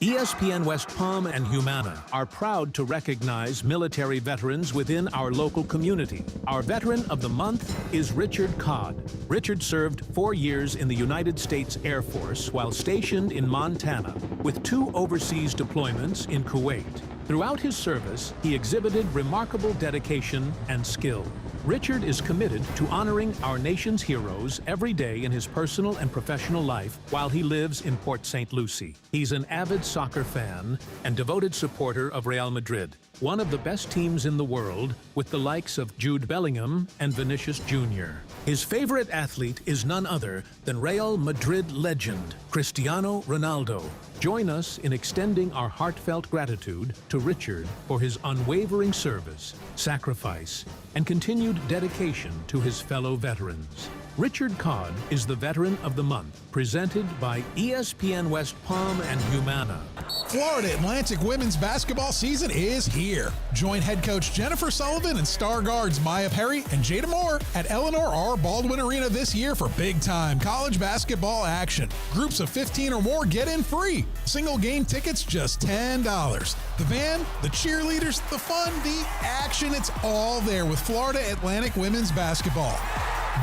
ESPN West Palm and Humana are proud to recognize military veterans within our local community. Our Veteran of the Month is Richard Codd. Richard served 4 years in the United States Air Force while stationed in Montana, with 2 overseas deployments in Kuwait. Throughout his service, he exhibited remarkable dedication and skill. Richard is committed to honoring our nation's heroes every day in his personal and professional life while he lives in Port St. Lucie. He's an avid soccer fan and devoted supporter of Real Madrid, one of the best teams in the world, with the likes of Jude Bellingham and Vinicius Jr. His favorite athlete is none other than Real Madrid legend Cristiano Ronaldo. Join us in extending our heartfelt gratitude to Richard for his unwavering service, sacrifice, and continued dedication to his fellow veterans. Richard Codd is the Veteran of the Month, presented by ESPN West Palm and Humana. Florida Atlantic women's basketball season is here. Join head coach Jennifer Sullivan and star guards Maya Perry and Jada Moore at Eleanor R. Baldwin Arena this year for big-time college basketball action. Groups of 15 or more get in free. Single game tickets just $10. The band, the cheerleaders, the fun, the action, it's all there with Florida Atlantic women's basketball.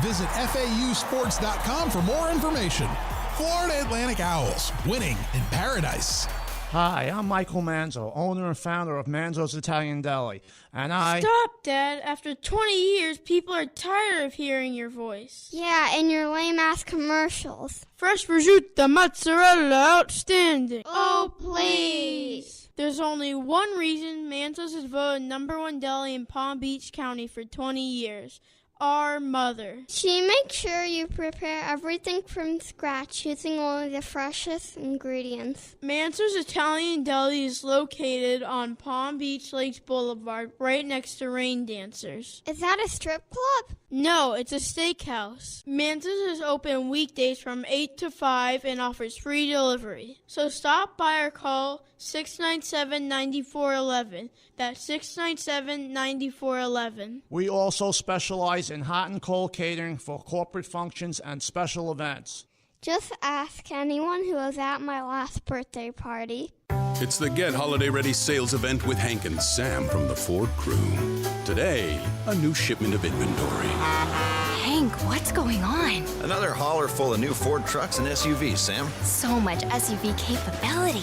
Visit FAUsports.com for more information. Florida Atlantic Owls, winning in paradise. Hi, I'm Michael Manzo, owner and founder of Manzo's Italian Deli, and Stop, Dad. After 20 years, people are tired of hearing your voice. Yeah, and your lame-ass commercials. Fresh prosciutto, mozzarella, outstanding. Oh, please. There's only one reason Manzo's is voted #1 deli in Palm Beach County for 20 years. Our mother. She makes sure you prepare everything from scratch using only the freshest ingredients. Manzo's Italian Deli is located on Palm Beach Lakes Boulevard, right next to Rain Dancers. Is that a strip club? No, it's a steakhouse. Manzo's is open weekdays from 8 to 5 and offers free delivery. So stop by or call 697-9411. That's 697-9411. we also specialize in hot and cold catering for corporate functions and special events. Just ask anyone who was at my last birthday party. It's the Get Holiday Ready sales event with Hank and Sam from the Ford crew. Today, a new shipment of inventory. Hank, what's going on? Another hauler full of new Ford trucks and SUVs, Sam. So much SUV capability.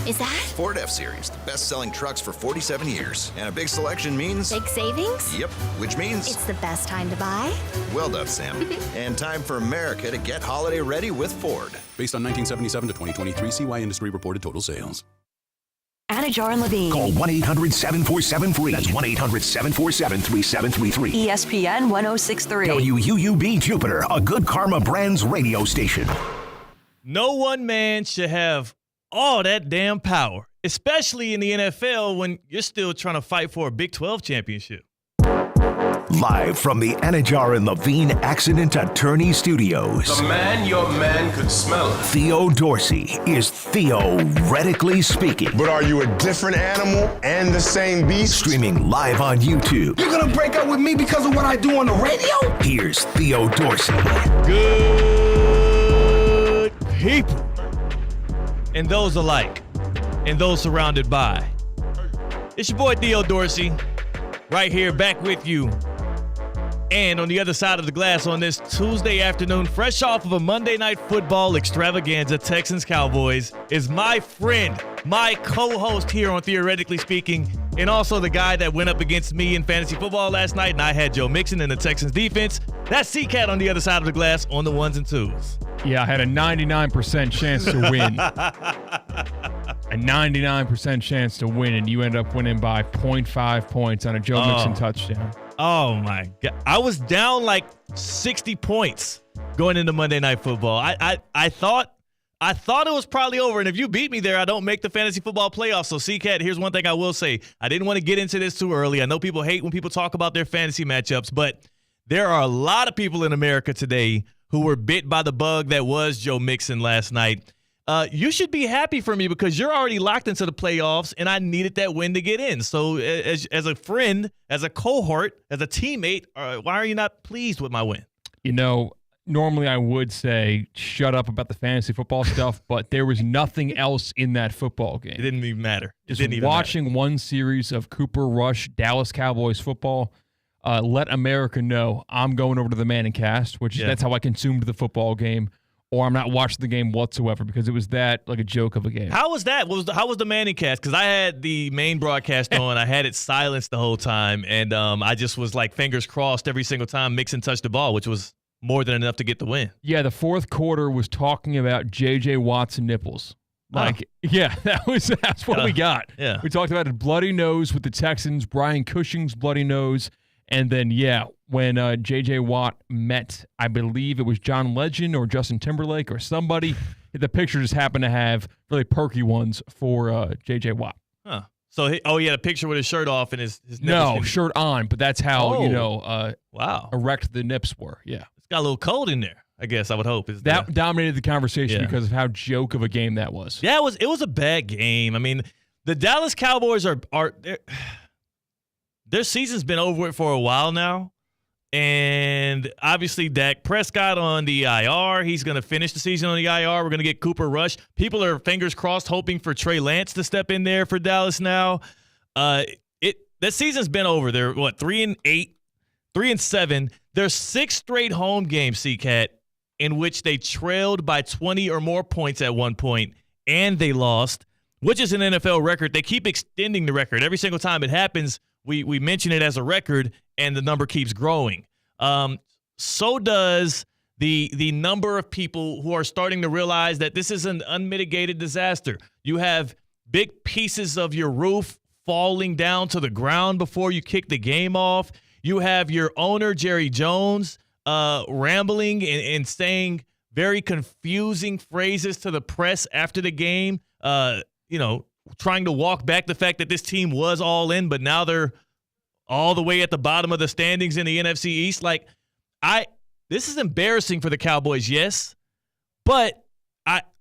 Is that Ford F-Series, the best-selling trucks for 47 years. And a big selection means... big savings? Yep, which means... It's the best time to buy? Well done, Sam. And time for America to get holiday ready with Ford. Based on 1977 to 2023 CY Industry reported total sales. Anajar and Levine. Call 1-800-747-FREE. That's 1-800-747-3733. ESPN 1063. WUUB Jupiter, a Good Karma Brands radio station. No one man should have all that damn power, especially in the NFL when you're still trying to fight for a Big 12 championship. Live from the Anajar and Levine Accident Attorney Studios. The man your man could smell. Theo Dorsey is theoretically speaking. But are you a different animal and the same beast? Streaming live on YouTube. You're gonna break up with me because of what I do on the radio? Here's Theo Dorsey. Good people. And those alike. And those surrounded by. It's your boy Theo Dorsey. Right here, back with you. And on the other side of the glass on this Tuesday afternoon, fresh off of a Monday Night Football extravaganza, Texans-Cowboys, is my friend, my co-host here on Theoretically Speaking, and also the guy that went up against me in fantasy football last night, and I had Joe Mixon in the Texans defense. That's C-Cat on the other side of the glass on the ones and twos. Yeah, I had a 99% chance to win. A 99% chance to win, and you end up winning by 0.5 points on a Joe Mixon touchdown. Oh, my God. I was down like 60 points going into Monday Night Football. I thought it was probably over, and if you beat me there, I don't make the fantasy football playoffs. So, C-Cat, here's one thing I will say. I didn't want to get into this too early. I know people hate when people talk about their fantasy matchups, but there are a lot of people in America today who were bit by the bug that was Joe Mixon last night. You should be happy for me because you're already locked into the playoffs, and I needed that win to get in. So as a friend, as a cohort, as a teammate, why are you not pleased with my win? You know, normally I would say shut up about the fantasy football stuff, but there was nothing else in that football game. It didn't even matter. Just watching one series of Cooper Rush, Dallas Cowboys football, let America know I'm going over to the Manning cast, which that's how I consumed the football game, or I'm not watching the game whatsoever because it was that like a joke of a game. How was that? How was the Manning cast? Because I had the main broadcast on. I had it silenced the whole time, and I just was like fingers crossed every single time Mixon touched the ball, which was more than enough to get the win. Yeah, the fourth quarter was talking about J.J. Watt's nipples. That's what we got. Yeah. We talked about a bloody nose with the Texans, Brian Cushing's bloody nose, and then, when J.J. Watt met, I believe it was John Legend or Justin Timberlake or somebody, the picture just happened to have really perky ones for J.J. Watt. Huh. So, he had a picture with his shirt off and his nipples. No, shirt on, but that's how, wow, erect the nips were. Yeah. It's got a little cold in there, I guess I would hope. That dominated the conversation because of how joke of a game that was. Yeah, it was a bad game. I mean, the Dallas Cowboys are their season's been over with for a while now. And obviously Dak Prescott on the IR. He's going to finish the season on the IR. We're going to get Cooper Rush. People are fingers crossed hoping for Trey Lance to step in there for Dallas now. That season's been over. They're 3-8, 3-7. There's 6 straight home games, CCAT, in which they trailed by 20 or more points at one point, and they lost, which is an NFL record. They keep extending the record. Every single time it happens, we mention it as a record, and the number keeps growing. So does the number of people who are starting to realize that this is an unmitigated disaster. You have big pieces of your roof falling down to the ground before you kick the game off. You have your owner, Jerry Jones, rambling and saying very confusing phrases to the press after the game, trying to walk back the fact that this team was all in, but now they're all the way at the bottom of the standings in the NFC East. This is embarrassing for the Cowboys, yes, but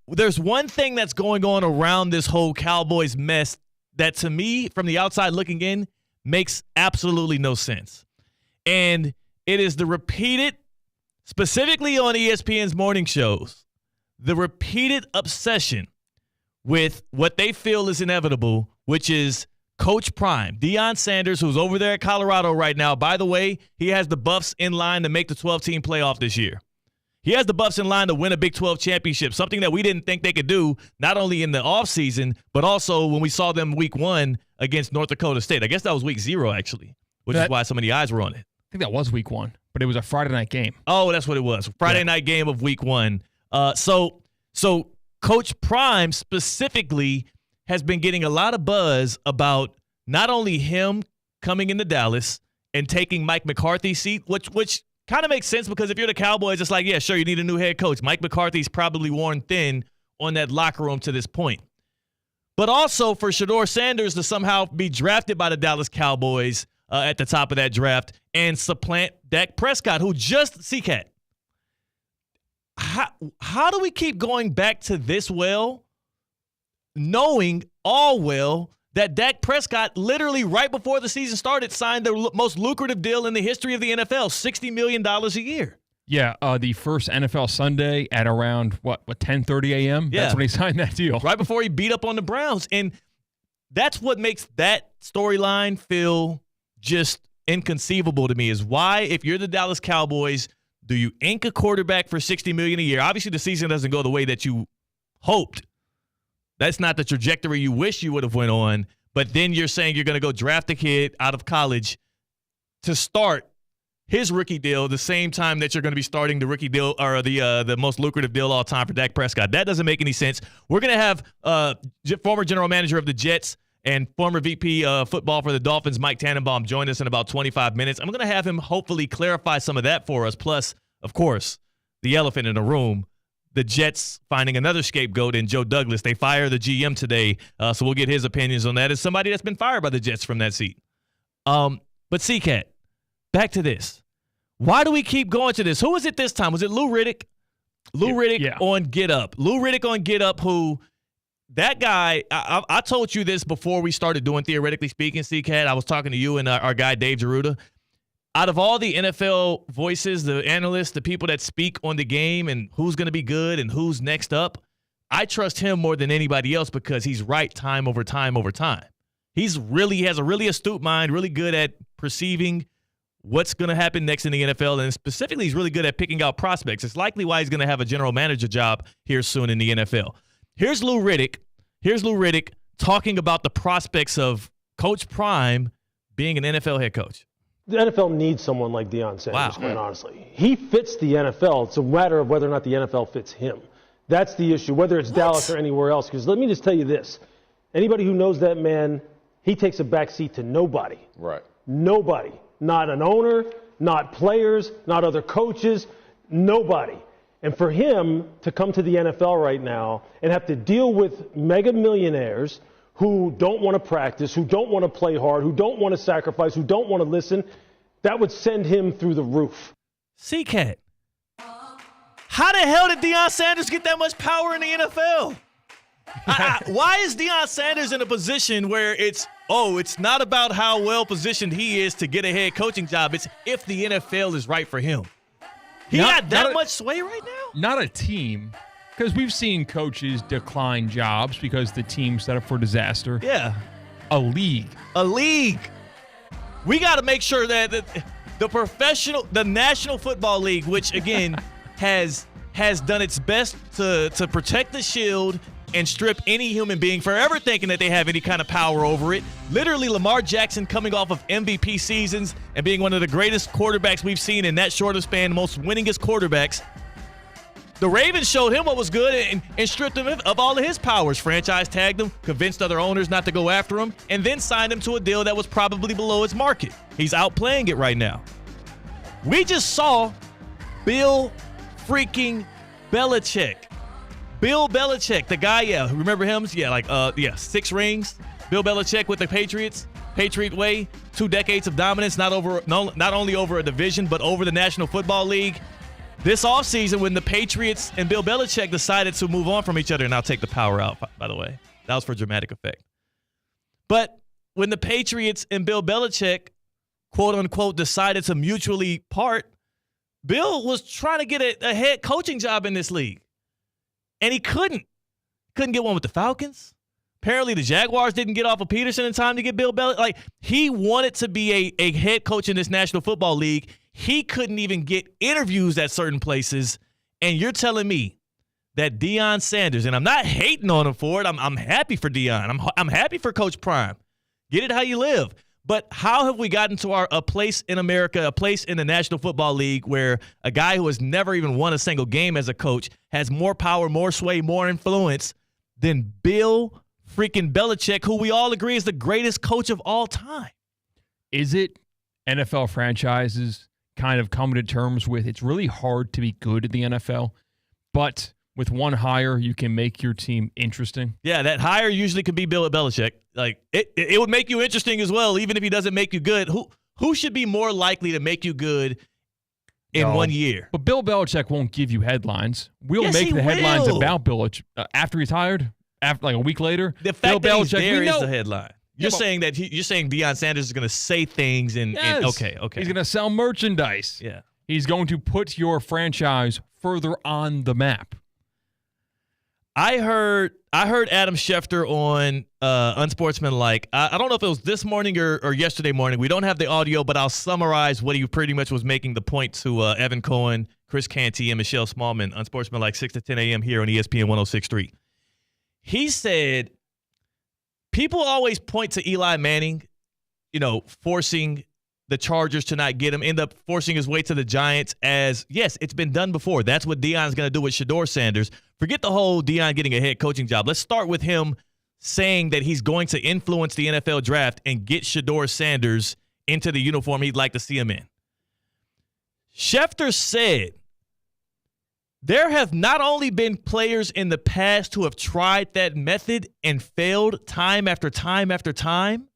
there's one thing that's going on around this whole Cowboys mess that, to me, from the outside looking in, makes absolutely no sense. And it is the repeated, specifically on ESPN's morning shows, the repeated obsession with what they feel is inevitable, which is Coach Prime, Deion Sanders, who's over there at Colorado right now. By the way, he has the Buffs in line to make the 12-team playoff this year. He has the Buffs in line to win a Big 12 championship, something that we didn't think they could do, not only in the offseason, but also when we saw them week 1 against North Dakota State. I guess that was week 0, actually, which is why so many eyes were on it. I think that was week 1, but it was a Friday night game. Oh, that's what it was. Friday night game of week 1. So Coach Prime specifically has been getting a lot of buzz about not only him coming into Dallas and taking Mike McCarthy's seat, which kind of makes sense because if you're the Cowboys, it's like, yeah, sure, you need a new head coach. Mike McCarthy's probably worn thin on that locker room to this point. But also for Shedeur Sanders to somehow be drafted by the Dallas Cowboys at the top of that draft and supplant Dak Prescott, who just, CCAT, how do we keep going back to this well, knowing all well that Dak Prescott literally right before the season started signed the most lucrative deal in the history of the NFL, $60 million a year? Yeah, the first NFL Sunday at around, 10:30 a.m.? Yeah. That's when he signed that deal. Right before he beat up on the Browns. And that's what makes that storyline feel just inconceivable to me, is why, if you're the Dallas Cowboys, do you ink a quarterback for $60 million a year? Obviously, the season doesn't go the way that you hoped. That's not the trajectory you wish you would have went on. But then you're saying you're going to go draft a kid out of college to start his rookie deal the same time that you're going to be starting the rookie deal or the most lucrative deal all time for Dak Prescott. That doesn't make any sense. We're going to have former general manager of the Jets and former VP football for the Dolphins, Mike Tannenbaum, join us in about 25 minutes. I'm going to have him hopefully clarify some of that for us. Plus, of course, the elephant in the room, the Jets finding another scapegoat in Joe Douglas. They fire the GM today, so we'll get his opinions on that as somebody that's been fired by the Jets from that seat. But CCAT, back to this. Why do we keep going to this? Who was it this time? Was it Lou Riddick? Lou Riddick on Get Up. Lou Riddick on Get Up, who that guy, I told you this before we started doing Theoretically Speaking, CCAT. I was talking to you and our guy Dave Geruda. out of all the NFL voices, the analysts, the people that speak on the game and who's going to be good and who's next up, I trust him more than anybody else because he's right time over time over time. He has a really astute mind, really good at perceiving what's going to happen next in the NFL, and specifically he's really good at picking out prospects. It's likely why he's going to have a general manager job here soon in the NFL. Here's Lou Riddick talking about the prospects of Coach Prime being an NFL head coach. The NFL needs someone like Deion Sanders, quite honestly. He fits the NFL. It's a matter of whether or not the NFL fits him. That's the issue, whether it's Dallas or anywhere else. Because let me just tell you this. Anybody who knows that man, he takes a backseat to nobody. Right. Nobody. Not an owner, not players, not other coaches, nobody. And for him to come to the NFL right now and have to deal with mega millionaires who don't want to practice, who don't want to play hard, who don't want to sacrifice, who don't want to listen, that would send him through the roof. C-Cat, how the hell did Deion Sanders get that much power in the NFL? Why is Deion Sanders in a position where it's not about how well positioned he is to get a head coaching job. It's if the NFL is right for him. He got that much sway right now? Not a team. Because we've seen coaches decline jobs because the team's set up for disaster. Yeah. A league. We got to make sure that the National Football League, which again has done its best to protect the shield and strip any human being forever thinking that they have any kind of power over it. Literally, Lamar Jackson coming off of MVP seasons and being one of the greatest quarterbacks we've seen in that short of span, most winningest quarterbacks. The Ravens showed him what was good and stripped him of all of his powers. Franchise tagged him, convinced other owners not to go after him, and then signed him to a deal that was probably below his market. He's outplaying it right now. We just saw Bill freaking Belichick. Bill Belichick, the guy, remember him? 6 rings. Bill Belichick with the Patriots, Patriot way, 2 decades of dominance, not only over a division, but over the National Football League. This offseason, when the Patriots and Bill Belichick decided to move on from each other, and I'll take the power out, by the way. That was for dramatic effect. But when the Patriots and Bill Belichick, quote unquote, decided to mutually part, Bill was trying to get a head coaching job in this league. And he couldn't get one with the Falcons. Apparently, the Jaguars didn't get off of Peterson in time to get Bill Belichick. Like, he wanted to be a head coach in this National Football League. He couldn't even get interviews at certain places. And you're telling me that Deion Sanders, and I'm not hating on him for it. I'm happy for Deion. I'm happy for Coach Prime. Get it how you live. But how have we gotten to a place in America, a place in the National Football League where a guy who has never even won a single game as a coach has more power, more sway, more influence than Bill freaking Belichick, who we all agree is the greatest coach of all time? Is it NFL franchises kind of coming to terms with it's really hard to be good at the NFL, but with one hire, you can make your team interesting? Yeah, that hire usually can be Bill Belichick. Like, it would make you interesting as well, even if he doesn't make you good. Who should be more likely to make you good in 1 year? But Bill Belichick won't give you headlines. We'll make the headlines about Belichick after he's hired. After like a week later, the fact that he's there is the headline. You're saying Deion Sanders is going to say things and okay. He's going to sell merchandise. Yeah. He's going to put your franchise further on the map. I heard Adam Schefter on Unsportsmanlike. I don't know if it was this morning or yesterday morning. We don't have the audio, but I'll summarize what he pretty much was making the point to Evan Cohen, Chris Canty, and Michelle Smallman. Unsportsmanlike 6 to 10 a.m. here on ESPN 106.3. He said, people always point to Eli Manning, forcing the Chargers to not get him, end up forcing his way to the Giants as, yes, it's been done before. That's what Deion's going to do with Shedeur Sanders. Forget the whole Deion getting a head coaching job. Let's start with him saying that he's going to influence the NFL draft and get Shedeur Sanders into the uniform he'd like to see him in. Schefter said, there have not only been players in the past who have tried that method and failed time after time after time.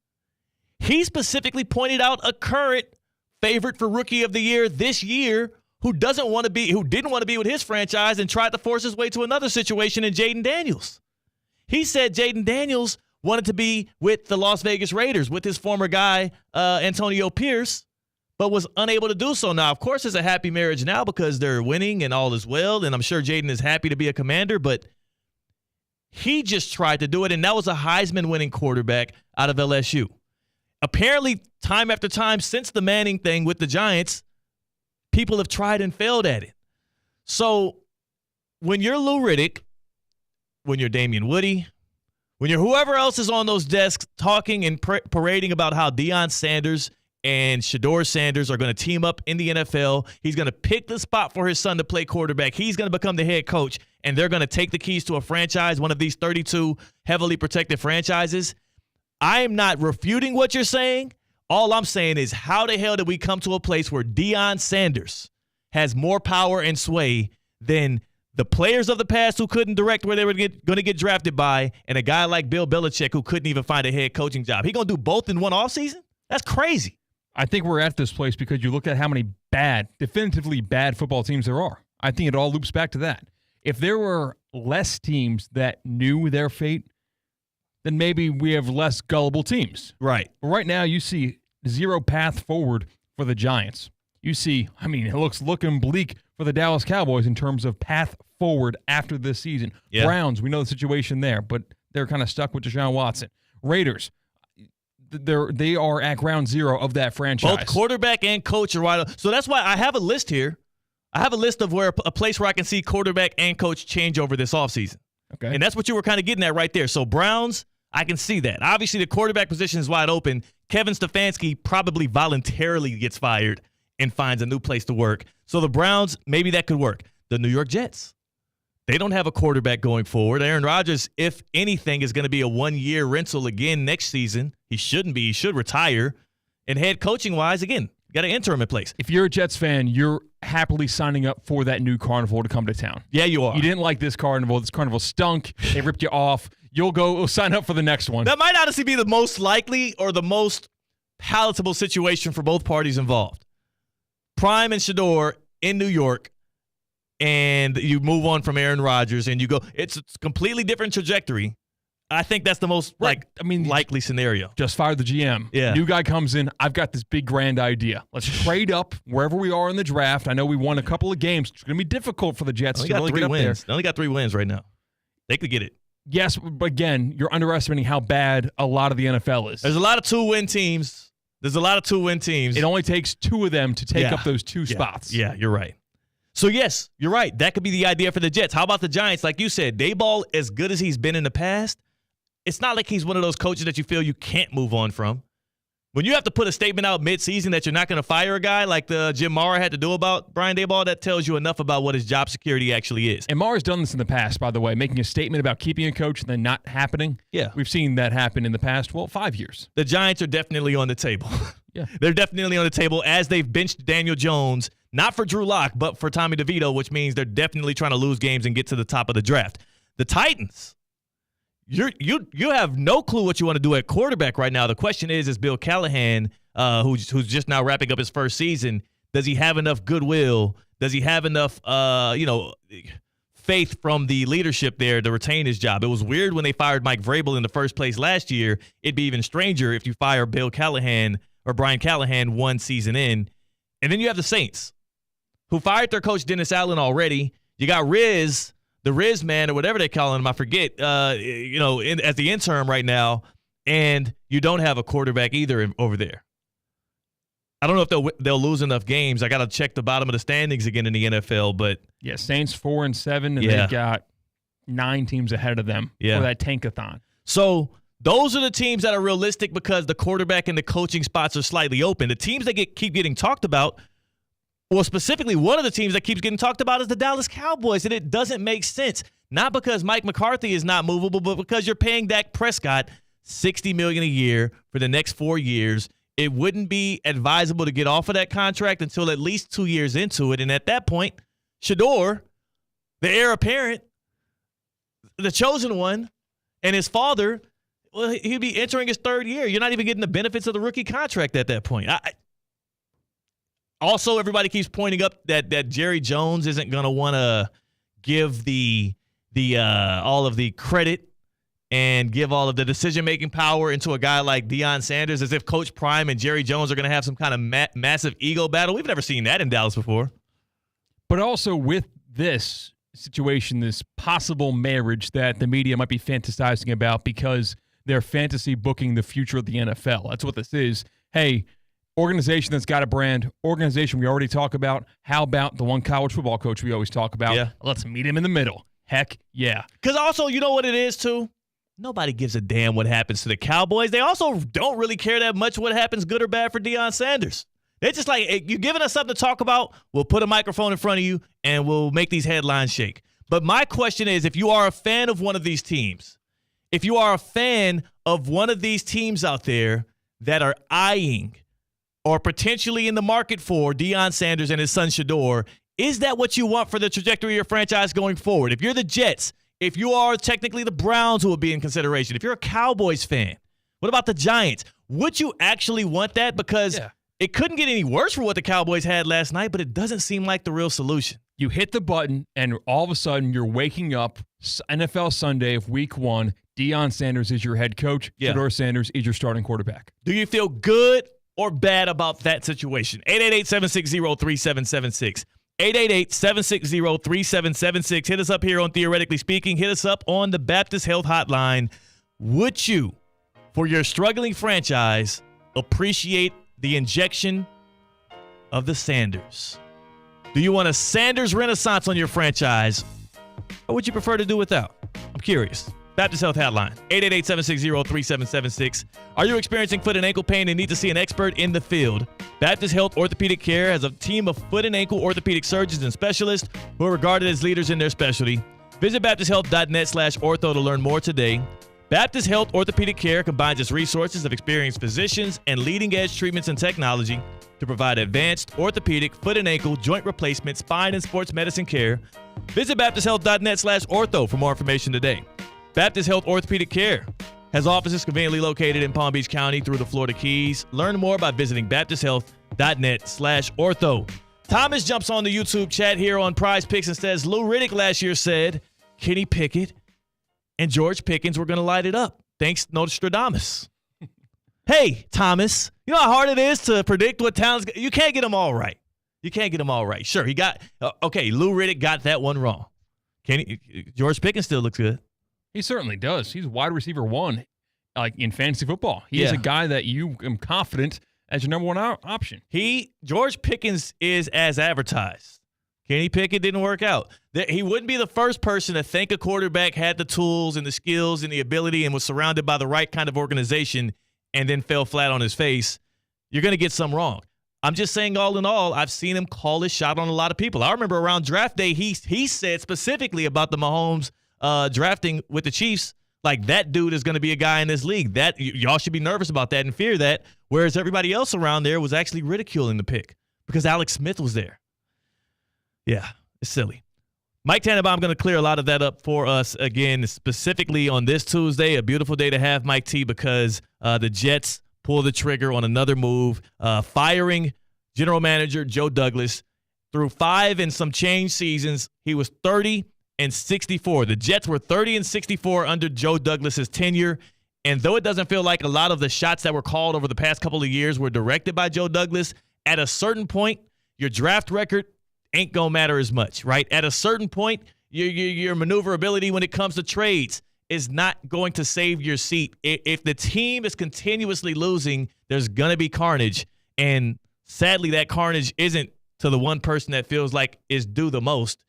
He specifically pointed out a current favorite for Rookie of the Year this year who didn't want to be with his franchise and tried to force his way to another situation in Jaden Daniels. He said Jaden Daniels wanted to be with the Las Vegas Raiders with his former guy, Antonio Pierce, but was unable to do so. Now, of course, it's a happy marriage now because they're winning and all is well, and I'm sure Jaden is happy to be a Commander, but he just tried to do it, and that was a Heisman-winning quarterback out of LSU. Apparently, time after time since the Manning thing with the Giants, people have tried and failed at it. So when you're Lou Riddick, when you're Damian Woody, when you're whoever else is on those desks talking and parading about how Deion Sanders and Shedeur Sanders are going to team up in the NFL, he's going to pick the spot for his son to play quarterback, he's going to become the head coach, and they're going to take the keys to a franchise, one of these 32 heavily protected franchises. I am not refuting what you're saying. All I'm saying is, how the hell did we come to a place where Deion Sanders has more power and sway than the players of the past who couldn't direct where they were going to get drafted by, and a guy like Bill Belichick who couldn't even find a head coaching job? He going to do both in one offseason? That's crazy. I think we're at this place because you look at how many definitively bad football teams there are. I think it all loops back to that. If there were less teams that knew their fate, then maybe we have less gullible teams. Right. But right now, you see zero path forward for the Giants. You see, it looks looking bleak for the Dallas Cowboys in terms of path forward after this season. Yeah. Browns, we know the situation there, but they're kind of stuck with Deshaun Watson. Raiders, they are at ground zero of that franchise. Both quarterback and coach are wide. So that's why I have a list here. I have a list of a place where I can see quarterback and coach change over this offseason. Okay. And that's what you were kind of getting at right there. So Browns, I can see that. Obviously, the quarterback position is wide open. Kevin Stefanski probably voluntarily gets fired and finds a new place to work. So the Browns, maybe that could work. The New York Jets, they don't have a quarterback going forward. Aaron Rodgers, if anything, is going to be a one-year rental again next season. He shouldn't be. He should retire. And head coaching-wise, again, got an interim in place. If you're a Jets fan, you're happily signing up for that new carnival to come to town. Yeah, you are. You didn't like this carnival. This carnival stunk. They ripped you off. You'll go sign up for the next one. That might honestly be the most likely or the most palatable situation for both parties involved. Prime and Shedeur in New York, and you move on from Aaron Rodgers, and you go. It's a completely different trajectory. I think that's the most likely scenario. Just fire the GM. Yeah. New guy comes in. I've got this big grand idea. Let's trade up wherever we are in the draft. I know we won a couple of games. It's going to be difficult for the Jets to really get up there. They only got 3 wins right now. They could get it. Yes, but again, you're underestimating how bad a lot of the NFL is. There's a lot of 2-win teams. It only takes 2 of them to take up those 2 spots. Yeah, you're right. So, yes, you're right. That could be the idea for the Jets. How about the Giants? Like you said, Daboll, as good as he's been in the past, it's not like he's one of those coaches that you feel you can't move on from. When you have to put a statement out midseason that you're not going to fire a guy like the Jim Mara had to do about Brian Daboll, that tells you enough about what his job security actually is. And Mara's done this in the past, by the way, making a statement about keeping a coach and then not happening. Yeah. We've seen that happen in the past, 5 years. The Giants are definitely on the table. Yeah. They're definitely on the table as they've benched Daniel Jones, not for Drew Lock, but for Tommy DeVito, which means they're definitely trying to lose games and get to the top of the draft. The Titans, you have no clue what you want to do at quarterback right now. The question is Bill Callahan, who's just now wrapping up his first season, does he have enough goodwill? Does he have enough faith from the leadership there to retain his job? It was weird when they fired Mike Vrabel in the first place last year. It'd be even stranger if you fire Bill Callahan or Brian Callahan one season in. And then you have the Saints, who fired their coach Dennis Allen already. You got Riz, the Riz man or whatever they call him, I forget, as the interim right now, and you don't have a quarterback either over there. I don't know if they'll lose enough games. I got to check the bottom of the standings again in the NFL, but yeah, Saints 4-7, and they've got 9 teams ahead of them for that tankathon. So those are the teams that are realistic because the quarterback and the coaching spots are slightly open. The teams that keep getting talked about, well, specifically one of the teams that keeps getting talked about is the Dallas Cowboys, and it doesn't make sense. Not because Mike McCarthy is not movable, but because you're paying Dak Prescott $60 million a year for the next 4 years. It wouldn't be advisable to get off of that contract until at least 2 years into it. And at that point, Shedeur, the heir apparent, the chosen one, and his father, well, he'd be entering his 3rd year. You're not even getting the benefits of the rookie contract at that point. Also, everybody keeps pointing up that Jerry Jones isn't going to want to give the all of the credit and give all of the decision-making power into a guy like Deion Sanders, as if Coach Prime and Jerry Jones are going to have some kind of massive ego battle. We've never seen that in Dallas before. But also with this situation, this possible marriage that the media might be fantasizing about because they're fantasy booking the future of the NFL. That's what this is. Hey, organization that's got a brand, organization we already talk about. How about the one college football coach we always talk about? Yeah. Let's meet him in the middle. Heck yeah. Because also, you know what it is, too? Nobody gives a damn what happens to the Cowboys. They also don't really care that much what happens, good or bad, for Deion Sanders. They're just like, hey, you're giving us something to talk about, we'll put a microphone in front of you, and we'll make these headlines shake. But my question is, if you are a fan of one of these teams, if you are a fan of one of these teams out there that are eyeing or potentially in the market for Deion Sanders and his son Shador, is that what you want for the trajectory of your franchise going forward? If you're the Jets, if you are technically the Browns who will be in consideration, if you're a Cowboys fan, what about the Giants? Would you actually want that? Because it couldn't get any worse for what the Cowboys had last night, but it doesn't seem like the real solution. You hit the button, and all of a sudden you're waking up NFL Sunday of Week 1. Deion Sanders is your head coach. Shador Sanders is your starting quarterback. Do you feel good or bad about that situation? 888-760-3776. 888-760-3776. Hit us up here on Theoretically Speaking. Hit us up on the Baptist Health Hotline. Would you, for your struggling franchise, appreciate the injection of the Sanders? Do you want a Sanders renaissance on your franchise, or would you prefer to do without? I'm curious. Baptist Health Hotline, 888-760-3776. Are you experiencing foot and ankle pain and need to see an expert in the field? Baptist Health Orthopedic Care has a team of foot and ankle orthopedic surgeons and specialists who are regarded as leaders in their specialty. Visit baptisthealth.net/ortho to learn more today. Baptist Health Orthopedic Care combines its resources of experienced physicians and leading-edge treatments and technology to provide advanced orthopedic, foot and ankle, joint replacement, spine, and sports medicine care. Visit baptisthealth.net/ortho for more information today. Baptist Health Orthopedic Care has offices conveniently located in Palm Beach County through the Florida Keys. Learn more by visiting baptisthealth.net/ortho. Thomas jumps on the YouTube chat here on Prize Picks and says, Lou Riddick last year said Kenny Pickett and George Pickens were going to light it up. Thanks, Nostradamus. Hey, Thomas, you know how hard it is to predict what talent's. You can't get them all right. You can't get them all right. Sure, he got okay. Lou Riddick got that one wrong. George Pickens still looks good. He certainly does. He's wide receiver 1, like in fantasy football. He is a guy that you am confident as your number 1 option. George Pickens is as advertised. Kenny Pickett didn't work out. He wouldn't be the first person to think a quarterback had the tools and the skills and the ability and was surrounded by the right kind of organization and then fell flat on his face. You're going to get some wrong. I'm just saying, all in all, I've seen him call his shot on a lot of people. I remember around draft day, he said specifically about the Mahomes drafting with the Chiefs, like that dude is going to be a guy in this league. That y'all should be nervous about that and fear that, whereas everybody else around there was actually ridiculing the pick because Alex Smith was there. Yeah, it's silly. Mike Tannenbaum going to clear a lot of that up for us again, specifically on this Tuesday, a beautiful day to have Mike T because the Jets pull the trigger on another move, firing general manager Joe Douglas. Through 5 and some change seasons, he was 30-64. The Jets were 30-64 under Joe Douglas's tenure. And though it doesn't feel like a lot of the shots that were called over the past couple of years were directed by Joe Douglas, at a certain point, your draft record ain't going to matter as much, right? At a certain point, your maneuverability when it comes to trades is not going to save your seat. If the team is continuously losing, there's going to be carnage. And sadly, that carnage isn't to the one person that feels like is due the most.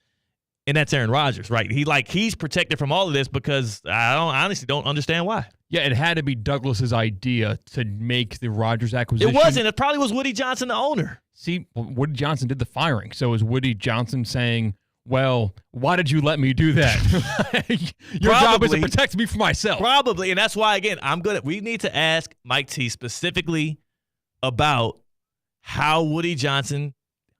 And that's Aaron Rodgers, right? He's protected from all of this because I honestly don't understand why. Yeah, it had to be Douglas's idea to make the Rodgers acquisition. It wasn't. It probably was Woody Johnson, the owner. See, Woody Johnson did the firing. So is Woody Johnson saying, well, why did you let me do that? Your job is to protect me from myself. Probably. And that's why, again, we need to ask Mike T specifically about how Woody Johnson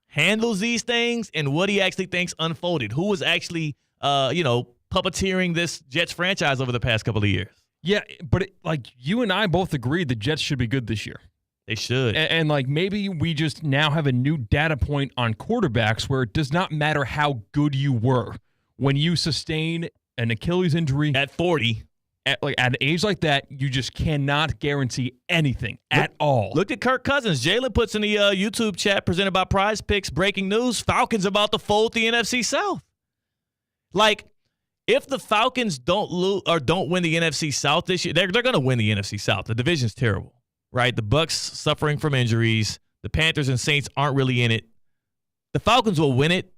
handles these things and what he actually thinks unfolded. Who was actually, puppeteering this Jets franchise over the past couple of years. Yeah, but you and I both agreed the Jets should be good this year. They should. And maybe we just now have a new data point on quarterbacks where it does not matter how good you were. When you sustain an Achilles injury at 40 at an age like that, you just cannot guarantee anything at all. Look at Kirk Cousins. Jalen puts in the YouTube chat presented by Prize Picks, breaking news, Falcons about to fold the NFC South. Like, if the Falcons don't win the NFC South this year, they're going to win the NFC South. The division's terrible, right? The Bucks suffering from injuries. The Panthers and Saints aren't really in it. The Falcons will win it,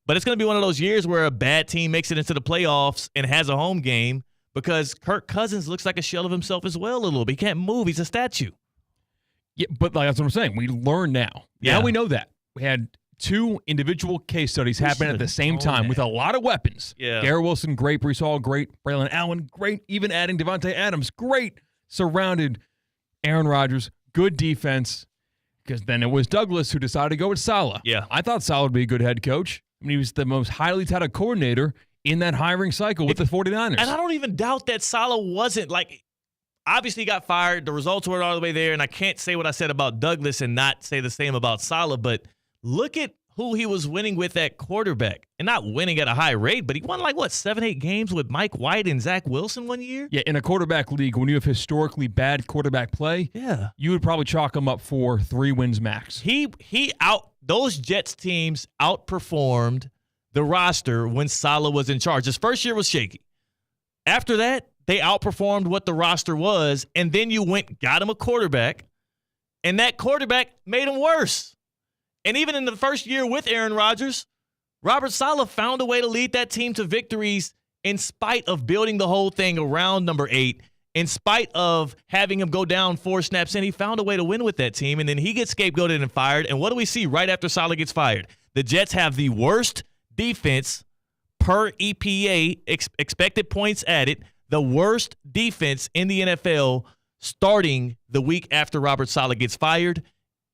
but it's going to be one of those years where a bad team makes it into the playoffs and has a home game because Kirk Cousins looks like a shell of himself as well a little bit. He can't move. He's a statue. Yeah, but that's what I'm saying. We learn now. Yeah. Now we know that. We had 2 individual case studies happen at the same time with a lot of weapons. Yeah. Garrett Wilson, great. Breece Hall, great. Braylon Allen, great. Even adding Devontae Adams, great. Surrounded Aaron Rodgers, good defense. Because then it was Douglas who decided to go with Saleh. Yeah. I thought Saleh would be a good head coach. I mean, he was the most highly touted coordinator in that hiring cycle with the 49ers. And I don't even doubt that Saleh wasn't, like, obviously he got fired. The results weren't all the way there, and I can't say what I said about Douglas and not say the same about Saleh, but look at who he was winning with at quarterback. And not winning at a high rate, but he won, 7-8 games with Mike White and Zach Wilson one year? Yeah, in a quarterback league, when you have historically bad quarterback play, you would probably chalk him up for 3 wins max. Those Jets teams outperformed the roster when Saleh was in charge. His first year was shaky. After that, they outperformed what the roster was, and then you got him a quarterback, and that quarterback made him worse. And even in the first year with Aaron Rodgers, Robert Saleh found a way to lead that team to victories in spite of building the whole thing around number 8, in spite of having him go down 4 snaps in. He found a way to win with that team, and then he gets scapegoated and fired. And what do we see right after Saleh gets fired? The Jets have the worst defense per EPA, expected points added, the worst defense in the NFL starting the week after Robert Saleh gets fired.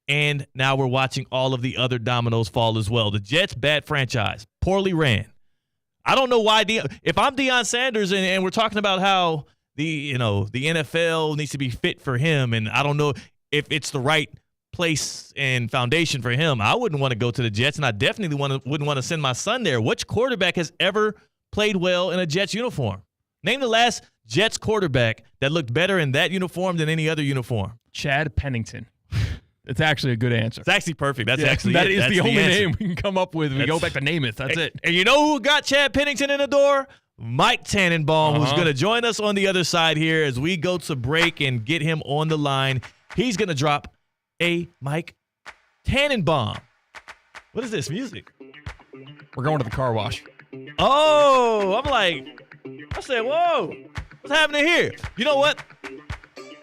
And now we're watching all of the other dominoes fall as well. The Jets, bad franchise, poorly ran. I don't know why. If I'm Deion Sanders and we're talking about how the NFL needs to be fit for him, and I don't know if it's the right place and foundation for him, I wouldn't want to go to the Jets, and I definitely wouldn't want to send my son there. Which quarterback has ever played well in a Jets uniform? Name the last Jets quarterback that looked better in that uniform than any other uniform. Chad Pennington. It's actually a good answer. It's actually perfect. That is the only name we can come up with. We go back to Namath. That's it. And you know who got Chad Pennington in the door? Mike Tannenbaum, who's going to join us on the other side here as we go to break and get him on the line. He's going to drop a Mike Tannenbaum. What is this music? We're going to the car wash. Oh, I said, whoa, what's happening here? You know what?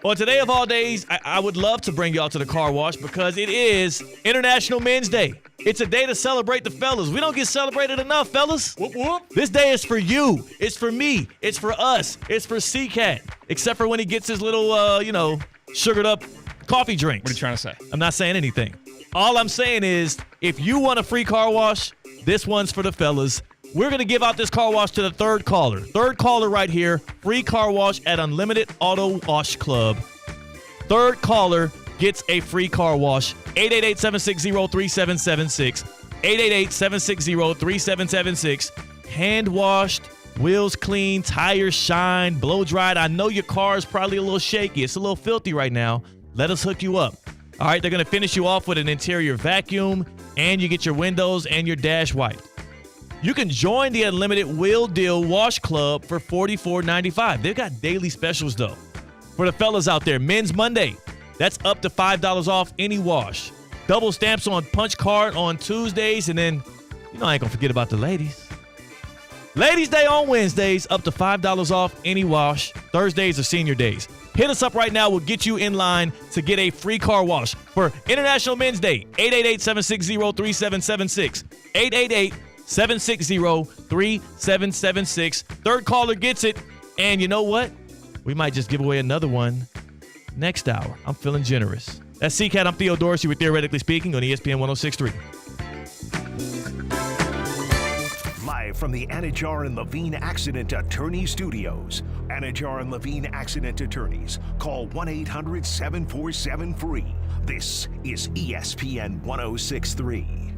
On today of all days, I would love to bring y'all to the car wash because it is International Men's Day. It's a day to celebrate the fellas. We don't get celebrated enough, fellas. Whoop, whoop. This day is for you. It's for me. It's for us. It's for C-Cat, except for when he gets his little, sugared up coffee drinks. What are you trying to say? I'm not saying anything. All I'm saying is if you want a free car wash, this one's for the fellas. We're going to give out this car wash to the third caller. Third caller right here. Free car wash at Unlimited Auto Wash Club. Third caller gets a free car wash. 888-760-3776. 888-760-3776. Hand washed, wheels clean, tires shine, blow dried. I know your car is probably a little shaky. It's a little filthy right now. Let us hook you up. All right, they're going to finish you off with an interior vacuum, and you get your windows and your dash wiped. You can join the Unlimited Wheel Deal Wash Club for $44.95. They've got daily specials, though. For the fellas out there, Men's Monday, that's up to $5 off any wash. Double stamps on punch card on Tuesdays, and then, I ain't going to forget about the ladies. Ladies' Day on Wednesdays, up to $5 off any wash. Thursdays are senior days. Hit us up right now. We'll get you in line to get a free car wash for International Men's Day. 888-760-3776. 888-760-3776. Third caller gets it. And you know what? We might just give away another one next hour. I'm feeling generous. That's C-Cat. I'm Theo Dorsey with Theoretically Speaking on ESPN 106.3. Live from the Anajar and Levine Accident Attorney Studios. Anajar and Levine Accident Attorneys. Call 1-800-747-FREE. This is ESPN 106.3.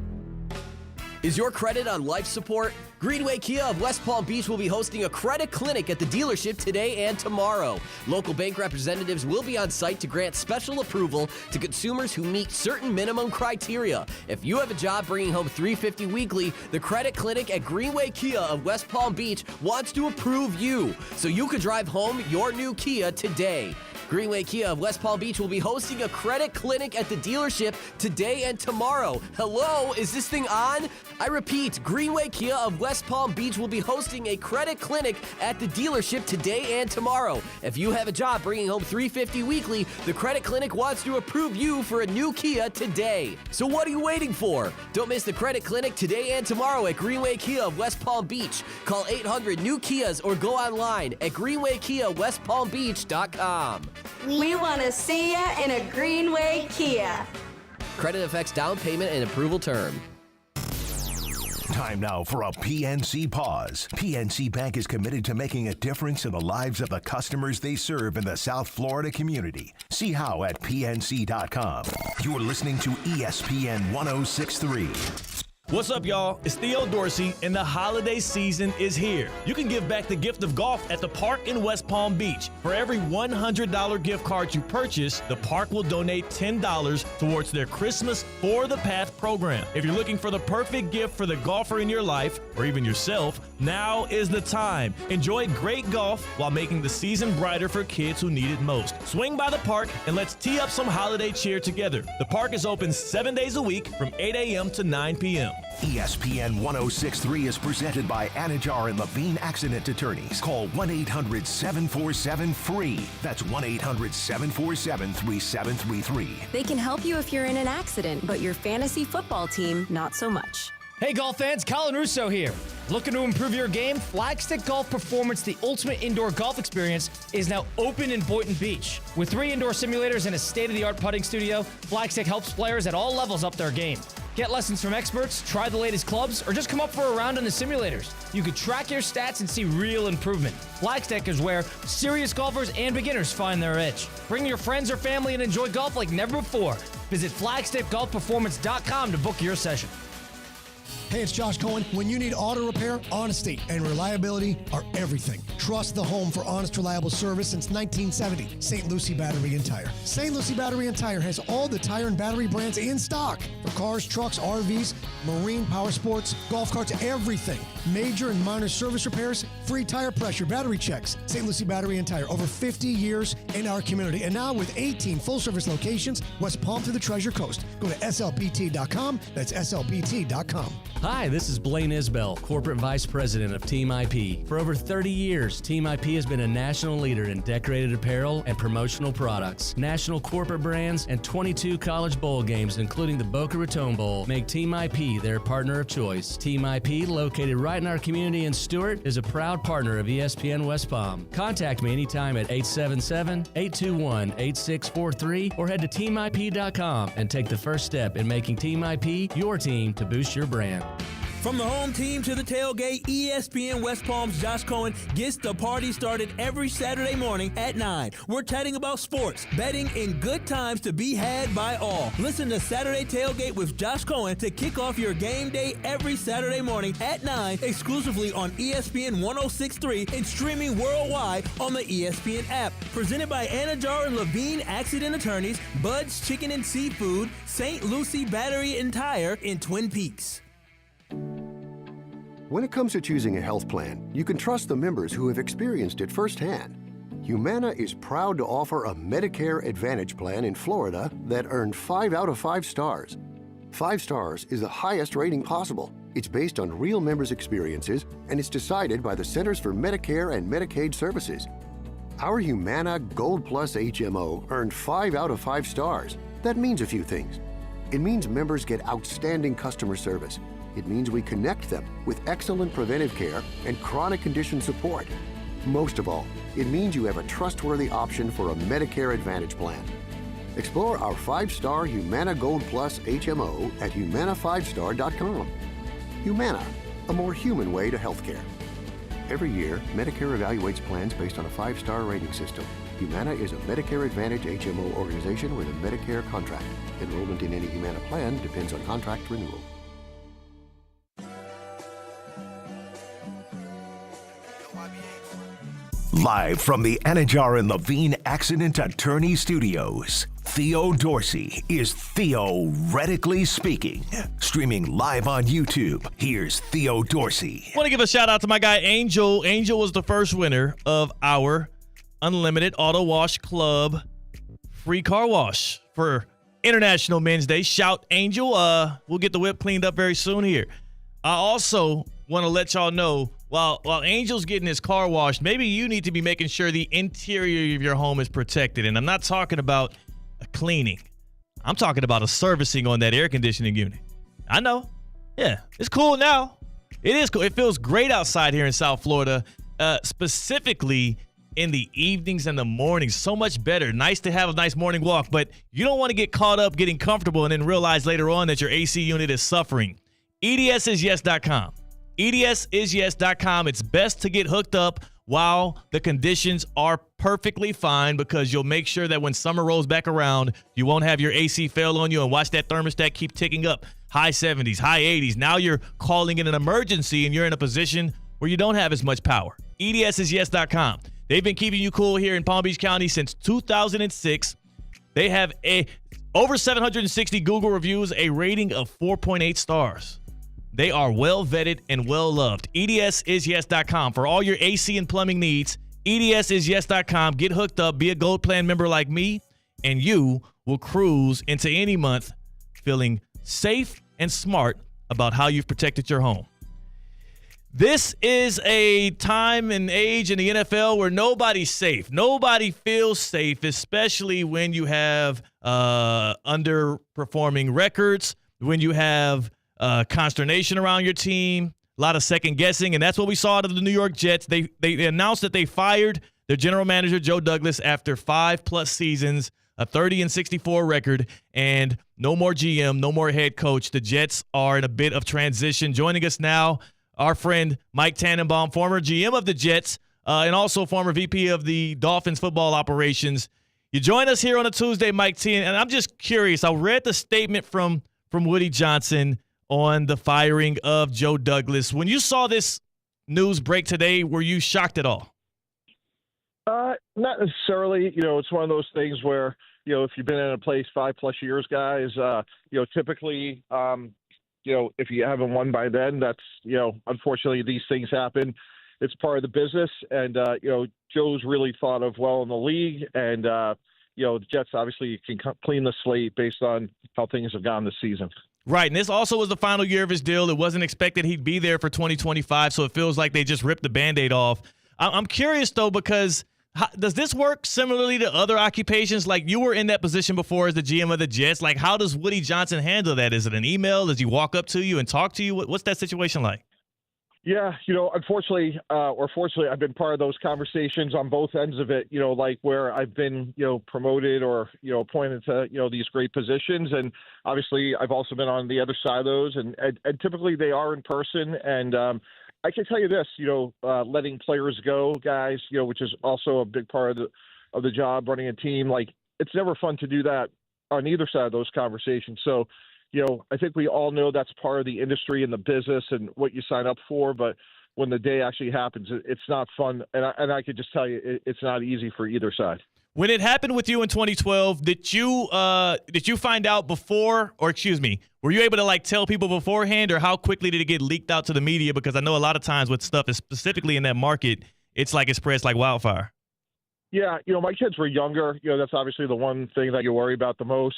Is your credit on life support? Greenway Kia of West Palm Beach will be hosting a credit clinic at the dealership today and tomorrow. Local bank representatives will be on site to grant special approval to consumers who meet certain minimum criteria. If you have a job bringing home $350 weekly, the credit clinic at Greenway Kia of West Palm Beach wants to approve you so you can drive home your new Kia today. Greenway Kia of West Palm Beach will be hosting a credit clinic at the dealership today and tomorrow. Hello, is this thing on? I repeat, Greenway Kia of West Palm Beach will be hosting a credit clinic at the dealership today and tomorrow. If you have a job bringing home $350 weekly, the credit clinic wants to approve you for a new Kia today. So what are you waiting for? Don't miss the credit clinic today and tomorrow at Greenway Kia of West Palm Beach. Call 800-NEW-KIAs or go online at greenwaykiawestpalmbeach.com. We want to see ya in a Greenway Kia. Credit affects down payment and approval term. Time now for a PNC pause. PNC Bank is committed to making a difference in the lives of the customers they serve in the South Florida community. See how at pnc.com. You're listening to ESPN 106.3. What's up, y'all? It's Theo Dorsey, and the holiday season is here. You can give back the gift of golf at the park in West Palm Beach. For every $100 gift card you purchase, the park will donate $10 towards their Christmas For the Path program. If you're looking for the perfect gift for the golfer in your life, or even yourself, now is the time. Enjoy great golf while making the season brighter for kids who need it most. Swing by the park and let's tee up some holiday cheer together. The park is open 7 days a week from 8 a.m. to 9 p.m. ESPN 106.3 is presented by Anajar and Levine Accident Attorneys. Call 1-800-747-FREE. That's 1-800-747-3733. They can help you if you're in an accident, but your fantasy football team, not so much. Hey golf fans, Colin Russo here. Looking to improve your game? Flagstick Golf Performance, the ultimate indoor golf experience, is now open in Boynton Beach. With 3 indoor simulators and a state-of-the-art putting studio, Flagstick helps players at all levels up their game. Get lessons from experts, try the latest clubs, or just come up for a round on the simulators. You can track your stats and see real improvement. Flagstick is where serious golfers and beginners find their edge. Bring your friends or family and enjoy golf like never before. Visit flagstickgolfperformance.com to book your session. Hey, it's Josh Cohen. When you need auto repair, honesty and reliability are everything. Trust the home for honest, reliable service since 1970. St. Lucie Battery and Tire. St. Lucie Battery and Tire has all the tire and battery brands in stock for cars, trucks, RVs, marine, power sports, golf carts, everything. Major and minor service repairs, free tire pressure, battery checks. St. Lucie Battery and Tire, over 50 years in our community. And now with 18 full-service locations, West Palm to the Treasure Coast. Go to slpt.com. That's slpt.com. Hi, this is Blaine Isbell, Corporate Vice President of Team IP. For over 30 years, Team IP has been a national leader in decorated apparel and promotional products. National corporate brands and 22 college bowl games, including the Boca Raton Bowl, make Team IP their partner of choice. Team IP, located right in our community in Stewart, is a proud partner of ESPN West Palm. Contact me anytime at 877-821-8643 or head to teamip.com and take the first step in making Team IP your team to boost your brand. From the home team to the tailgate, ESPN West Palm's Josh Cohen gets the party started every Saturday morning at 9. We're chatting about sports, betting, and good times to be had by all. Listen to Saturday Tailgate with Josh Cohen to kick off your game day every Saturday morning at 9, exclusively on ESPN 106.3 and streaming worldwide on the ESPN app. Presented by Anajar and Levine Accident Attorneys, Bud's Chicken and Seafood, St. Lucie Battery and Tire in Twin Peaks. When it comes to choosing a health plan, you can trust the members who have experienced it firsthand. Humana is proud to offer a Medicare Advantage plan in Florida that earned 5 out of 5 stars. 5 stars is the highest rating possible. It's based on real members' experiences, and it's decided by the Centers for Medicare and Medicaid Services. Our Humana Gold Plus HMO earned 5 out of 5 stars. That means a few things. It means members get outstanding customer service. It means we connect them with excellent preventive care and chronic condition support. Most of all, it means you have a trustworthy option for a Medicare Advantage plan. Explore our 5-star Humana Gold Plus HMO at humana5star.com. Humana, a more human way to healthcare. Every year, Medicare evaluates plans based on a 5-star rating system. Humana is a Medicare Advantage HMO organization with a Medicare contract. Enrollment in any Humana plan depends on contract renewal. Live from the Anajar and Levine Accident Attorney Studios, Theo Dorsey is Theoretically Speaking. Streaming live on YouTube, here's Theo Dorsey. I want to give a shout out to my guy Angel. Angel was the first winner of our Unlimited Auto Wash Club free car wash for International Men's Day. Shout Angel. We'll get the whip cleaned up very soon here. I also want to let y'all know, while Angel's getting his car washed, maybe you need to be making sure the interior of your home is protected. And I'm not talking about a cleaning. I'm talking about a servicing on that air conditioning unit. I know. Yeah, it's cool now. It is cool. It feels great outside here in South Florida, specifically in the evenings and the mornings. So much better. Nice to have a nice morning walk, but you don't want to get caught up getting comfortable and then realize later on that your AC unit is suffering. EDSIsYes.com. EDSIsYes.com. It's best to get hooked up while the conditions are perfectly fine, because you'll make sure that when summer rolls back around, you won't have your AC fail on you and watch that thermostat keep ticking up. High 70s, high 80s. Now you're calling it an emergency and you're in a position where you don't have as much power. EDSIsYes.com. They've been keeping you cool here in Palm Beach County since 2006. They have over 760 Google reviews, a rating of 4.8 stars. They are well vetted and well loved. EDSIsYes.com for all your AC and plumbing needs. EDSIsYes.com. Get hooked up. Be a Gold Plan member like me, and you will cruise into any month feeling safe and smart about how you've protected your home. This is a time and age in the NFL where nobody's safe. Nobody feels safe, especially when you have underperforming records, when you have consternation around your team, a lot of second guessing, and that's what we saw out of the New York Jets. They announced that they fired their general manager, Joe Douglas, after 5+ seasons, a 30-64 record, and no more GM, no more head coach. The Jets are in a bit of transition. Joining us now, our friend Mike Tannenbaum, former GM of the Jets, and also former VP of the Dolphins football operations. You join us here on a Tuesday, Mike T, and I'm just curious. I read the statement from Woody Johnson on the firing of Joe Douglas. When you saw this news break today, were you shocked at all? Not necessarily. It's one of those things where, if you've been in a place 5+ years, guys, typically, if you haven't won by then, that's, unfortunately these things happen. It's part of the business. And, Joe's really thought of well in the league. And, the Jets obviously can clean the slate based on how things have gone this season. Right, and this also was the final year of his deal. It wasn't expected he'd be there for 2025, so it feels like they just ripped the Band-Aid off. I'm curious, though, because does this work similarly to other occupations? Like, you were in that position before as the GM of the Jets. Like, how does Woody Johnson handle that? Is it an email? Does he walk up to you and talk to you? What's that situation like? Yeah, unfortunately, or fortunately, I've been part of those conversations on both ends of it, like where I've been, promoted or, appointed to, these great positions. And obviously, I've also been on the other side of those. And typically they are in person. And I can tell you this, letting players go, guys, which is also a big part of the job, running a team. Like, it's never fun to do that on either side of those conversations. So, I think we all know that's part of the industry and the business and what you sign up for. But when the day actually happens, it's not fun. And I could just tell you, it's not easy for either side. When it happened with you in 2012, did you find out before, or excuse me, were you able to tell people beforehand, or how quickly did it get leaked out to the media? Because I know a lot of times with stuff, specifically in that market, it's like it spreads like wildfire. Yeah, my kids were younger. That's obviously the one thing that you worry about the most.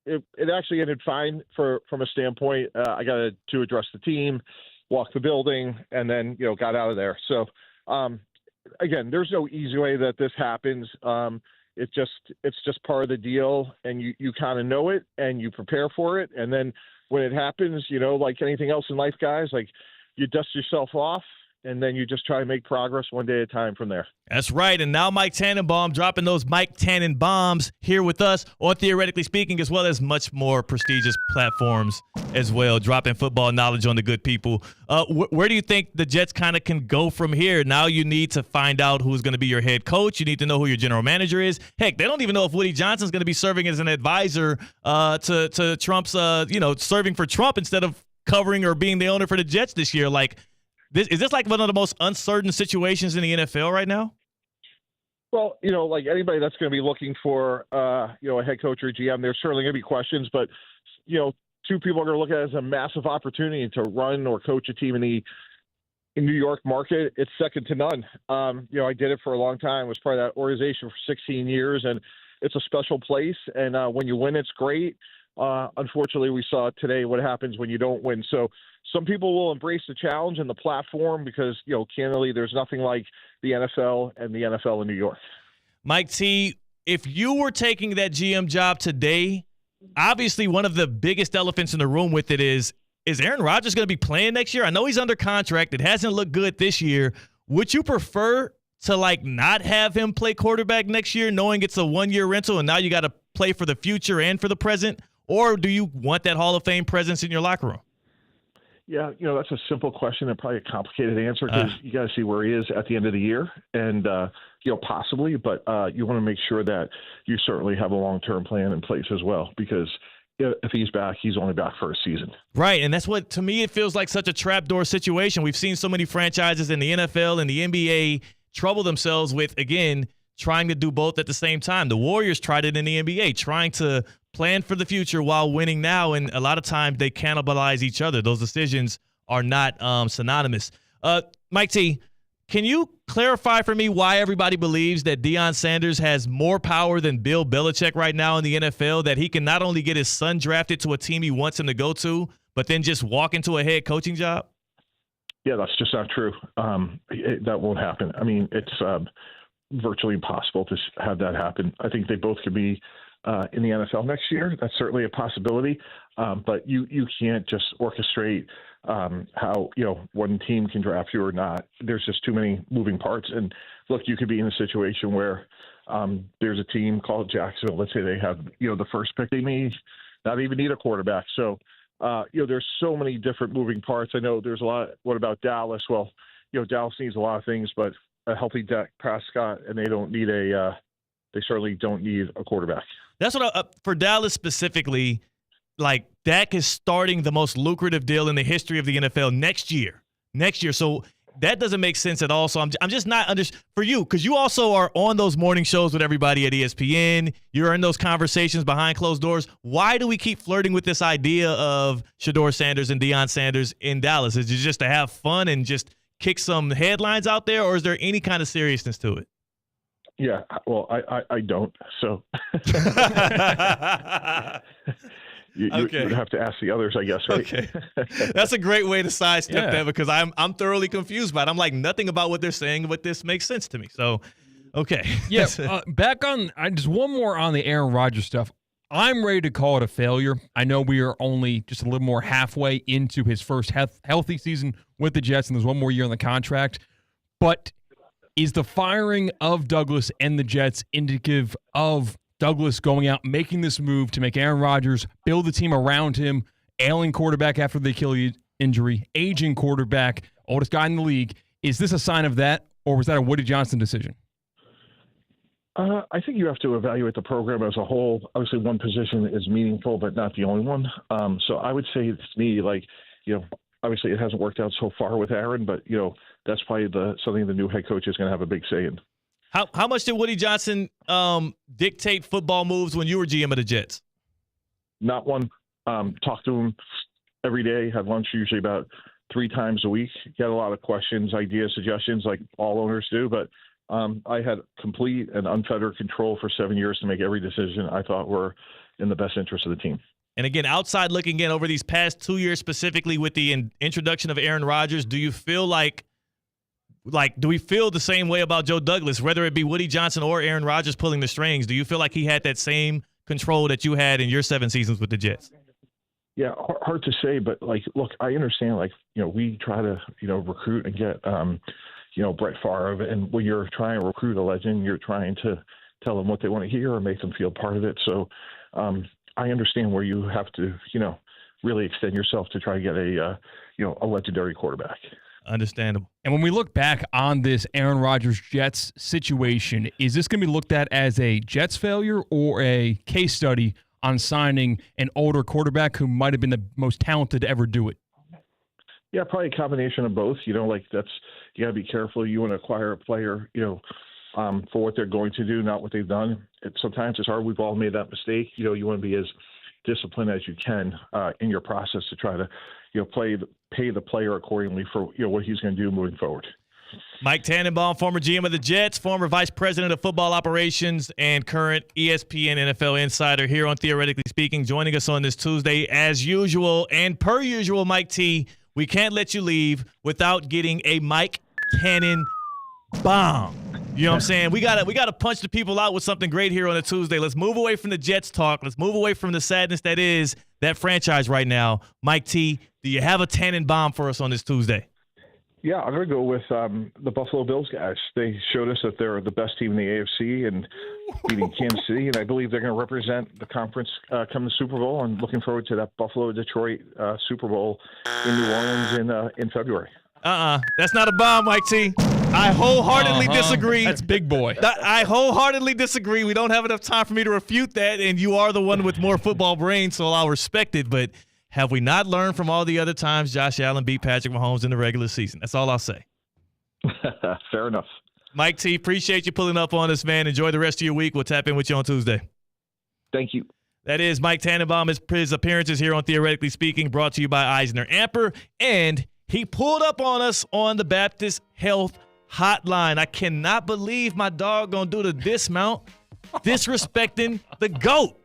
It actually ended fine from a standpoint. I got to address the team, walk the building, and then, got out of there. So, again, there's no easy way that this happens. It's just part of the deal, and you kind of know it and you prepare for it. And then when it happens, like anything else in life, guys, like you dust yourself off, and then you just try to make progress one day at a time from there. That's right. And now Mike Tannenbaum dropping those Mike Tannenbombs here with us on Theoretically Speaking, as well as much more prestigious platforms as well, dropping football knowledge on the good people. Where do you think the Jets kind of can go from here? Now you need to find out who's going to be your head coach. You need to know who your general manager is. Heck, they don't even know if Woody Johnson's going to be serving as an advisor to Trump's, serving for Trump instead of covering or being the owner for the Jets this year. Like, Is this like one of the most uncertain situations in the NFL right now? Well, like anybody that's going to be looking for, a head coach or a GM, there's certainly going to be questions, but, two people are going to look at it as a massive opportunity to run or coach a team in the New York market. It's second to none. I did it for a long time, was part of that organization for 16 years, and it's a special place. And when you win, it's great. Unfortunately, we saw today what happens when you don't win. So some people will embrace the challenge and the platform because, candidly, there's nothing like the NFL and the NFL in New York. Mike T., if you were taking that GM job today, obviously one of the biggest elephants in the room with it is Aaron Rodgers going to be playing next year? I know he's under contract. It hasn't looked good this year. Would you prefer to, not have him play quarterback next year, knowing it's a one-year rental and now you got to play for the future and for the present? Or do you want that Hall of Fame presence in your locker room? Yeah, that's a simple question and probably a complicated answer because you got to see where he is at the end of the year and, possibly, but you want to make sure that you certainly have a long-term plan in place as well because if he's back, he's only back for a season. Right, and that's what, to me, it feels like such a trapdoor situation. We've seen so many franchises in the NFL and the NBA trouble themselves with, again, trying to do both at the same time. The Warriors tried it in the NBA, trying to plan for the future while winning now, and a lot of times they cannibalize each other. Those decisions are not synonymous. Mike T., can you clarify for me why everybody believes that Deion Sanders has more power than Bill Belichick right now in the NFL, that he can not only get his son drafted to a team he wants him to go to, but then just walk into a head coaching job? Yeah, that's just not true. That won't happen. I mean, it's virtually impossible to have that happen. I think they both could be in the NFL next year. That's certainly a possibility, but you can't just orchestrate how one team can draft you or not. There's just too many moving parts. And look, you could be in a situation where there's a team called Jacksonville. Let's say they have the first pick. They may not even need a quarterback. So there's so many different moving parts. I know there's a lot. What about Dallas? Well, Dallas needs a lot of things, but a healthy Dak Prescott, and they don't need they certainly don't need a quarterback. That's what for Dallas specifically, Dak is starting the most lucrative deal in the history of the NFL next year. So that doesn't make sense at all. So I'm just not for you, because you also are on those morning shows with everybody at ESPN. You're in those conversations behind closed doors. Why do we keep flirting with this idea of Shedeur Sanders and Deion Sanders in Dallas? Is it just to have fun and just kick some headlines out there, or is there any kind of seriousness to it? Yeah, well, I don't. So you would have to ask the others, I guess, right? Okay. That's a great way to sidestep that because I'm thoroughly confused by it. I'm like, nothing about what they're saying, but this makes sense to me. So, okay. Yeah, back on just one more on the Aaron Rodgers stuff. I'm ready to call it a failure. I know we are only just a little more halfway into his first healthy season with the Jets, and there's one more year on the contract. But is the firing of Douglas and the Jets indicative of Douglas going out, making this move to make Aaron Rodgers build the team around him, ailing quarterback after the Achilles injury, aging quarterback, oldest guy in the league? Is this a sign of that, or was that a Woody Johnson decision? I think you have to evaluate the program as a whole. Obviously, one position is meaningful, but not the only one. So I would say to me, obviously it hasn't worked out so far with Aaron, but, that's probably something the new head coach is going to have a big say in. How much did Woody Johnson dictate football moves when you were GM of the Jets? Not one. Talked to him every day, had lunch usually about 3 times a week. He had a lot of questions, ideas, suggestions like all owners do, but I had complete and unfettered control for 7 years to make every decision I thought were in the best interest of the team. And again, outside looking in over these past 2 years, specifically with the introduction of Aaron Rodgers, do you feel do we feel the same way about Joe Douglas, whether it be Woody Johnson or Aaron Rodgers pulling the strings? Do you feel like he had that same control that you had in your 7 seasons with the Jets? Yeah, hard to say, but look, I understand. We try to recruit and get Brett Favre, and when you're trying to recruit a legend, you're trying to tell them what they want to hear or make them feel part of it. So I understand where you have to really extend yourself to try to get a legendary quarterback. Understandable. And when we look back on this Aaron Rodgers Jets situation, is this going to be looked at as a Jets failure or a case study on signing an older quarterback who might have been the most talented to ever do it? Yeah, probably a combination of both. You got to be careful. You want to acquire a player, for what they're going to do, not what they've done. Sometimes it's hard. We've all made that mistake. You want to be as disciplined as you can in your process to try to, pay the player accordingly for, what he's going to do moving forward. Mike Tannenbaum, former GM of the Jets, former vice president of football operations, and current ESPN NFL insider here on Theoretically Speaking, joining us on this Tuesday as usual. And per usual, Mike T, we can't let you leave without getting a Mike Tannenbaum. You know what I'm saying? We gotta punch the people out with something great here on a Tuesday. Let's move away from the Jets talk. Let's move away from the sadness that is that franchise right now. Mike T, do you have a Tannenbaum for us on this Tuesday? Yeah, I'm going to go with the Buffalo Bills guys. They showed us that they're the best team in the AFC and beating Kansas City, and I believe they're going to represent the conference come the Super Bowl. I'm looking forward to that Buffalo-Detroit Super Bowl in New Orleans in February. That's not a bomb, Mike T. I wholeheartedly disagree. That's big boy. I wholeheartedly disagree. We don't have enough time for me to refute that, and you are the one with more football brain, so I'll respect it, but have we not learned from all the other times Josh Allen beat Patrick Mahomes in the regular season? That's all I'll say. Fair enough. Mike T, appreciate you pulling up on us, man. Enjoy the rest of your week. We'll tap in with you on Tuesday. Thank you. That is Mike Tannenbaum. His appearances here on Theoretically Speaking brought to you by Eisner Amper. And he pulled up on us on the Baptist Health Hotline. I cannot believe my dog gonna do the dismount, disrespecting the GOAT.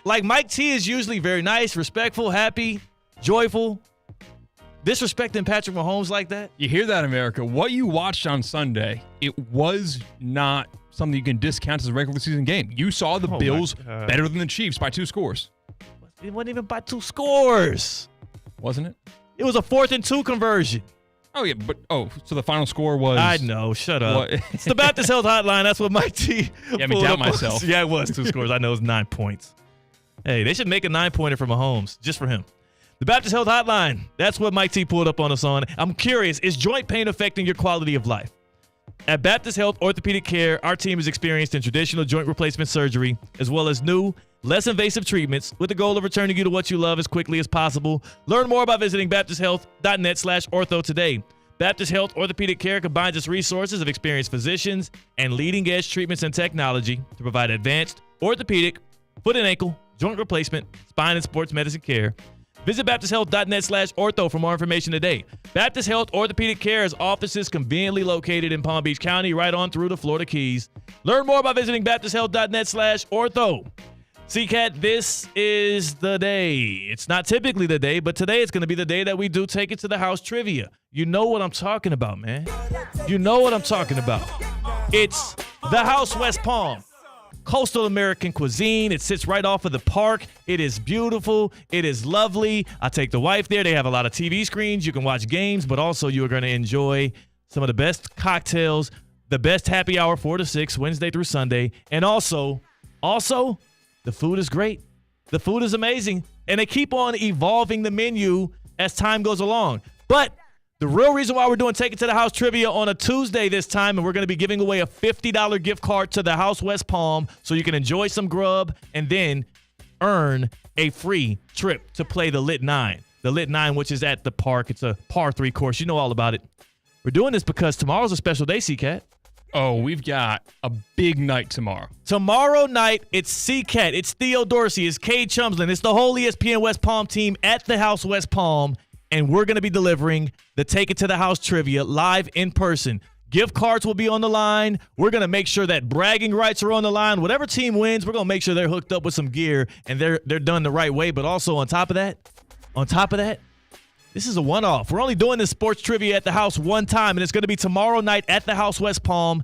Like, Mike T is usually very nice, respectful, happy, joyful. Disrespecting Patrick Mahomes like that? You hear that, America? What you watched on Sunday, it was not something you can discount as a regular season game. You saw the Bills better than the Chiefs by 2 scores. It wasn't even by 2 scores. Wasn't it? It was a 4th and 2 conversion. Oh, yeah, but so the final score was... I know, shut up. It's the Baptist Health Hotline. That's what Mike T... Yeah, me doubt myself. Yeah, it was 2 scores. I know it's 9 points. Hey, they should make a 9-pointer for Mahomes, just for him. The Baptist Health Hotline, that's what Mike T pulled up on us on. I'm curious, is joint pain affecting your quality of life? At Baptist Health Orthopedic Care, our team is experienced in traditional joint replacement surgery, as well as new, less invasive treatments, with the goal of returning you to what you love as quickly as possible. Learn more by visiting baptisthealth.net/ortho today. Baptist Health Orthopedic Care combines its resources of experienced physicians and leading-edge treatments and technology to provide advanced orthopedic, foot and ankle, joint replacement, spine, and sports medicine care. Visit baptisthealth.net/ortho for more information today. Baptist Health Orthopedic Care has offices conveniently located in Palm Beach County, right on through the Florida Keys. Learn more by visiting baptisthealth.net/ortho. CCAT, this is the day. It's not typically the day, but today it's going to be the day that we do Take It to the House trivia. You know what I'm talking about, man. You know what I'm talking about. It's the House West Palm. Coastal American cuisine. It sits right off of the park. It is beautiful. It is lovely. I take the wife there. They have a lot of TV screens. You can watch games, but also you are going to enjoy some of the best cocktails, the best happy hour 4 to 6, Wednesday through Sunday. And also, the food is great. The food is amazing. And they keep on evolving the menu as time goes along. But the real reason why we're doing Take It to the House trivia on a Tuesday this time, and we're going to be giving away a $50 gift card to the House West Palm so you can enjoy some grub and then earn a free trip to play the Lit 9. The Lit 9, which is at the park. It's a par 3 course. You know all about it. We're doing this because tomorrow's a special day, CCAT. Oh, we've got a big night tomorrow. Tomorrow night, it's CCAT. It's Theo Dorsey. It's Cade Chumsland. It's the whole ESPN West Palm team at the House West Palm. And we're going to be delivering the Take It to the House trivia live in person. Gift cards will be on the line. We're going to make sure that bragging rights are on the line. Whatever team wins, we're going to make sure they're hooked up with some gear and they're done the right way. But also on top of that, this is a one-off. We're only doing this sports trivia at the house one time, and it's going to be tomorrow night at the House West Palm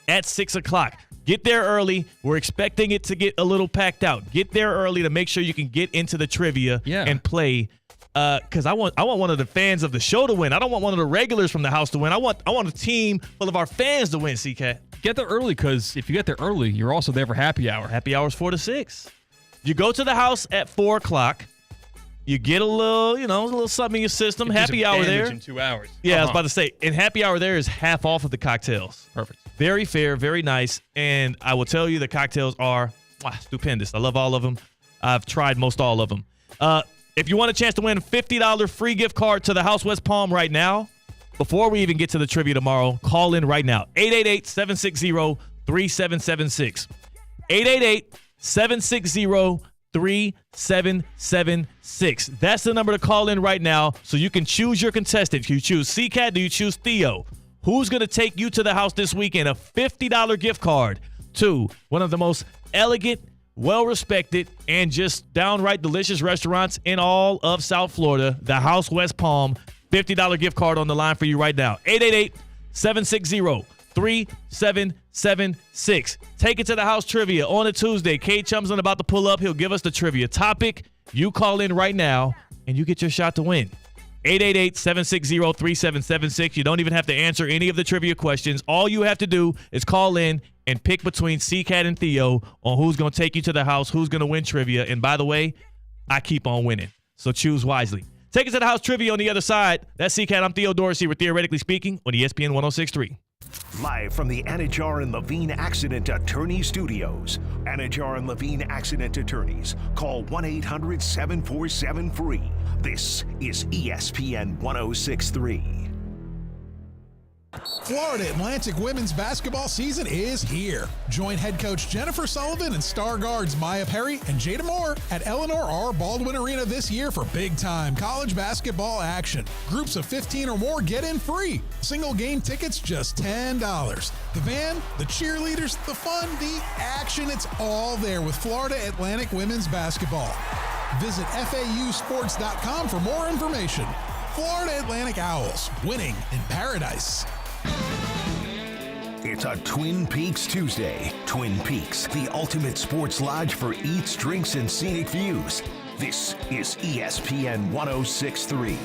at 6 o'clock. Get there early. We're expecting it to get a little packed out. Get there early to make sure you can get into the trivia and play. Because I want one of the fans of the show to win. I don't want one of the regulars from the house to win. I want a team full of our fans to win, CCAT. Get there early, because if you get there early, you're also there for happy hour. Happy hour's 4 to 6. You go to the house at 4 o'clock. You get a little something in your system. Happy hour there. In 2 hours. Yeah, I was about to say. And happy hour there is half off of the cocktails. Perfect. Very fair, very nice. And I will tell you the cocktails are stupendous. I love all of them. I've tried most all of them. If you want a chance to win a $50 free gift card to the House West Palm right now, before we even get to the trivia tomorrow, call in right now. 888-760-3776. 888-760-3776. That's the number to call in right now so you can choose your contestant. Do you choose C-Cat? Do you choose Theo? Who's going to take you to the house this weekend? A $50 gift card to one of the most elegant, well-respected, and just downright delicious restaurants in all of South Florida, the House West Palm. $50 gift card on the line for you right now. 888-760-3776. Take it to the house trivia on a Tuesday. K. Chum's about to pull up. He'll give us the trivia topic. You call in right now, and you get your shot to win. 888-760-3776. You don't even have to answer any of the trivia questions. All you have to do is call in and pick between C-Cat and Theo on who's going to take you to the house, who's going to win trivia. And by the way, I keep on winning, so choose wisely. Take it to the house trivia on the other side. That's C-Cat. I'm Theo Dorsey. We're Theoretically Speaking on ESPN 106.3. Live from the Anajar and Levine Accident Attorney Studios. Anajar and Levine Accident Attorneys. Call 1-800-747-FREE. This is ESPN 106.3. Florida Atlantic women's basketball season is here. Join head coach Jennifer Sullivan and star guards Maya Perry and Jada Moore at Eleanor R. Baldwin Arena this year for big-time college basketball action. Groups of 15 or more get in free. Single game tickets just $10. The band, the cheerleaders, the fun, the action, it's all there with Florida Atlantic women's basketball. Visit FAUsports.com for more information. Florida Atlantic Owls, winning in paradise. It's a Twin Peaks Tuesday. Twin Peaks, the ultimate sports lodge for eats, drinks, and scenic views. This is ESPN 106.3.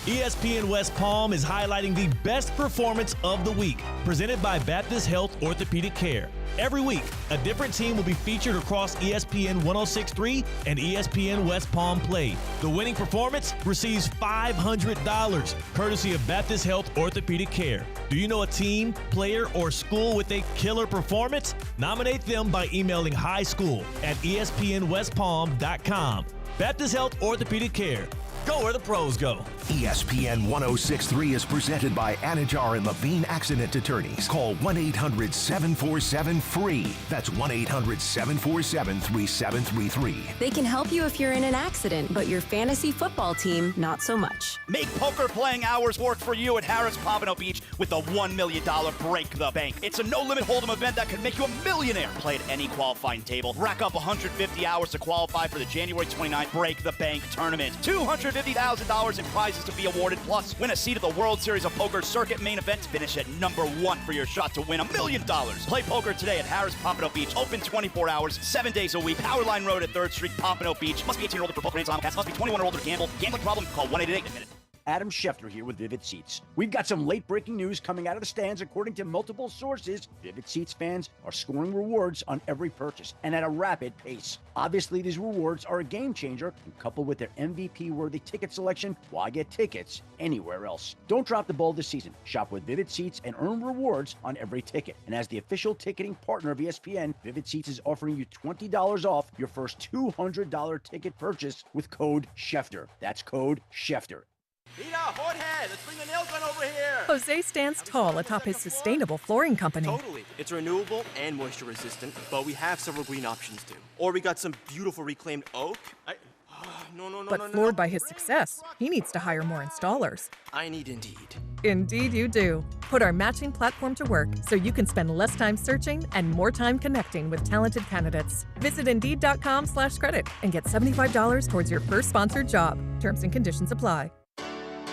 ESPN West Palm is highlighting the best performance of the week, presented by Baptist Health Orthopedic Care. Every week, a different team will be featured across ESPN 106.3 and ESPN West Palm Play. The winning performance receives $500, courtesy of Baptist Health Orthopedic Care. Do you know a team, player, or school with a killer performance? Nominate them by emailing highschool@espnwestpalm.com. Baptist Health Orthopedic Care. Go where the pros go. ESPN 106.3 is presented by Anajar and Levine Accident Attorneys. Call 1-800-747-FREE. That's 1-800-747-3733. They can help you if you're in an accident, but your fantasy football team, not so much. Make poker playing hours work for you at Harris Pompano Beach with the $1 million Break the Bank. It's a no-limit hold'em event that could make you a millionaire. Play at any qualifying table. Rack up 150 hours to qualify for the January 29th Break the Bank tournament. $250,000 in prizes to be awarded, plus win a seat at the World Series of Poker Circuit main event. Finish at number 1 for your shot to win $1 million. Play poker today at Harris Pompano Beach. Open 24 hours, 7 days a week. Powerline Road at 3rd Street, Pompano Beach. Must be 18 or older for poker games. Must be 21 or older to gamble. Gambling problem? Call 1-888-MINUTE. Adam Schefter here with Vivid Seats. We've got some late-breaking news coming out of the stands. According to multiple sources, Vivid Seats fans are scoring rewards on every purchase and at a rapid pace. Obviously, these rewards are a game changer, and coupled with their MVP-worthy ticket selection, why get tickets anywhere else? Don't drop the ball this season. Shop with Vivid Seats and earn rewards on every ticket. And as the official ticketing partner of ESPN, Vivid Seats is offering you $20 off your first $200 ticket purchase with code Schefter. That's code Schefter. Rita, Jorge, let's bring the nail gun over here. Jose stands tall atop his sustainable flooring company. Totally. It's renewable and moisture resistant, but we have several green options too. Or we got some beautiful reclaimed oak. But floored by his success, he needs to hire more installers. I need Indeed. Indeed you do. Put our matching platform to work so you can spend less time searching and more time connecting with talented candidates. Visit Indeed.com/credit and get $75 towards your first sponsored job. Terms and conditions apply.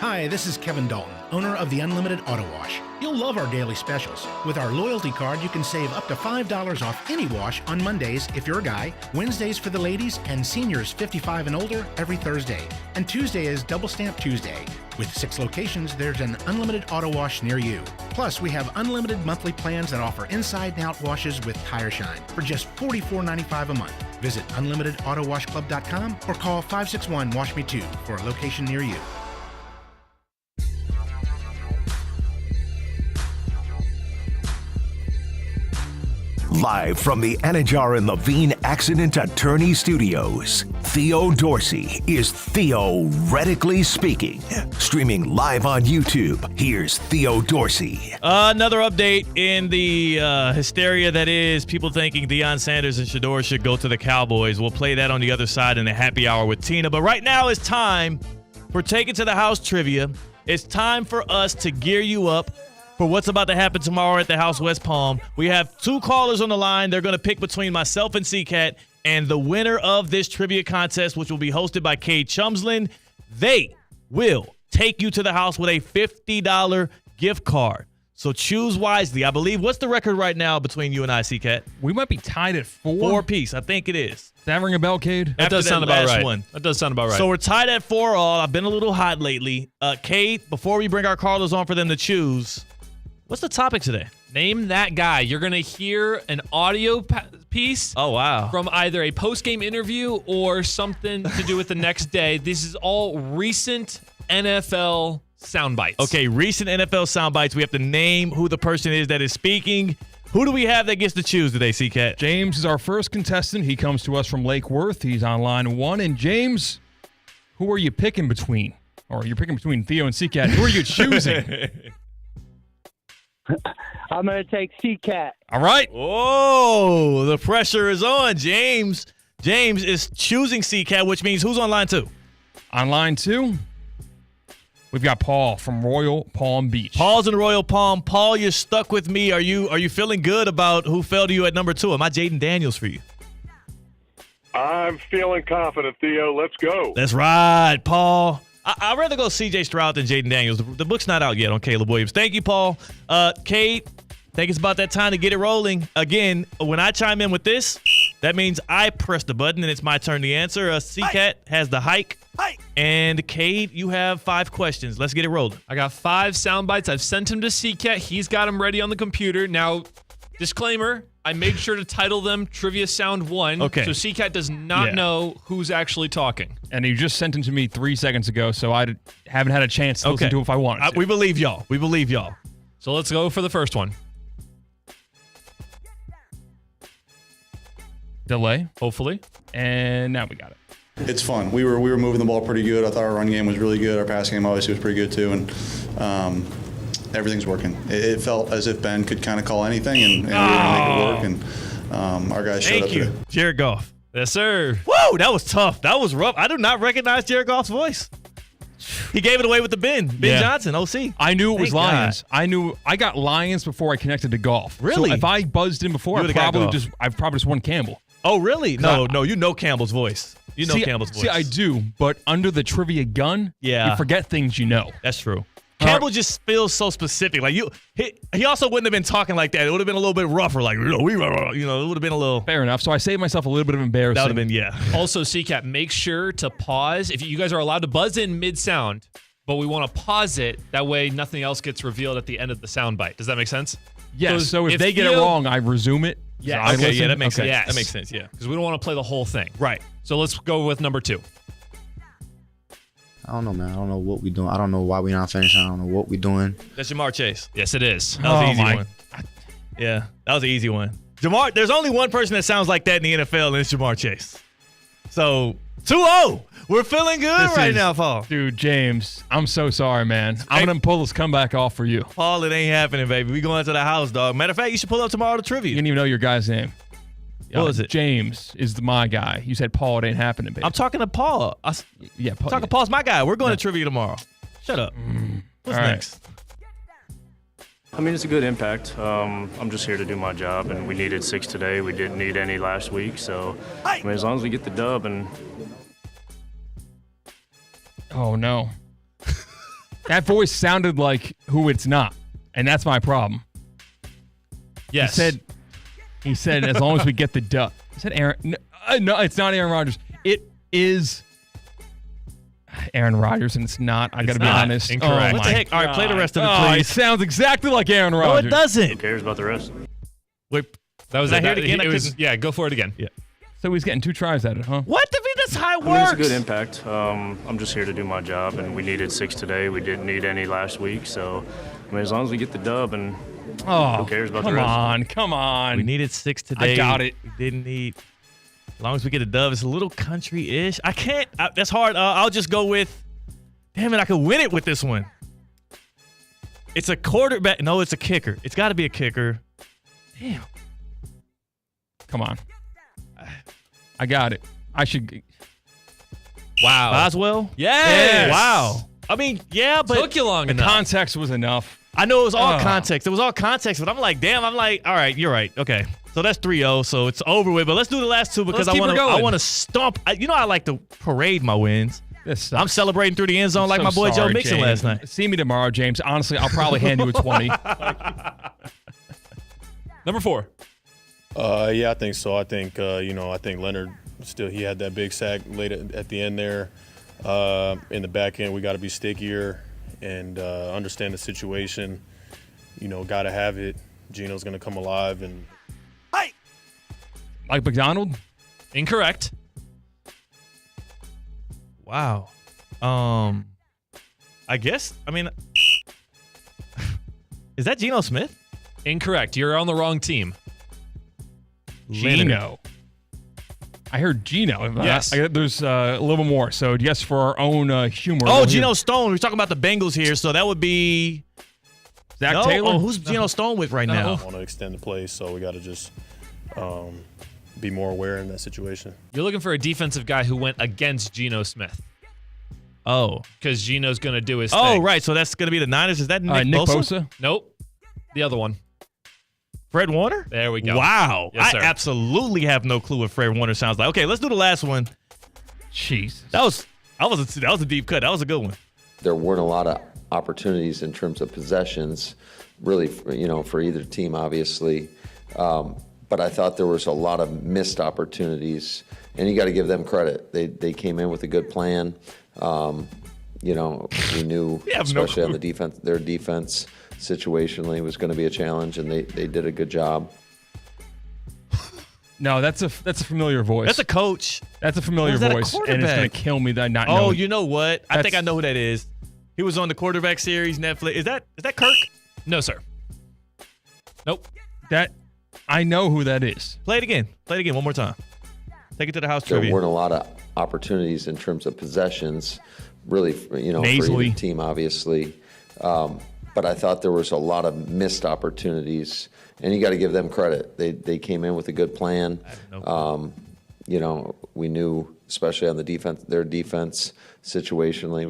Hi, this is Kevin Dalton, owner of the Unlimited Auto Wash. You'll love our daily specials. With our loyalty card, you can save up to $5 off any wash on Mondays if you're a guy, Wednesdays for the ladies, and seniors 55 and older every Thursday. And Tuesday is Double Stamp Tuesday. With 6 locations, there's an Unlimited Auto Wash near you. Plus, we have unlimited monthly plans that offer inside and out washes with Tire Shine for just $44.95 a month. Visit unlimitautowashclub.com or call 561-WASH-ME-TOO for a location near you. Live from the Anajar and Levine Accident Attorney Studios, Theo Dorsey is theoretically speaking. Streaming live on YouTube, here's Theo Dorsey. Another update in the hysteria that is people thinking Deion Sanders and Shedeur should go to the Cowboys. We'll play that on the other side in the happy hour with Tina. But right now it's time for Take It to the House trivia. It's time for us to gear you up for what's about to happen tomorrow at the House West Palm. We have 2 callers on the line. They're going to pick between myself and CCAT and the winner of this trivia contest, which will be hosted by Cade Chumsland. They will take you to the house with a $50 gift card. So choose wisely. I believe, what's the record right now between you and I, CCAT? We might be tied at 4. 4 apiece. I think it is. Does that ring a bell, Cade? That does sound about right. That does sound about right. So we're tied at 4 all. I've been a little hot lately. Cade, before we bring our callers on for them to choose, what's the topic today? Name that guy. You're going to hear an audio piece. Oh, wow. From either a post-game interview or something to do with the next day. This is all recent NFL sound bites. Okay, recent NFL sound bites. We have to name who the person is that is speaking. Who do we have that gets to choose today, CCAT? James is our first contestant. He comes to us from Lake Worth. He's on line 1. And James, who are you picking between? Or you're picking between Theo and CCAT. Who are you choosing? I'm going to take CCAT. All right. Oh, the pressure is on. James is choosing CCAT, which means who's on line 2? On line 2, we've got Paul from Royal Palm Beach. Paul's in Royal Palm. Paul, you're stuck with me. Are you feeling good about who fell to you at number 2? Am I Jaden Daniels for you? I'm feeling confident, Theo. Let's go. That's right, Paul. I'd rather go C.J. Stroud than Jaden Daniels. The book's not out yet on Caleb Williams. Thank you, Paul. Kate, I think it's about that time to get it rolling. Again, when I chime in with this, that means I press the button and it's my turn to answer. CCAT has the hike. And Cade, you have 5 questions. Let's get it rolling. I got 5 sound bites. I've sent him to CCAT. He's got them ready on the computer. Now, disclaimer, I made sure to title them Trivia Sound 1. Okay. So CCAT does not know who's actually talking. And you just sent them to me 3 seconds ago, so I haven't had a chance to listen to it if I wanted to. We believe y'all. We believe y'all. So let's go for the first one. Delay. Hopefully. And now we got it. It's fun. We were moving the ball pretty good. I thought our run game was really good. Our passing game obviously was pretty good too, and everything's working. It felt as if Ben could kind of call anything, and we were going to make it work. And our guys showed up today. Jared Goff. Yes, sir. Whoa, that was tough. That was rough. I do not recognize Jared Goff's voice. He gave it away with the Ben Johnson, OC. I knew it was Thank Lions. God. I got Lions before I connected to golf. Really? So if I buzzed in before, I've probably just won Campbell. Oh, really? No, you know Campbell's voice. You know Campbell's voice. See, I do, but under the trivia gun, you forget things you know. That's true. Campbell just feels so specific. Like he also wouldn't have been talking like that. It would have been a little bit rougher. Like it would have been a little. Fair enough. So I saved myself a little bit of embarrassing. That would have been Also, CCAT, make sure to pause. If you guys are allowed to buzz in mid-sound, but we want to pause it. That way, nothing else gets revealed at the end of the sound bite. Does that make sense? Yes. So if they get it wrong, I resume it. Yeah. Okay. Yeah, that makes sense. Yes. That makes sense. Yeah. Because we don't want to play the whole thing. Right. So let's go with number 2. I don't know, man. I don't know what we're doing. I don't know why we're not finishing. I don't know what we're doing. That's Jamar Chase. Yes, it is. That was an easy one. Yeah, that was an easy one. Jamar, there's only one person that sounds like that in the NFL, and it's Jamar Chase. So, 2-0. We're feeling good now, Paul. Dude, James, I'm so sorry, man. I'm going to pull this comeback off for you. Paul, it ain't happening, baby. We going to the house, dog. Matter of fact, you should pull up tomorrow to trivia. You didn't even know your guy's name. What was it? James is my guy. You said Paul, it ain't happening, baby. I'm talking to Paul. Paul. Paul's my guy. We're going to trivia tomorrow. Shut up. What's next? I mean, it's a good impact. I'm just here to do my job, and we needed 6 today. We didn't need any last week, so I mean, as long as we get the dub and. Oh no, that voice sounded like who it's not, and that's my problem. Yes. He said, as long as we get the dub. He said Aaron. No, it's not Aaron Rodgers. It is Aaron Rodgers, and it's not. I got to be honest. Incorrect. What the heck? All right, play the rest of it, please. It sounds exactly like Aaron Rodgers. No, it doesn't. Who cares about the rest? Wait, that was I hear it again? Yeah, go for it again. Yeah. So he's getting 2 tries at it, huh? What? That's how it works. I mean, it's a good impact. I'm just here to do my job, and we needed 6 today. We didn't need any last week, so I mean, as long as we get the dub and. Oh, who cares about the come rest? Come on. We needed 6 today. I got it. We didn't need. As long as we get a dub, it's a little country-ish. I can't. That's hard. I'll just go with. Damn it! I could win it with this one. It's a quarterback. No, it's a kicker. It's got to be a kicker. Damn. Come on. I got it. I should. Wow. Boswell? Yes. Wow. I mean, yeah, but took you long the enough. context was enough. I know it was all context. It was all context, but I'm like, all right, you're right. Okay. So that's 3-0, so it's over with. But let's do the last two because I want to stomp. I like to parade my wins. I'm celebrating through the end zone like my boy Joe Mixon last night. See me tomorrow, James. Honestly, I'll probably hand you a 20. Number 4. Yeah, I think so. I think I think Leonard he had that big sack late at the end there. In the back end, we got to be stickier and understand the situation. Got to have it. Gino's going to come alive and. Mike McDonald? Incorrect. Wow. I guess. I mean, is that Geno Smith? Incorrect. You're on the wrong team. Gino. I heard Gino. Yes. There's a little more. So, yes, for our own humor. Oh, Geno Stone. We're talking about the Bengals here, so that would be Zach Taylor. Oh, who's Geno Stone with right now? I want to extend the play, so we got to just be more aware in that situation. You're looking for a defensive guy who went against Geno Smith. Oh. Because Geno's going to do his thing. Oh, right. So that's going to be the Niners. Is that Nick Bosa? Nope. The other one. Fred Warner? There we go. Wow. Yes, sir. I absolutely have no clue what Fred Warner sounds like. Okay, let's do the last one. Jesus. That was a deep cut. That was a good one. There weren't a lot of opportunities in terms of possessions, really, for either team, obviously. But I thought there was a lot of missed opportunities, and you got to give them credit. They came in with a good plan. We knew, especially on the defense, their defense situationally was going to be a challenge, and they did a good job. No, that's a familiar voice. That's a coach. That's a familiar voice, and it's going to kill me that not knowing. Oh, you know what? I think I know who that is. He was on the quarterback series, Netflix. Is that Kirk? No, sir. Nope. I know who that is. Play it again. One more time. Take it to the house There trivia. weren't a lot of opportunities in terms of possessions, really, for Nasally. either team, obviously. But I thought there was a lot of missed opportunities, and you got to give them credit. They came in with a good plan. We knew, especially on the defense, their defense situationally.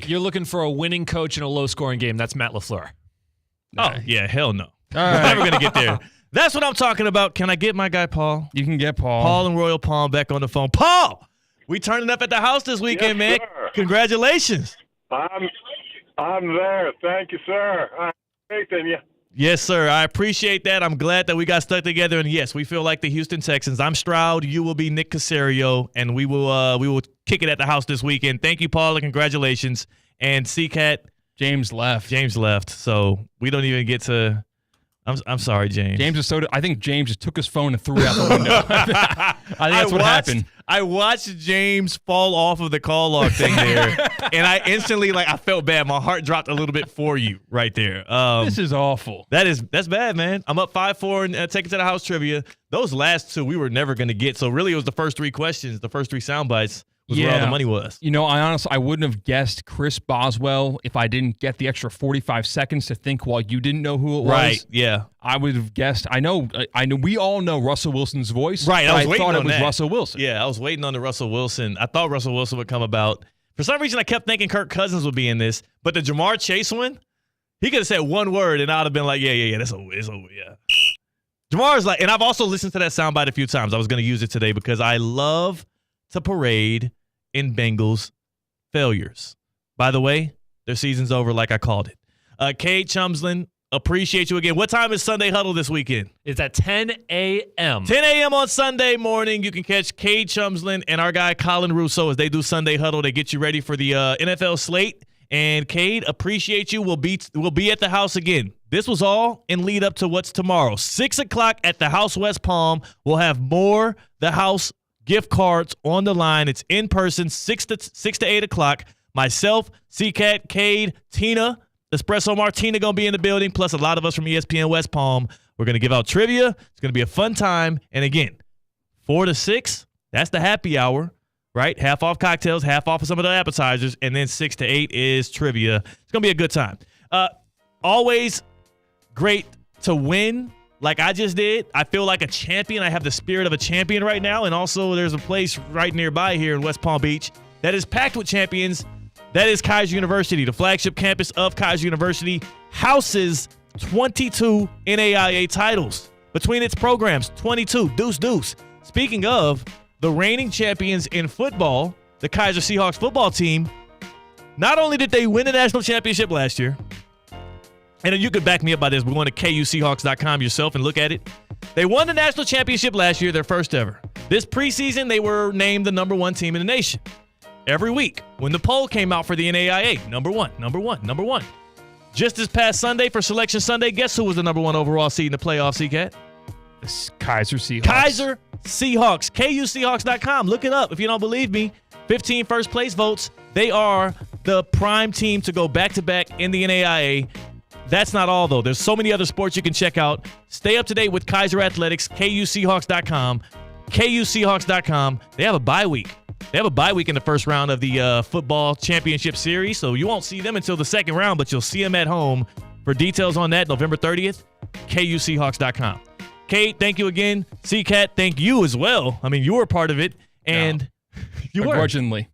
You're looking for a winning coach in a low-scoring game. That's Matt LaFleur. Oh, yeah, hell no. All right. We're never going to get there. That's what I'm talking about. Can I get my guy Paul? You can get Paul. Paul and Royal Palm back on the phone. Paul, we turning up at the house this weekend, man. Sir. Congratulations. I'm there. Thank you, sir. I have faith in you. Yes, sir. I appreciate that. I'm glad that we got stuck together. And yes, we feel like the Houston Texans. I'm Stroud. You will be Nick Caserio, and we will kick it at the house this weekend. Thank you, Paul, and congratulations. And C-Cat. James left. So we don't even get to. I'm sorry, James. I think James just took his phone and threw it out the window. I think that's what happened. I watched James fall off of the call log thing there, and I instantly I felt bad. My heart dropped a little bit for you right there. This is awful. That's bad, man. I'm up 5-4 and take it to the house trivia. Those last two we were never going to get. So really, it was the first three questions, the first three sound bites. Where all the money was. I wouldn't have guessed Chris Boswell if I didn't get the extra 45 seconds to think while you didn't know who it was. Right, yeah. I would have guessed. I know we all know Russell Wilson's voice. Right, I thought it was Russell Wilson. Yeah, I was waiting on the Russell Wilson. I thought Russell Wilson would come about. For some reason, I kept thinking Kirk Cousins would be in this, but the Jamar Chase one, he could have said one word, and I'd have been like, yeah, that's over, yeah. Jamar's and I've also listened to that soundbite a few times. I was going to use it today because I love to parade in Bengals failures. By the way, their season's over like I called it. Cade Chumsland, appreciate you again. What time is Sunday Huddle this weekend? It's at 10 a.m. 10 a.m. on Sunday morning. You can catch Cade Chumsland and our guy Colin Russo as they do Sunday Huddle. They get you ready for the NFL slate. And Cade, appreciate you. We'll be at the house again. This was all in lead up to what's tomorrow. 6 o'clock at the House West Palm. We'll have more The House gift cards on the line. It's in person, 6 to 8 o'clock. Myself, C-Cat, Cade, Tina, Espresso Martina going to be in the building, plus a lot of us from ESPN West Palm. We're going to give out trivia. It's going to be a fun time. And again, 4 to 6, that's the happy hour, right? Half off cocktails, half off of some of the appetizers, and then 6 to 8 is trivia. It's going to be a good time. Always great to win like I just did. I feel like a champion. I have the spirit of a champion right now. And also there's a place right nearby here in West Palm Beach that is packed with champions. That is Kaiser University. The flagship campus of Kaiser University houses 22 NAIA titles between its programs. 22. Deuce. Speaking of the reigning champions in football, the Kaiser Seahawks football team, not only did they win the national championship last year, and you could back me up by this, but go to KUSeahawks.com yourself and look at it. They won the national championship last year, their first ever. This preseason, they were named the #1 team in the nation. Every week, when the poll came out for the NAIA, number one. Just this past Sunday for Selection Sunday, guess who was the #1 overall seed in the playoffs, C-Cat? Kaiser Seahawks. Kaiser Seahawks. KUSeahawks.com. Look it up if you don't believe me. 15 first place votes. They are the prime team to go back-to-back in the NAIA. That's not all, though. There's so many other sports you can check out. Stay up to date with Kaiser Athletics, KUSeahawks.com. KUSeahawks.com. They have a bye week. They have a bye week in the first round of the football championship series, so you won't see them until the second round, but you'll see them at home. For details on that, November 30th, KUSeahawks.com. Kate, thank you again. C-Cat, thank you as well. I mean, you were part of it, and you were. Unfortunately.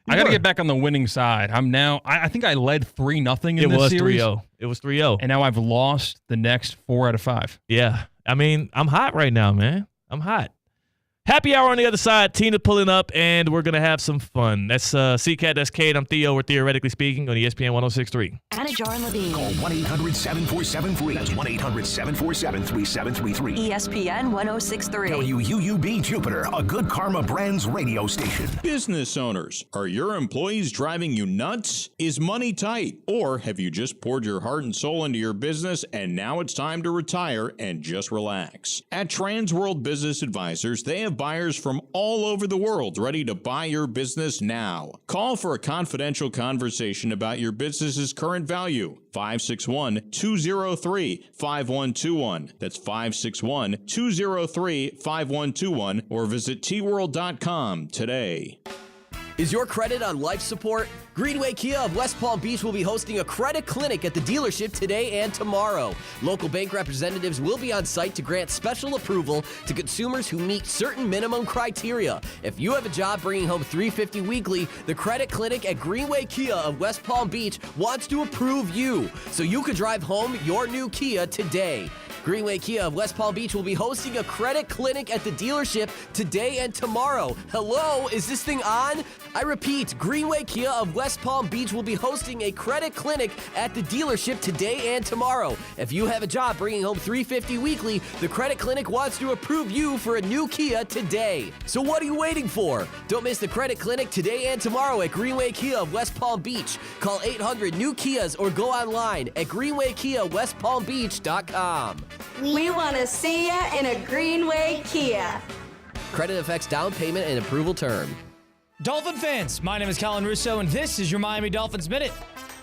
I got to get back on the winning side. I'm now, I think I led 3-0 in this series. It was 3-0. And now I've lost the next 4 out of 5. Yeah. I mean, I'm hot right now, man. I'm hot. Happy hour on the other side. Tina pulling up, and we're going to have some fun. That's C-Cat, that's Kate. I'm Theo. We're Theoretically Speaking on ESPN 106.3. Anna Jar and Levine. Call 1-800-747-FREE. That's 1-800-747-3733. ESPN 106.3. WUUB Jupiter, a Good Karma Brands radio station. Business owners, are your employees driving you nuts? Is money tight? Or have you just poured your heart and soul into your business and now it's time to retire and just relax? At Transworld Business Advisors, they have buyers from all over the world ready to buy your business now. Call for a confidential conversation about your business's current value. 561-203-5121. That's 561-203-5121 or visit tworld.com today. Is your credit on life support? Greenway Kia of West Palm Beach will be hosting a credit clinic at the dealership today and tomorrow. Local bank representatives will be on site to grant special approval to consumers who meet certain minimum criteria. If you have a job bringing home $350 weekly, the credit clinic at Greenway Kia of West Palm Beach wants to approve you so you can drive home your new Kia today. Greenway Kia of West Palm Beach will be hosting a credit clinic at the dealership today and tomorrow. Hello, is this thing on? I repeat, Greenway Kia of West Palm Beach will be hosting a credit clinic at the dealership today and tomorrow. If you have a job bringing home $350 weekly, the credit clinic wants to approve you for a new Kia today. So what are you waiting for? Don't miss the credit clinic today and tomorrow at Greenway Kia of West Palm Beach. Call 800-NEW-KIAs or go online at greenwaykiawestpalmbeach.com. We want to see ya in a Greenway Kia. Credit affects down payment and approval term. Dolphin fans, my name is Colin Russo, and this is your Miami Dolphins Minute.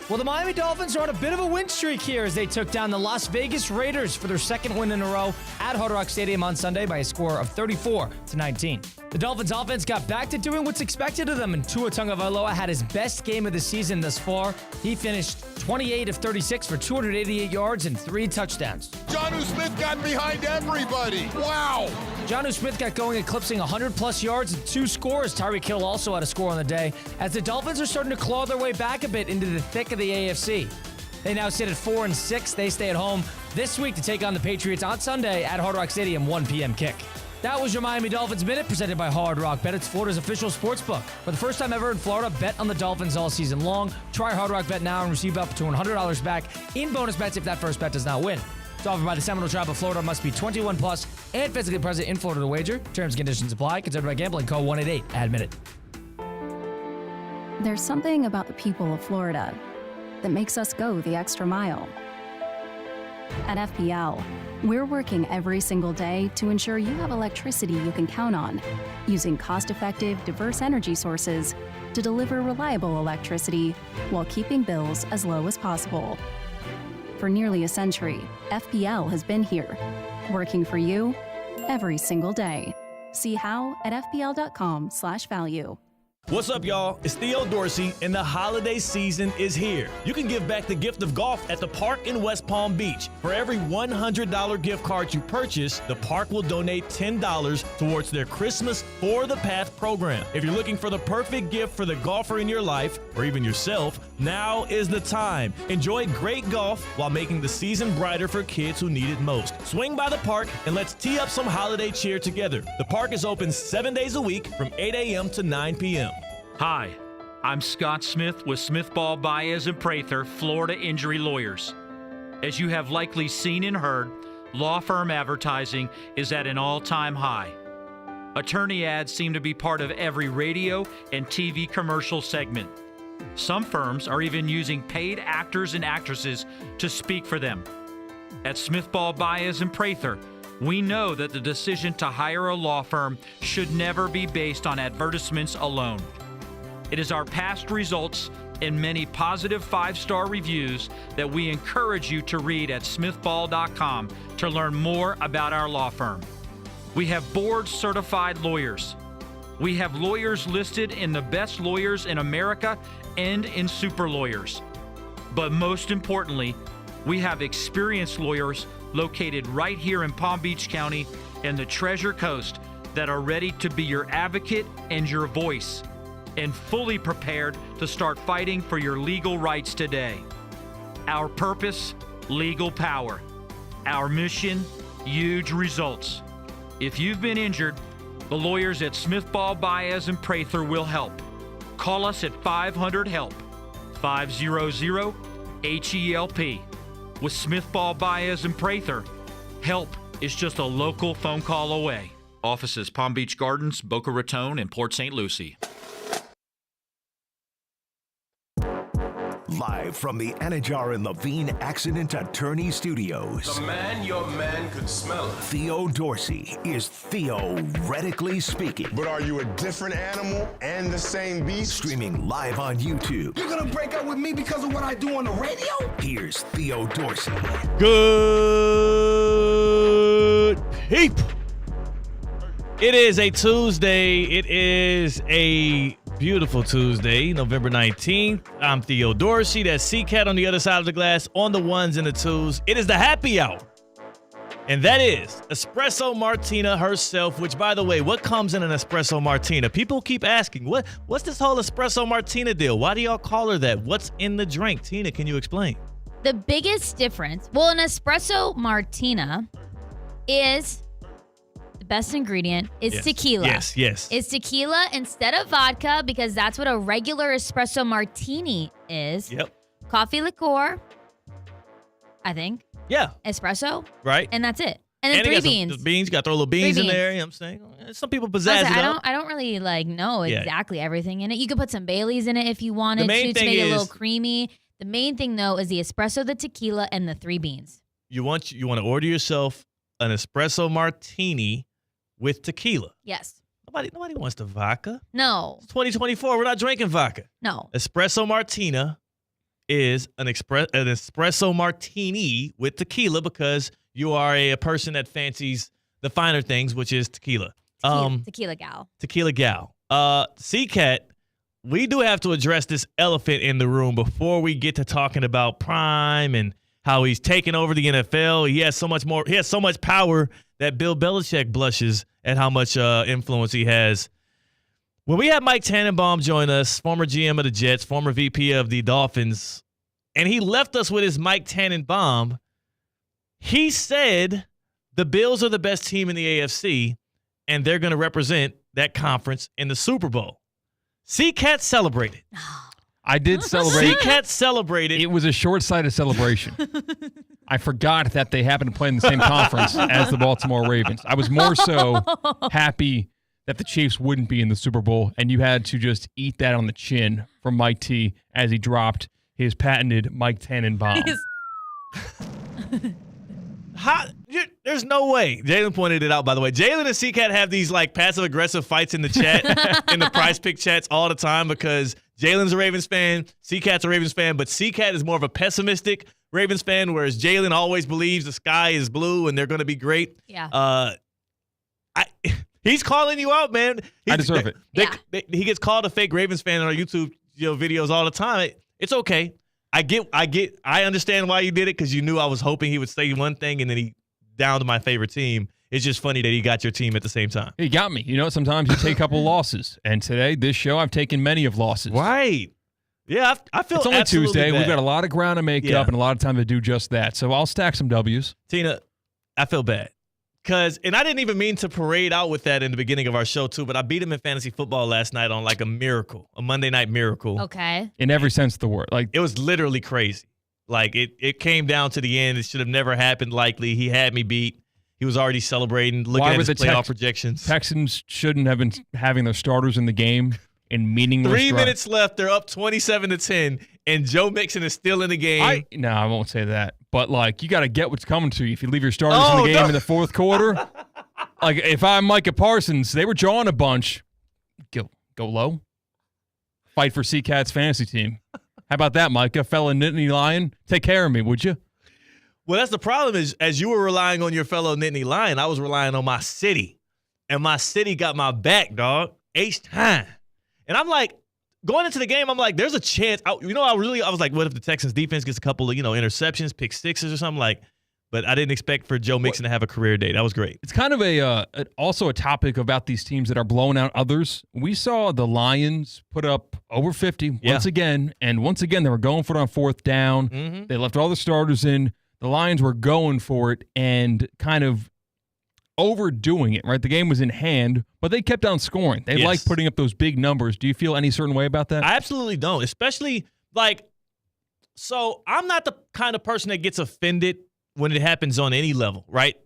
Well, the Miami Dolphins are on a bit of a win streak here as they took down the Las Vegas Raiders for their second win in a row at Hard Rock Stadium on Sunday by a score of 34-19. The Dolphins offense got back to doing what's expected of them, and Tua Tagovailoa had his best game of the season thus far. He finished 28 of 36 for 288 yards and 3 touchdowns. Jonnu Smith got behind everybody. Wow. Jonnu Smith got going, eclipsing 100-plus yards and 2 scores. Tyreek Hill also had a score on the day, as the Dolphins are starting to claw their way back a bit into the thick of the AFC. They now sit at 4-6. They stay at home this week to take on the Patriots on Sunday at Hard Rock Stadium, 1 p.m. kick. That was your Miami Dolphins Minute, presented by Hard Rock Bet. It's Florida's official sports book. For the first time ever in Florida, bet on the Dolphins all season long. Try Hard Rock Bet now and receive up to $100 back in bonus bets if that first bet does not win. It's offered by the Seminole Tribe of Florida. Must be 21 plus and physically present in Florida to wager. Terms and conditions apply. Considered by gambling. Call 1-888-ADMINUTE. There's something about the people of Florida that makes us go the extra mile. At FPL, we're working every single day to ensure you have electricity you can count on, using cost-effective, diverse energy sources to deliver reliable electricity while keeping bills as low as possible. For nearly a century, FPL has been here, working for you every single day. See how at fpl.com/value. What's up, y'all? It's Theo Dorsey, and the holiday season is here. You can give back the gift of golf at the park in West Palm Beach. For every $100 gift card you purchase, the park will donate $10 towards their Christmas For the Path program. If you're looking for the perfect gift for the golfer in your life, or even yourself, now is the time. Enjoy great golf while making the season brighter for kids who need it most. Swing by the park and let's tee up some holiday cheer together. The park is open 7 days a week from 8 a.m. to 9 p.m. Hi, I'm Scott Smith with Smith Ball Baez and Prather, Florida Injury Lawyers. As you have likely seen and heard, law firm advertising is at an all-time high. Attorney ads seem to be part of every radio and TV commercial segment. Some firms are even using paid actors and actresses to speak for them. At Smith Ball Baez and Prather, we know that the decision to hire a law firm should never be based on advertisements alone. It is our past results and many positive 5-star reviews that we encourage you to read at smithball.com to learn more about our law firm. We have board-certified lawyers. We have lawyers listed in the best lawyers in America and in super lawyers. But most importantly, we have experienced lawyers located right here in Palm Beach County and the Treasure Coast that are ready to be your advocate and your voice, and fully prepared to start fighting for your legal rights today. Our purpose, legal power. Our mission, huge results. If you've been injured, the lawyers at Smith Ball Baez and Prather will help. Call us at 500-HELP, 500-HELP. With Smith Ball Baez and Prather, help is just a local phone call away. Offices Palm Beach Gardens, Boca Raton, and Port St. Lucie. Live from the Anajar and Levine Accident Attorney Studios. The man your man could smell. Theo Dorsey is theoretically speaking. But are you a different animal and the same beast? Streaming live on YouTube. You're gonna break up with me because of what I do on the radio? Here's Theo Dorsey. Good people. It is a Tuesday. It is a beautiful Tuesday, November 19th. I'm Theo Dorsey. That's C-Cat on the other side of the glass, on the ones and the twos. It is the happy hour. And that is Espresso Martina herself, which, by the way, what comes in an Espresso Martina? People keep asking, what's this whole Espresso Martina deal? Why do y'all call her that? What's in the drink? Tina, can you explain? The biggest difference, well, an Espresso Martina is... best ingredient is tequila. Yes. It's tequila instead of vodka because that's what a regular espresso martini is. Yep. Coffee liqueur, I think. Yeah. Espresso. Right. And that's it. And then 3 beans. The beans, you got to throw little beans in there. You know what I'm saying? Some people possess it up. I don't really know exactly everything in it. You could put some Baileys in it if you wanted to make it a little creamy. The main thing though is the espresso, the tequila, and the 3 beans. You want to order yourself an espresso martini with tequila. Yes. Nobody wants the vodka. No. It's 2024. We're not drinking vodka. No. Espresso Martina is an espresso martini with tequila because you are a person that fancies the finer things, which is tequila. Tequila gal. Tequila gal. C-Cat, we do have to address this elephant in the room before we get to talking about Prime and how he's taken over the NFL. He has so much power that Bill Belichick blushes at how much influence he has. When we had Mike Tannenbaum join us, former GM of the Jets, former VP of the Dolphins, and he left us with his Mike Tannenbaum, he said the Bills are the best team in the AFC, and they're going to represent that conference in the Super Bowl. C-Cat celebrated. I did celebrate. C-Cat celebrated. It was a short-sighted celebration. I forgot that they happened to play in the same conference as the Baltimore Ravens. I was more so happy that the Chiefs wouldn't be in the Super Bowl, and you had to just eat that on the chin from Mike T as he dropped his patented Mike Tannenbaum. There's no way. Jalen pointed it out, by the way. Jalen and C-Cat have these like passive-aggressive fights in the chat, in the Prize Pick chats all the time because Jalen's a Ravens fan, C-Cat's a Ravens fan, but C-Cat is more of a pessimistic Ravens fan, whereas Jalen always believes the sky is blue and they're going to be great. Yeah. He's calling you out, man. I deserve it. He gets called a fake Ravens fan in our YouTube videos all the time. It's okay. I understand why you did it because you knew I was hoping he would say one thing and then he downed my favorite team. It's just funny that he got your team at the same time. He got me. You know, sometimes you take a couple losses. And today, this show, I've taken many of losses. Right. Yeah, I feel it's only Tuesday. bad. We've got a lot of ground to make up and a lot of time to do just that. So I'll stack some W's. Tina, I feel bad. And I didn't even mean to parade out with that in the beginning of our show, too, but I beat him in fantasy football last night on like a miracle, a Monday night miracle. Okay. In every sense of the word. Like it was literally crazy. Like it came down to the end. It should have never happened likely. He had me beat. He was already celebrating, looking at his playoff projections. Texans shouldn't have been having their starters in the game in meaningless 3 minutes left. They're up 27-10, and Joe Mixon is still in the game. No, I won't say that. But, like, you got to get what's coming to you. If you leave your starters in the game in the fourth quarter, like, if I'm Micah Parsons, they were drawing a bunch. Go low. Fight for C-Cat's fantasy team. How about that, Micah? Fellow Nittany Lion? Take care of me, would you? Well, that's the problem is as you were relying on your fellow Nittany Lion, I was relying on my city. And my city got my back, dog. H-time. And I'm like, going into the game, I'm like, there's a chance. I was like, what if the Texans defense gets a couple of, interceptions, pick sixes or something like. But I didn't expect for Joe Mixon to have a career day. That was great. It's kind of also a topic about these teams that are blowing out others. We saw the Lions put up over 50 once again. And once again, they were going for it on fourth down. Mm-hmm. They left all the starters in. The Lions were going for it and kind of overdoing it, right? The game was in hand, but they kept on scoring. They like putting up those big numbers. Do you feel any certain way about that? I absolutely don't, especially so I'm not the kind of person that gets offended when it happens on any level, right?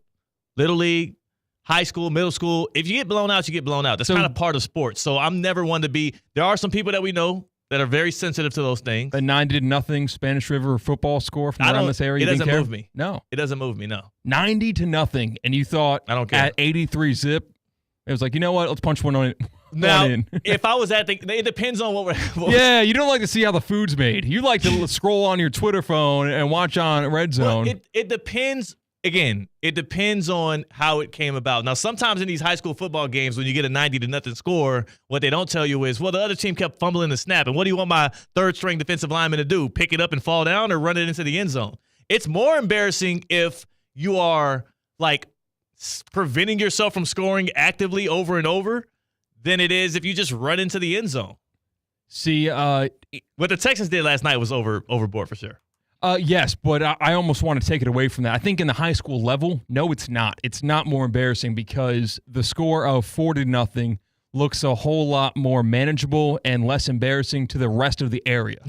Little league, high school, middle school. If you get blown out, you get blown out. That's kind of part of sports. So I'm never one to be – there are some people that we know that are very sensitive to those things. The 90-0 Spanish River football score from around this area. It doesn't move me. No. It doesn't move me, no. 90-0, and you thought I don't care. At 83 zip, it was like, you know what? Let's punch one on it. Now, if I was at it depends on what yeah, you don't like to see how the food's made. You like to scroll on your Twitter phone and watch on Red Zone. Well, it depends. Again, it depends on how it came about. Now, sometimes in these high school football games, when you get a 90-0 score, what they don't tell you is, well, the other team kept fumbling the snap. And what do you want my third-string defensive lineman to do? Pick it up and fall down or run it into the end zone? It's more embarrassing if you are, preventing yourself from scoring actively over and over than it is if you just run into the end zone. See, what the Texans did last night was overboard for sure. Yes, but I almost want to take it away from that. I think in the high school level, no, it's not. It's not more embarrassing because the score of 40-0 looks a whole lot more manageable and less embarrassing to the rest of the area.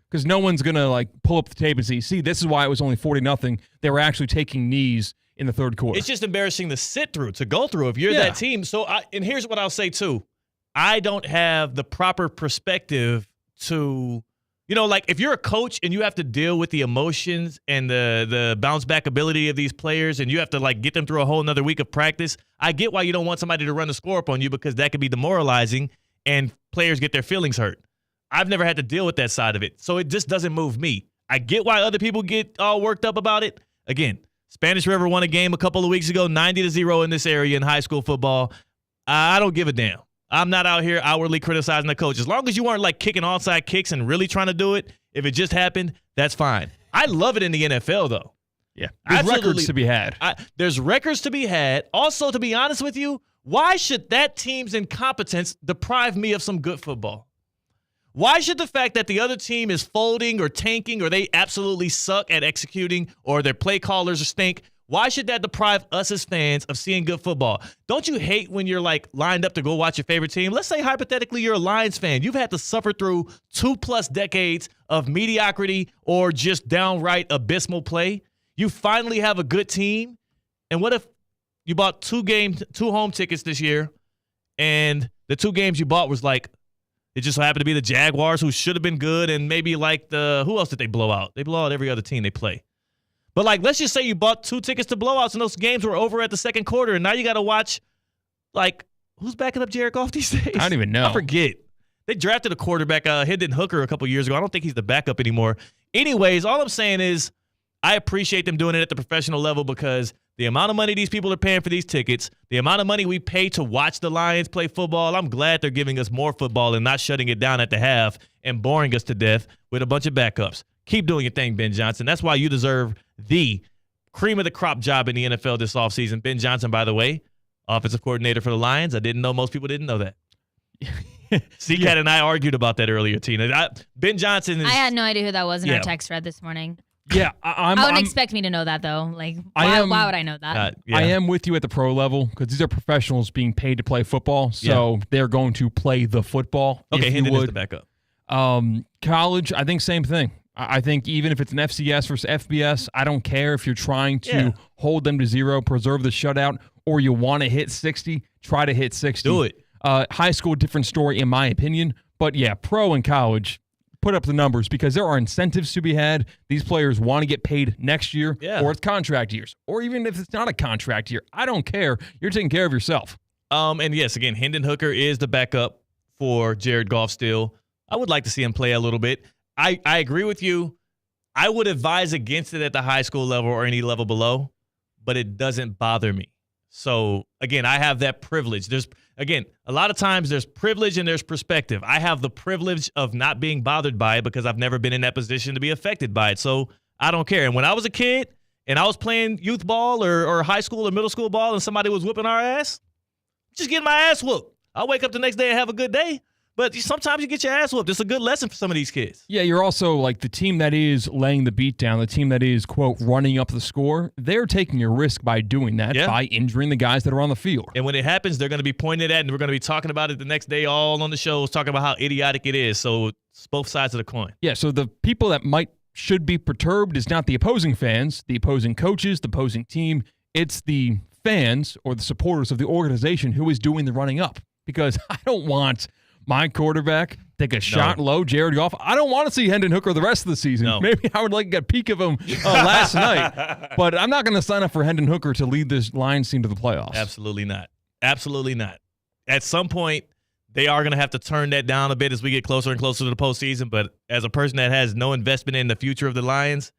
Because no one's going to pull up the tape and see, this is why it was only 40-0. They were actually taking knees in the third quarter. It's just embarrassing to go through if you're that team. So, and here's what I'll say too. I don't have the proper perspective to, if you're a coach and you have to deal with the emotions and the bounce back ability of these players and you have to get them through a whole nother week of practice, I get why you don't want somebody to run the score up on you because that could be demoralizing and players get their feelings hurt. I've never had to deal with that side of it. So it just doesn't move me. I get why other people get all worked up about it. Again, Spanish River won a game a couple of weeks ago, 90-0 in this area in high school football. I don't give a damn. I'm not out here outwardly criticizing the coach. As long as you aren't kicking onside kicks and really trying to do it, if it just happened, that's fine. I love it in the NFL, though. Yeah. There's records to be had. There's records to be had. Also, to be honest with you, why should that team's incompetence deprive me of some good football? Why should the fact that the other team is folding or tanking or they absolutely suck at executing or their play callers stink, why should that deprive us as fans of seeing good football? Don't you hate when you're lined up to go watch your favorite team? Let's say hypothetically you're a Lions fan. You've had to suffer through 2+ decades of mediocrity or just downright abysmal play. You finally have a good team. And what if you bought 2 home tickets this year and the 2 games you bought was it just happened to be the Jaguars who should have been good and maybe who else did they blow out? They blow out every other team they play. But, like, let's just say you bought 2 tickets to blowouts and those games were over at the second quarter, and now you got to watch, like, who's backing up Jared Goff these days? I don't even know. I forget. They drafted a quarterback, Hendon Hooker, a couple years ago. I don't think he's the backup anymore. Anyways, all I'm saying is I appreciate them doing it at the professional level because the amount of money these people are paying for these tickets, the amount of money we pay to watch the Lions play football, I'm glad they're giving us more football and not shutting it down at the half and boring us to death with a bunch of backups. Keep doing your thing, Ben Johnson. That's why you deserve the cream of the crop job in the NFL this offseason. Ben Johnson, by the way, offensive coordinator for the Lions. I didn't know most people didn't know that. C-Cat and I argued about that earlier, Tina. Ben Johnson is... I had no idea who that was in our text thread this morning. Yeah, I wouldn't expect me to know that, though. Like, why would I know that? I am with you at the pro level because these are professionals being paid to play football, so they're going to play the football. Okay, Hendon is the backup. College, I think same thing. I think even if it's an FCS versus FBS, I don't care if you're trying to hold them to 0, preserve the shutout, or you want to hit 60, try to hit 60. Do it. High school, different story in my opinion. But yeah, pro and college, put up the numbers because there are incentives to be had. These players want to get paid next year or it's contract years. Or even if it's not a contract year, I don't care. You're taking care of yourself. And yes, again, Hendon Hooker is the backup for Jared Goff still. I would like to see him play a little bit. I agree with you. I would advise against it at the high school level or any level below, but it doesn't bother me. So, again, I have that privilege. Again, a lot of times there's privilege and there's perspective. I have the privilege of not being bothered by it because I've never been in that position to be affected by it. So I don't care. And when I was a kid and I was playing youth ball or high school or middle school ball and somebody was whooping our ass, just getting my ass whooped. I'll wake up the next day and have a good day. But sometimes you get your ass whooped. It's a good lesson for some of these kids. Yeah, you're also like the team that is laying the beat down, the team that is, quote, running up the score. They're taking a risk by doing that, by injuring the guys that are on the field. And when it happens, they're going to be pointed at, and we're going to be talking about it the next day all on the shows, talking about how idiotic it is. So it's both sides of the coin. Yeah, so the people that should be perturbed is not the opposing fans, the opposing coaches, the opposing team. It's the fans or the supporters of the organization who is doing the running up. Because I don't want my quarterback take a shot low, Jared Goff. I don't want to see Hendon Hooker the rest of the season. No. Maybe I would like to get a peek of him last night. But I'm not going to sign up for Hendon Hooker to lead this Lions team to the playoffs. Absolutely not. Absolutely not. At some point, they are going to have to turn that down a bit as we get closer and closer to the postseason. But as a person that has no investment in the future of the Lions,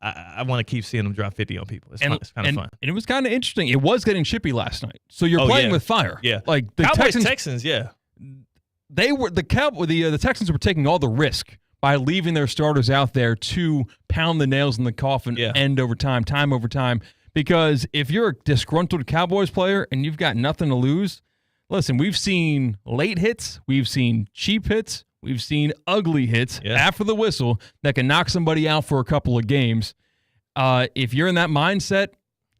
I want to keep seeing them drop 50 on people. It's kind of fun. And it was kind of interesting. It was getting chippy last night. So you're playing with fire. Yeah. Like the Texans, yeah. They were the Texans were taking all the risk by leaving their starters out there to pound the nails in the coffin end over time over time. Because if you're a disgruntled Cowboys player and you've got nothing to lose, listen, we've seen late hits, we've seen cheap hits, we've seen ugly hits after the whistle that can knock somebody out for a couple of games. If you're in that mindset,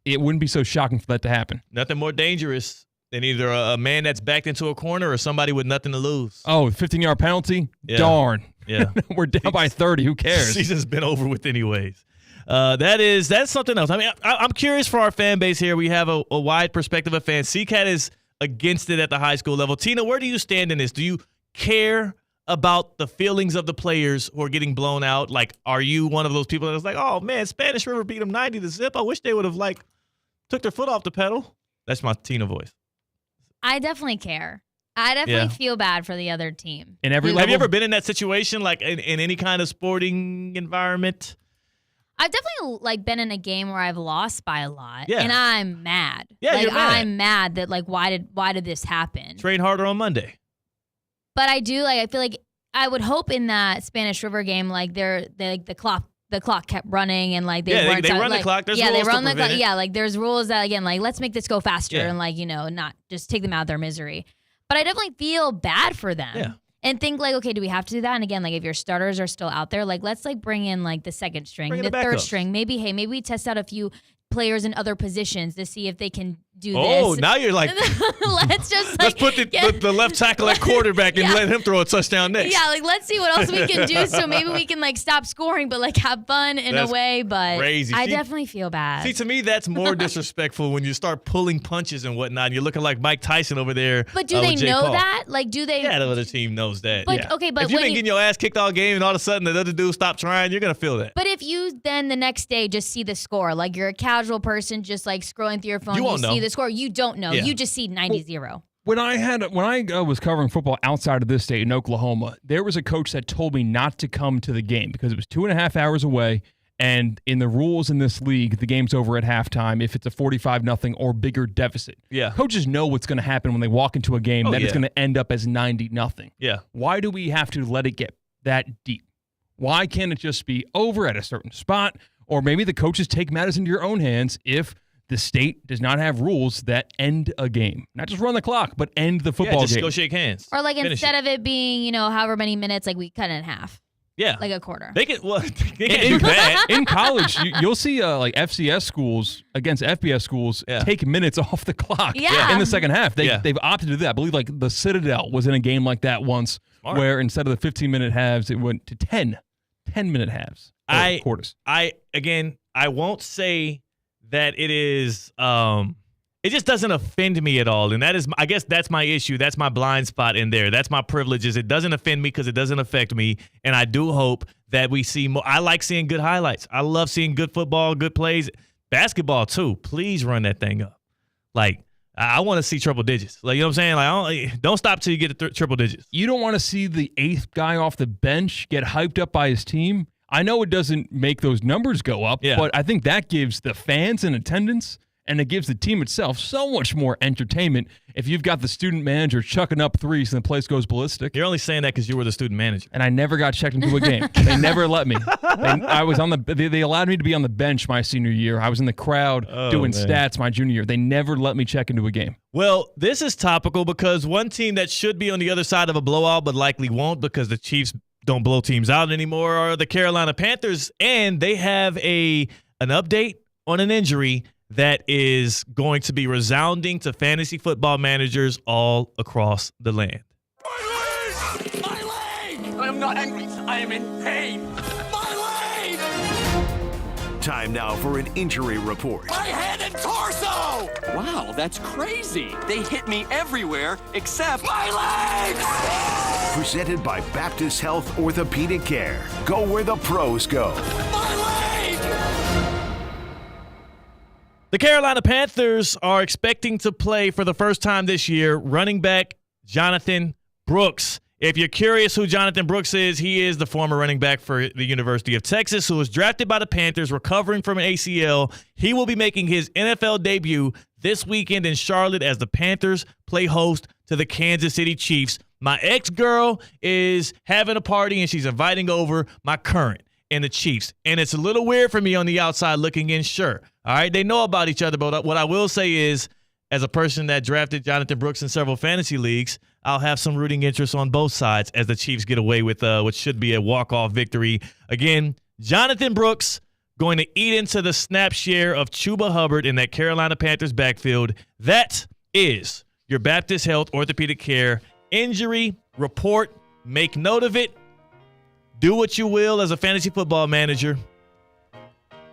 it wouldn't be so shocking for that to happen. Nothing more dangerous than either a man that's backed into a corner or somebody with nothing to lose. Oh, 15-yard penalty? Yeah. Darn. Yeah. We're down by 30. Who cares? Season's been over with anyways. That's something else. I mean, I'm curious for our fan base here. We have a wide perspective of fans. C-Cat is against it at the high school level. Tina, where do you stand in this? Do you care about the feelings of the players who are getting blown out? Like, are you one of those people that's like, oh, man, Spanish River beat them 90-0. I wish they would have, took their foot off the pedal. That's my Tina voice. I definitely care. I definitely feel bad for the other team. In every level? Have you ever been in that situation, like in any kind of sporting environment? I've definitely been in a game where I've lost by a lot, Yeah. and I'm mad. Yeah, you're mad. I'm mad that why did this happen? Train harder on Monday. But I do I feel like I would hope in that Spanish River game the clock kept running and they weren't. They run the clock. There's rules they run to the clock. prevent it. Yeah, there's rules that again let's make this go faster Yeah. and not just take them out of their misery. But I definitely feel bad for them. Yeah. And think okay, do we have to do that? And again, if your starters are still out there, let's bring in the second string, Bring in the the third backups. string. Maybe we test out a few players in other positions to see if they can do this. Oh, now you're like, let's just let's put the left tackle at quarterback and let him throw a touchdown next. Yeah, like let's see what else we can do. So maybe we can like stop scoring, but like have fun in a way. But crazy. I definitely feel bad. See, to me, that's more disrespectful when you start pulling punches and whatnot. And you're looking like Mike Tyson over there. But do they know that? Like, do they? Yeah, the other team knows that. But okay, but if you've been getting your ass kicked all game and all of a sudden the other dude stopped trying, you're gonna feel that. But if you then the next day just see the score, like you're a casual person just like scrolling through your phone, you see the score, you don't know. You just see 90-0. When I was covering football outside of this state in Oklahoma, there was a coach that told me not to come to the game because it was 2.5 hours away. And in the rules in this league, the game's over at halftime if it's a 45-0 or bigger deficit. Yeah. Coaches know what's going to happen when they walk into a game that it's going to end up as 90-0. Yeah. Why do we have to let it get that deep? Why can't it just be over at a certain spot? Or maybe the coaches take matters into your own hands if the state does not have rules that end a game. Not just run the clock, but end the football just game. Go shake hands. Or like instead of it being, however many minutes, like we cut it in half. Yeah. Like a quarter. They can do that. In college, you'll see like FCS schools against FBS schools take minutes off the clock in the second half. They've opted to do that. I believe like the Citadel was in a game like that once where instead of the 15-minute halves, it went to 10-minute halves. Quarters. I won't say that it is it just doesn't offend me at all. And that is, I guess that's my issue. That's my blind spot in there. That's my privileges. It doesn't offend me because it doesn't affect me. And I do hope that we see more. I like seeing good highlights. I love seeing good football, good plays. Basketball, too. Please run that thing up. Like, I want to see triple digits. Like, you know what I'm saying? Like, don't stop till you get to triple digits. You don't want to see the 8th guy off the bench get hyped up by his team. I know it doesn't make those numbers go up, but I think that gives the fans in attendance and it gives the team itself so much more entertainment if you've got the student manager chucking up threes and the place goes ballistic. You're only saying that because you were the student manager. And I never got checked into a game. They never let me. They allowed me to be on the bench my senior year. I was in the crowd doing stats my junior year. They never let me check into a game. Well, this is topical because one team that should be on the other side of a blowout but likely won't because the Chiefs don't blow teams out anymore are the Carolina Panthers, and they have an update on an injury that is going to be resounding to fantasy football managers all across the land. My leg! I am not angry. I am in pain. My leg! Time now for an injury report. My head and torso! Wow, that's crazy. They hit me everywhere except my legs! Presented by Baptist Health Orthopedic Care. Go where the pros go. My leg! The Carolina Panthers are expecting to play for the first time this year running back Jonathan Brooks. If you're curious who Jonathan Brooks is, he is the former running back for the University of Texas who was drafted by the Panthers, recovering from an ACL. He will be making his NFL debut this weekend in Charlotte as the Panthers play host to the Kansas City Chiefs. My ex-girl is having a party, and she's inviting over my current and the Chiefs. And it's a little weird for me on the outside looking in, sure. All right, they know about each other, but what I will say is, as a person that drafted Jonathan Brooks in several fantasy leagues, I'll have some rooting interest on both sides as the Chiefs get away with what should be a walk-off victory. Again, Jonathan Brooks going to eat into the snap share of Chuba Hubbard in that Carolina Panthers backfield. That is your Baptist Health Orthopedic Care injury report. Make note of it. Do what you will as a fantasy football manager.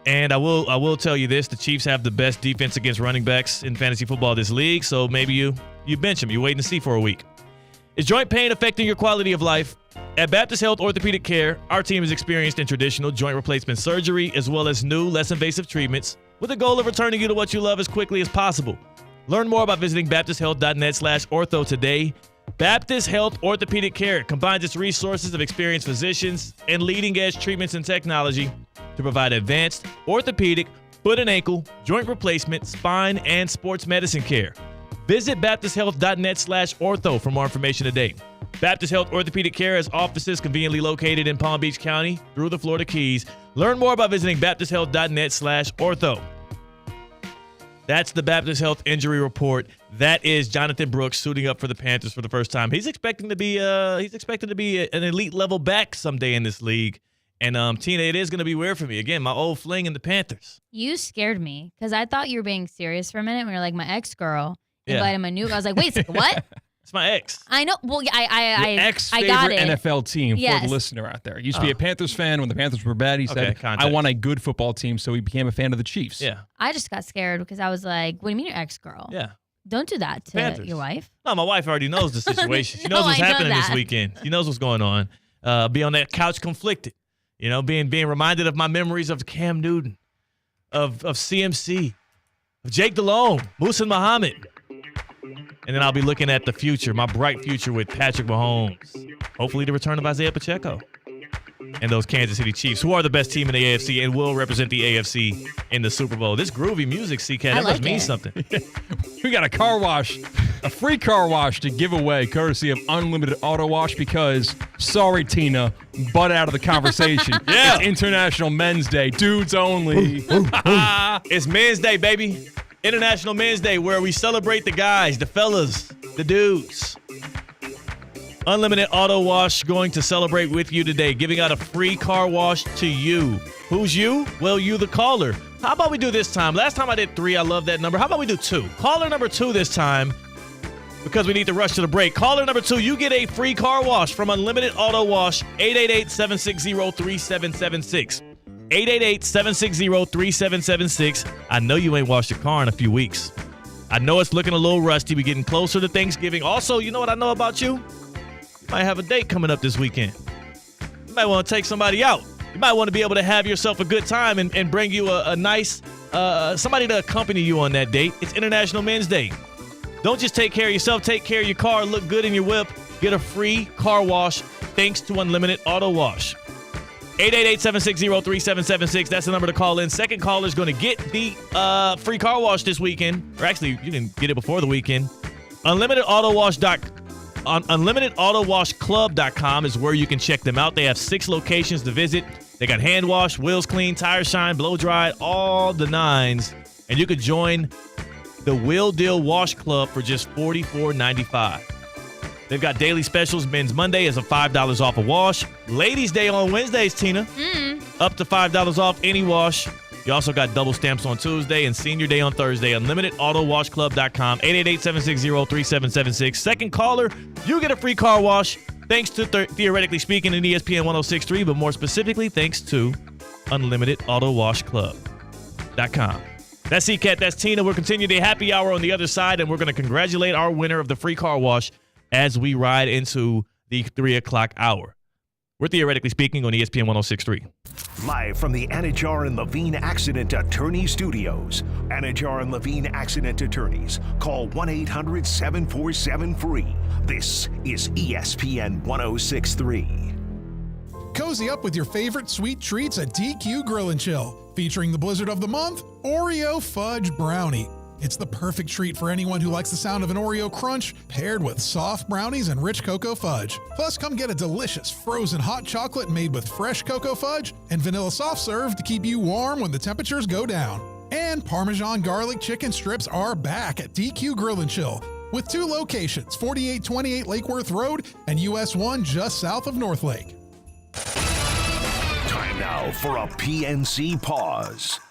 And I will tell you this, the Chiefs have the best defense against running backs in fantasy football this league, so maybe you bench them. You wait and see for a week. Is joint pain affecting your quality of life? At Baptist Health Orthopedic Care, our team is experienced in traditional joint replacement surgery as well as new, less invasive treatments with the goal of returning you to what you love as quickly as possible. Learn more by visiting baptisthealth.net/ortho today. Baptist Health Orthopedic Care combines its resources of experienced physicians and leading-edge treatments and technology to provide advanced orthopedic, foot and ankle, joint replacement, spine, and sports medicine care. Visit baptisthealth.net/ortho for more information today. Baptist Health Orthopedic Care has offices conveniently located in Palm Beach County through the Florida Keys. Learn more by visiting baptisthealth.net/ortho. That's the Baptist Health injury report. That is Jonathan Brooks suiting up for the Panthers for the first time. He's expecting to be an elite level back someday in this league. And Tina, it is going to be weird for me. Again, my old fling in the Panthers. You scared me because I thought you were being serious for a minute when you're like, my ex-girl Yeah. invited my new. I was like, wait a second, what? It's my ex. I know. Well, I Ex-favorite got it. NFL team for Yes. the listener out there. He used to be a Panthers fan. When the Panthers were bad, he said, context. I want a good football team, so he became a fan of the Chiefs. Yeah. I just got scared because I was like, what do you mean your ex-girl? Yeah. Don't do that to Panthers. your wife. No, my wife already knows the situation. She No, knows what's I know happening this that. weekend. She knows what's going on. Be on that couch conflicted. You know, being reminded of my memories of Cam Newton, of CMC, of Jake Delhomme, Musa Muhammad. And then I'll be looking at the future, my bright future with Patrick Mahomes. Hopefully the return of Isaiah Pacheco. And those Kansas City Chiefs, who are the best team in the AFC and will represent the AFC in the Super Bowl. This groovy music, CK, that must mean something. We got a car wash, a free car wash to give away, courtesy of Unlimited Auto Wash, because, sorry, Tina, butt out of the conversation. Yeah. It's International Men's Day. Dudes only. It's Men's Day, baby. International Men's Day, where we celebrate the guys, the fellas, the dudes. Unlimited Auto Wash going to celebrate with you today, giving out a free car wash to you. Who's you? Well, you, the caller. How about we do this time? Last time I did 3. I love that number. How about we do 2? Caller number 2 this time, because we need to rush to the break. Caller number 2, you get a free car wash from Unlimited Auto Wash, 888-760-3776. 888-760-3776. I know you ain't washed your car in a few weeks. I know it's looking a little rusty. We're getting closer to Thanksgiving. Also, you know what I know about you? You might have a date coming up this weekend. You might want to take somebody out. You might want to be able to have yourself a good time and bring you a nice somebody to accompany you on that date. It's International Men's Day. Don't just take care of yourself. Take care of your car. Look good in your whip. Get a free car wash thanks to Unlimited Auto Wash. 888-760-3776. That's the number to call in. Second caller is going to get the free car wash this weekend. Or actually, you can get it before the weekend. UnlimitedAutoWashClub.com is where you can check them out. They have 6 locations to visit. They got hand wash, wheels clean, tire shine, blow dry, all the 9s. And you could join the Wheel Deal Wash Club for just $44.95. They've got daily specials. Men's Monday is a $5 off a wash. Ladies' Day on Wednesdays, Tina. Up to $5 off any wash. You also got double stamps on Tuesday and Senior Day on Thursday. UnlimitedAutoWashClub.com. 888-760-3776. Second caller, you get a free car wash thanks to Theoretically Speaking in ESPN 106.3, but more specifically, thanks to UnlimitedAutoWashClub.com. That's C-Cat. That's Tina. We'll continue the happy hour on the other side, and we're going to congratulate our winner of the free car wash as we ride into the 3 o'clock hour. We're Theoretically Speaking on ESPN 106.3. Live from the Anajar and Levine Accident Attorney Studios. Anajar and Levine Accident Attorneys. Call 1-800-747-FREE. This is ESPN 106.3. Cozy up with your favorite sweet treats at DQ Grill & Chill. Featuring the blizzard of the month, Oreo Fudge Brownie. It's the perfect treat for anyone who likes the sound of an Oreo crunch paired with soft brownies and rich cocoa fudge. Plus, come get a delicious frozen hot chocolate made with fresh cocoa fudge and vanilla soft serve to keep you warm when the temperatures go down. And Parmesan garlic chicken strips are back at DQ Grill & Chill with 2 locations, 4828 Lake Worth Road and US 1 just south of North Lake. Time now for a PNC pause.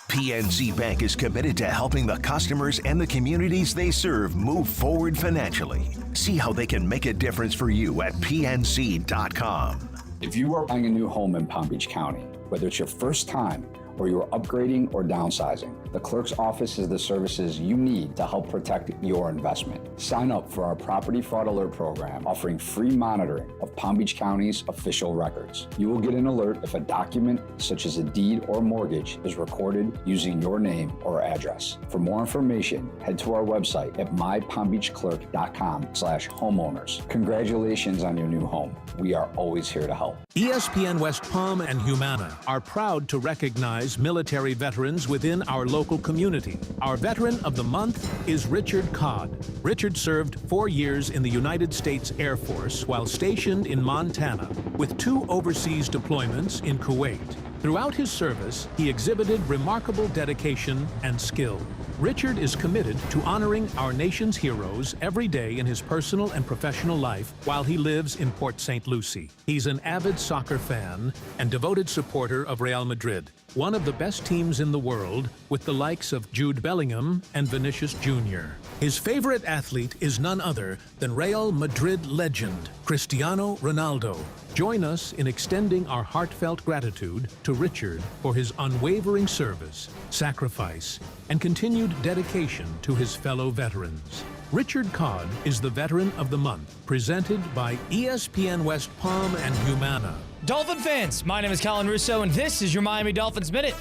PNC Bank is committed to helping the customers and the communities they serve move forward financially. See how they can make a difference for you at PNC.com. If you are buying a new home in Palm Beach County, whether it's your first time or you're upgrading or downsizing, the clerk's office has the services you need to help protect your investment. Sign up for our Property Fraud Alert program, offering free monitoring of Palm Beach County's official records. You will get an alert if a document, such as a deed or mortgage, is recorded using your name or address. For more information, head to our website at mypalmbeachclerk.com/homeowners. Congratulations on your new home. We are always here to help. ESPN West Palm and Humana are proud to recognize military veterans within our local community. Our Veteran of the Month is Richard Codd. Richard served 4 years in the United States Air Force while stationed in Montana, with 2 overseas deployments in Kuwait. Throughout his service, he exhibited remarkable dedication and skill. Richard is committed to honoring our nation's heroes every day in his personal and professional life while he lives in Port St. Lucie. He's an avid soccer fan and devoted supporter of Real Madrid, one of the best teams in the world, with the likes of Jude Bellingham and Vinicius Jr. His favorite athlete is none other than Real Madrid legend Cristiano Ronaldo. Join us in extending our heartfelt gratitude to Richard for his unwavering service, sacrifice, and continued dedication to his fellow veterans. Richard Codd is the Veteran of the Month, presented by ESPN West Palm and Humana. Dolphin fans, my name is Colin Russo, and this is your Miami Dolphins Minute.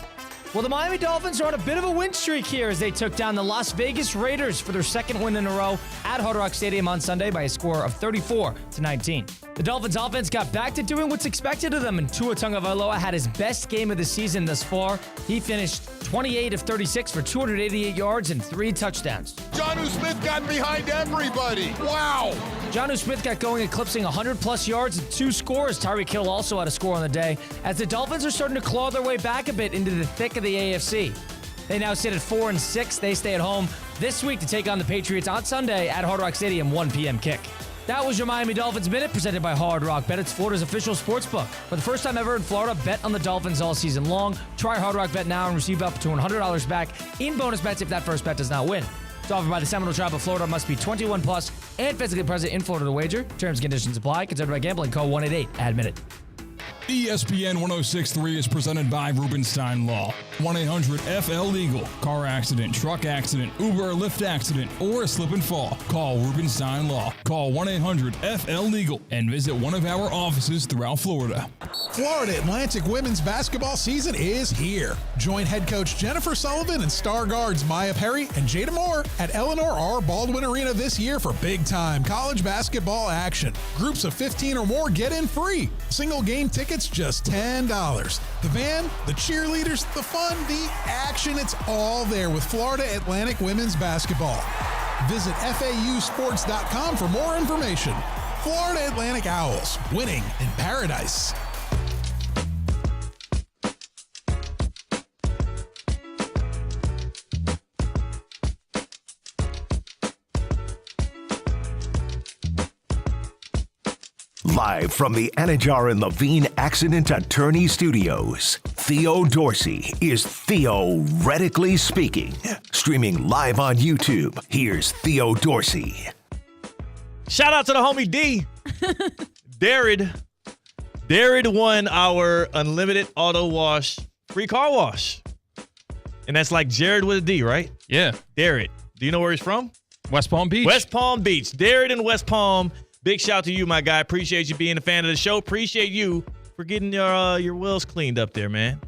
Well, the Miami Dolphins are on a bit of a win streak here as they took down the Las Vegas Raiders for their second win in a row at Hard Rock Stadium on Sunday by a score of 34-19. The Dolphins offense got back to doing what's expected of them, and Tua Tagovailoa had his best game of the season thus far. He finished 28 of 36 for 288 yards and 3 touchdowns. Jonnu Smith got behind everybody. Wow. Jonnu Smith got going, eclipsing 100-plus yards and 2 scores. Tyreek Hill also had a score on the day, as the Dolphins are starting to claw their way back a bit into the thick of the AFC. They now sit at 4-6. They stay at home this week to take on the Patriots on Sunday at Hard Rock Stadium, 1 p.m. kick. That was your Miami Dolphins Minute, presented by Hard Rock Bet. It's Florida's official sports book. For the first time ever in Florida, bet on the Dolphins all season long. Try Hard Rock Bet now and receive up to $100 back in bonus bets if that first bet does not win. It's offered by the Seminole Tribe of Florida. Must be 21 plus and physically present in Florida to wager. Terms and conditions apply. Considered by gambling. Call 1-888-AD-MINUTE. ESPN 106.3 is presented by Rubenstein Law. 1-800-FL-LEGAL. Car accident, truck accident, Uber or Lyft accident, or a slip and fall. Call Rubenstein Law. Call 1-800-FL-LEGAL and visit one of our offices throughout Florida. Florida Atlantic women's basketball season is here. Join head coach Jennifer Sullivan and star guards Maya Perry and Jada Moore at Eleanor R. Baldwin Arena this year for big-time college basketball action. Groups of 15 or more get in free. Single game tickets just $10. The band, the cheerleaders, the fun, the action, it's all there with Florida Atlantic women's basketball. Visit FAUsports.com for more information. Florida Atlantic Owls, winning in paradise. Live from the Anajar and Levine Accident Attorney Studios, Theo Dorsey is theoretically speaking. Streaming live on YouTube, here's Theo Dorsey. Shout out to the homie D. Darren won our unlimited auto wash, free car wash. And that's like Jared with a D, right? Yeah. Darren. Do you know where he's from? West Palm Beach. West Palm Beach. Darren in West Palm. Big shout to you, my guy. Appreciate you being a fan of the show. Appreciate you for getting your wheels cleaned up there, man.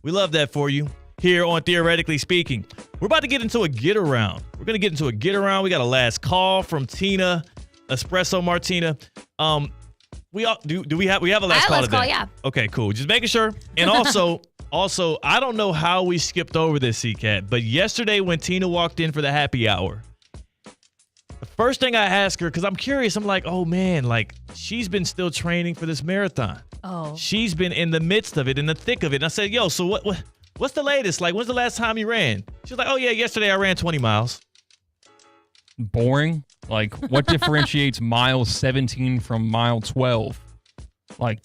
We love that for you here on Theoretically Speaking. We're about to get into a get around. We're going to get into a get around. We got a last call from Tina, Espresso Martina. We have a last call today. Yeah. Okay, cool. Just making sure. And also, I don't know how we skipped over this, C-Cat, but yesterday when Tina walked in for the happy hour, the first thing I asked her, because I'm curious, I'm like, oh man, like she's been still training for this marathon. Oh. She's been in the midst of it, in the thick of it. And I said, yo, so what's the latest? Like, when's the last time you ran? She's like, oh yeah, yesterday I ran 20 miles. Boring. Like, what differentiates mile 17 from mile 12? Like,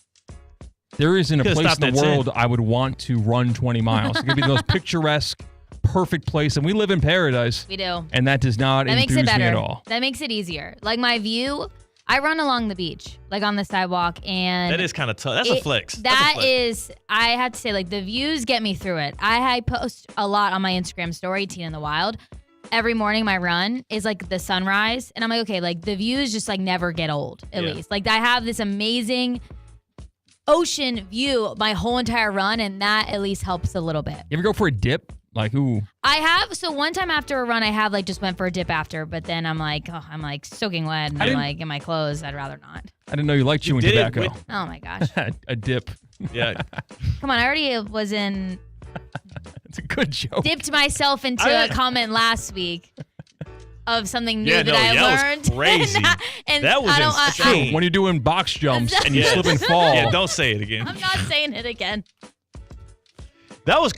there isn't a place in the world I would want to run 20 miles. It's going to be the most picturesque, perfect place, and we live in paradise. We do. And that does not enthuse me at all. That makes it easier. Like my view, I run along the beach, like on the sidewalk, and that is kind of tough. That's a flex. I have to say, like the views get me through it. I post a lot on my Instagram story, Tina in the Wild. Every morning my run is like the sunrise, and I'm like, okay, like the views just like never get old, at least. Like I have this amazing ocean view my whole entire run, and that at least helps a little bit. You ever go for a dip? Like, ooh. I have. So one time after a run, I have like just went for a dip after, but then I'm like soaking wet, and I'm like in my clothes. I'd rather not. I didn't know you liked chewing tobacco. Oh my gosh. A dip. Yeah. Come on, I already was in. It's a good joke. Dipped myself into a comment last week of something new that I learned. Was crazy. and that was insane. When you're doing box jumps and you slip and fall. Yeah, don't say it again. I'm not saying it again. That was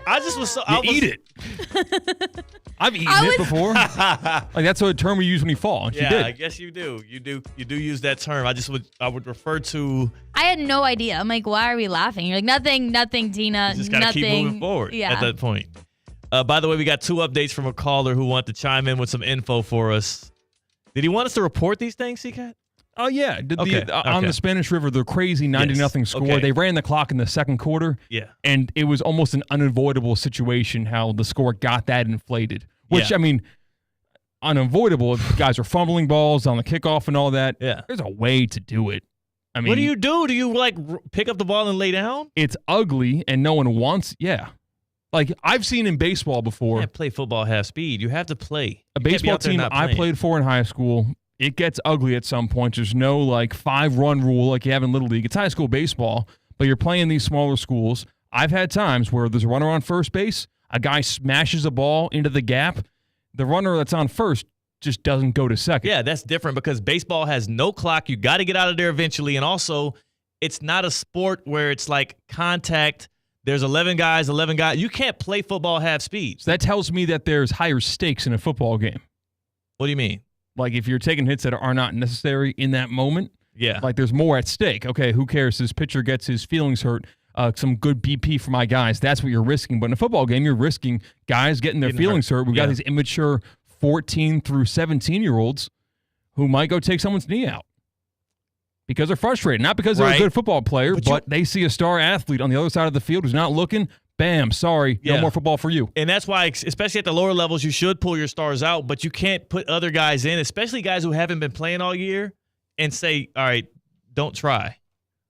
I just was so. Eat it. I've eaten it before. Like that's a term we use when you fall. Yeah, She did. I guess you do. You do use that term. I would refer to. I had no idea. I'm like, why are we laughing? You're like, nothing, Tina. You just gotta nothing. keep moving forward at that point. By the way, we got 2 updates from a caller who wanted to chime in with some info for us. Did he want us to report these things, C-Cat? Oh, yeah. On the Spanish River, the crazy 90-0 score. Okay. They ran the clock in the second quarter. Yeah. And it was almost an unavoidable situation how the score got that inflated. Which, I mean, unavoidable. If guys are fumbling balls on the kickoff and all that. Yeah. There's a way to do it. I mean, What do you do? Do you, pick up the ball and lay down? It's ugly, and no one wants Like, I've seen in baseball before. You can't play football half speed. You have to play. A baseball team I played for in high school, it gets ugly at some point. There's no 5-run rule like you have in Little League. It's high school baseball, but you're playing these smaller schools. I've had times where there's a runner on first base, a guy smashes a ball into the gap. The runner that's on first just doesn't go to second. Yeah, that's different because baseball has no clock. You got to get out of there eventually. And also, it's not a sport where it's like contact. There's 11 guys. You can't play football half speed. So that tells me that there's higher stakes in a football game. What do you mean? Like if you're taking hits that are not necessary in that moment, like there's more at stake. Okay, who cares? This pitcher gets his feelings hurt. Some good BP for my guys. That's what you're risking. But in a football game, you're risking guys getting their feelings hurt. We've got these immature 14 through 17-year-olds who might go take someone's knee out because they're frustrated. Not because they're a good football player, but they see a star athlete on the other side of the field who's not looking. Bam, sorry, no more football for you. And that's why, especially at the lower levels, you should pull your stars out, but you can't put other guys in, especially guys who haven't been playing all year, and say, all right, don't try.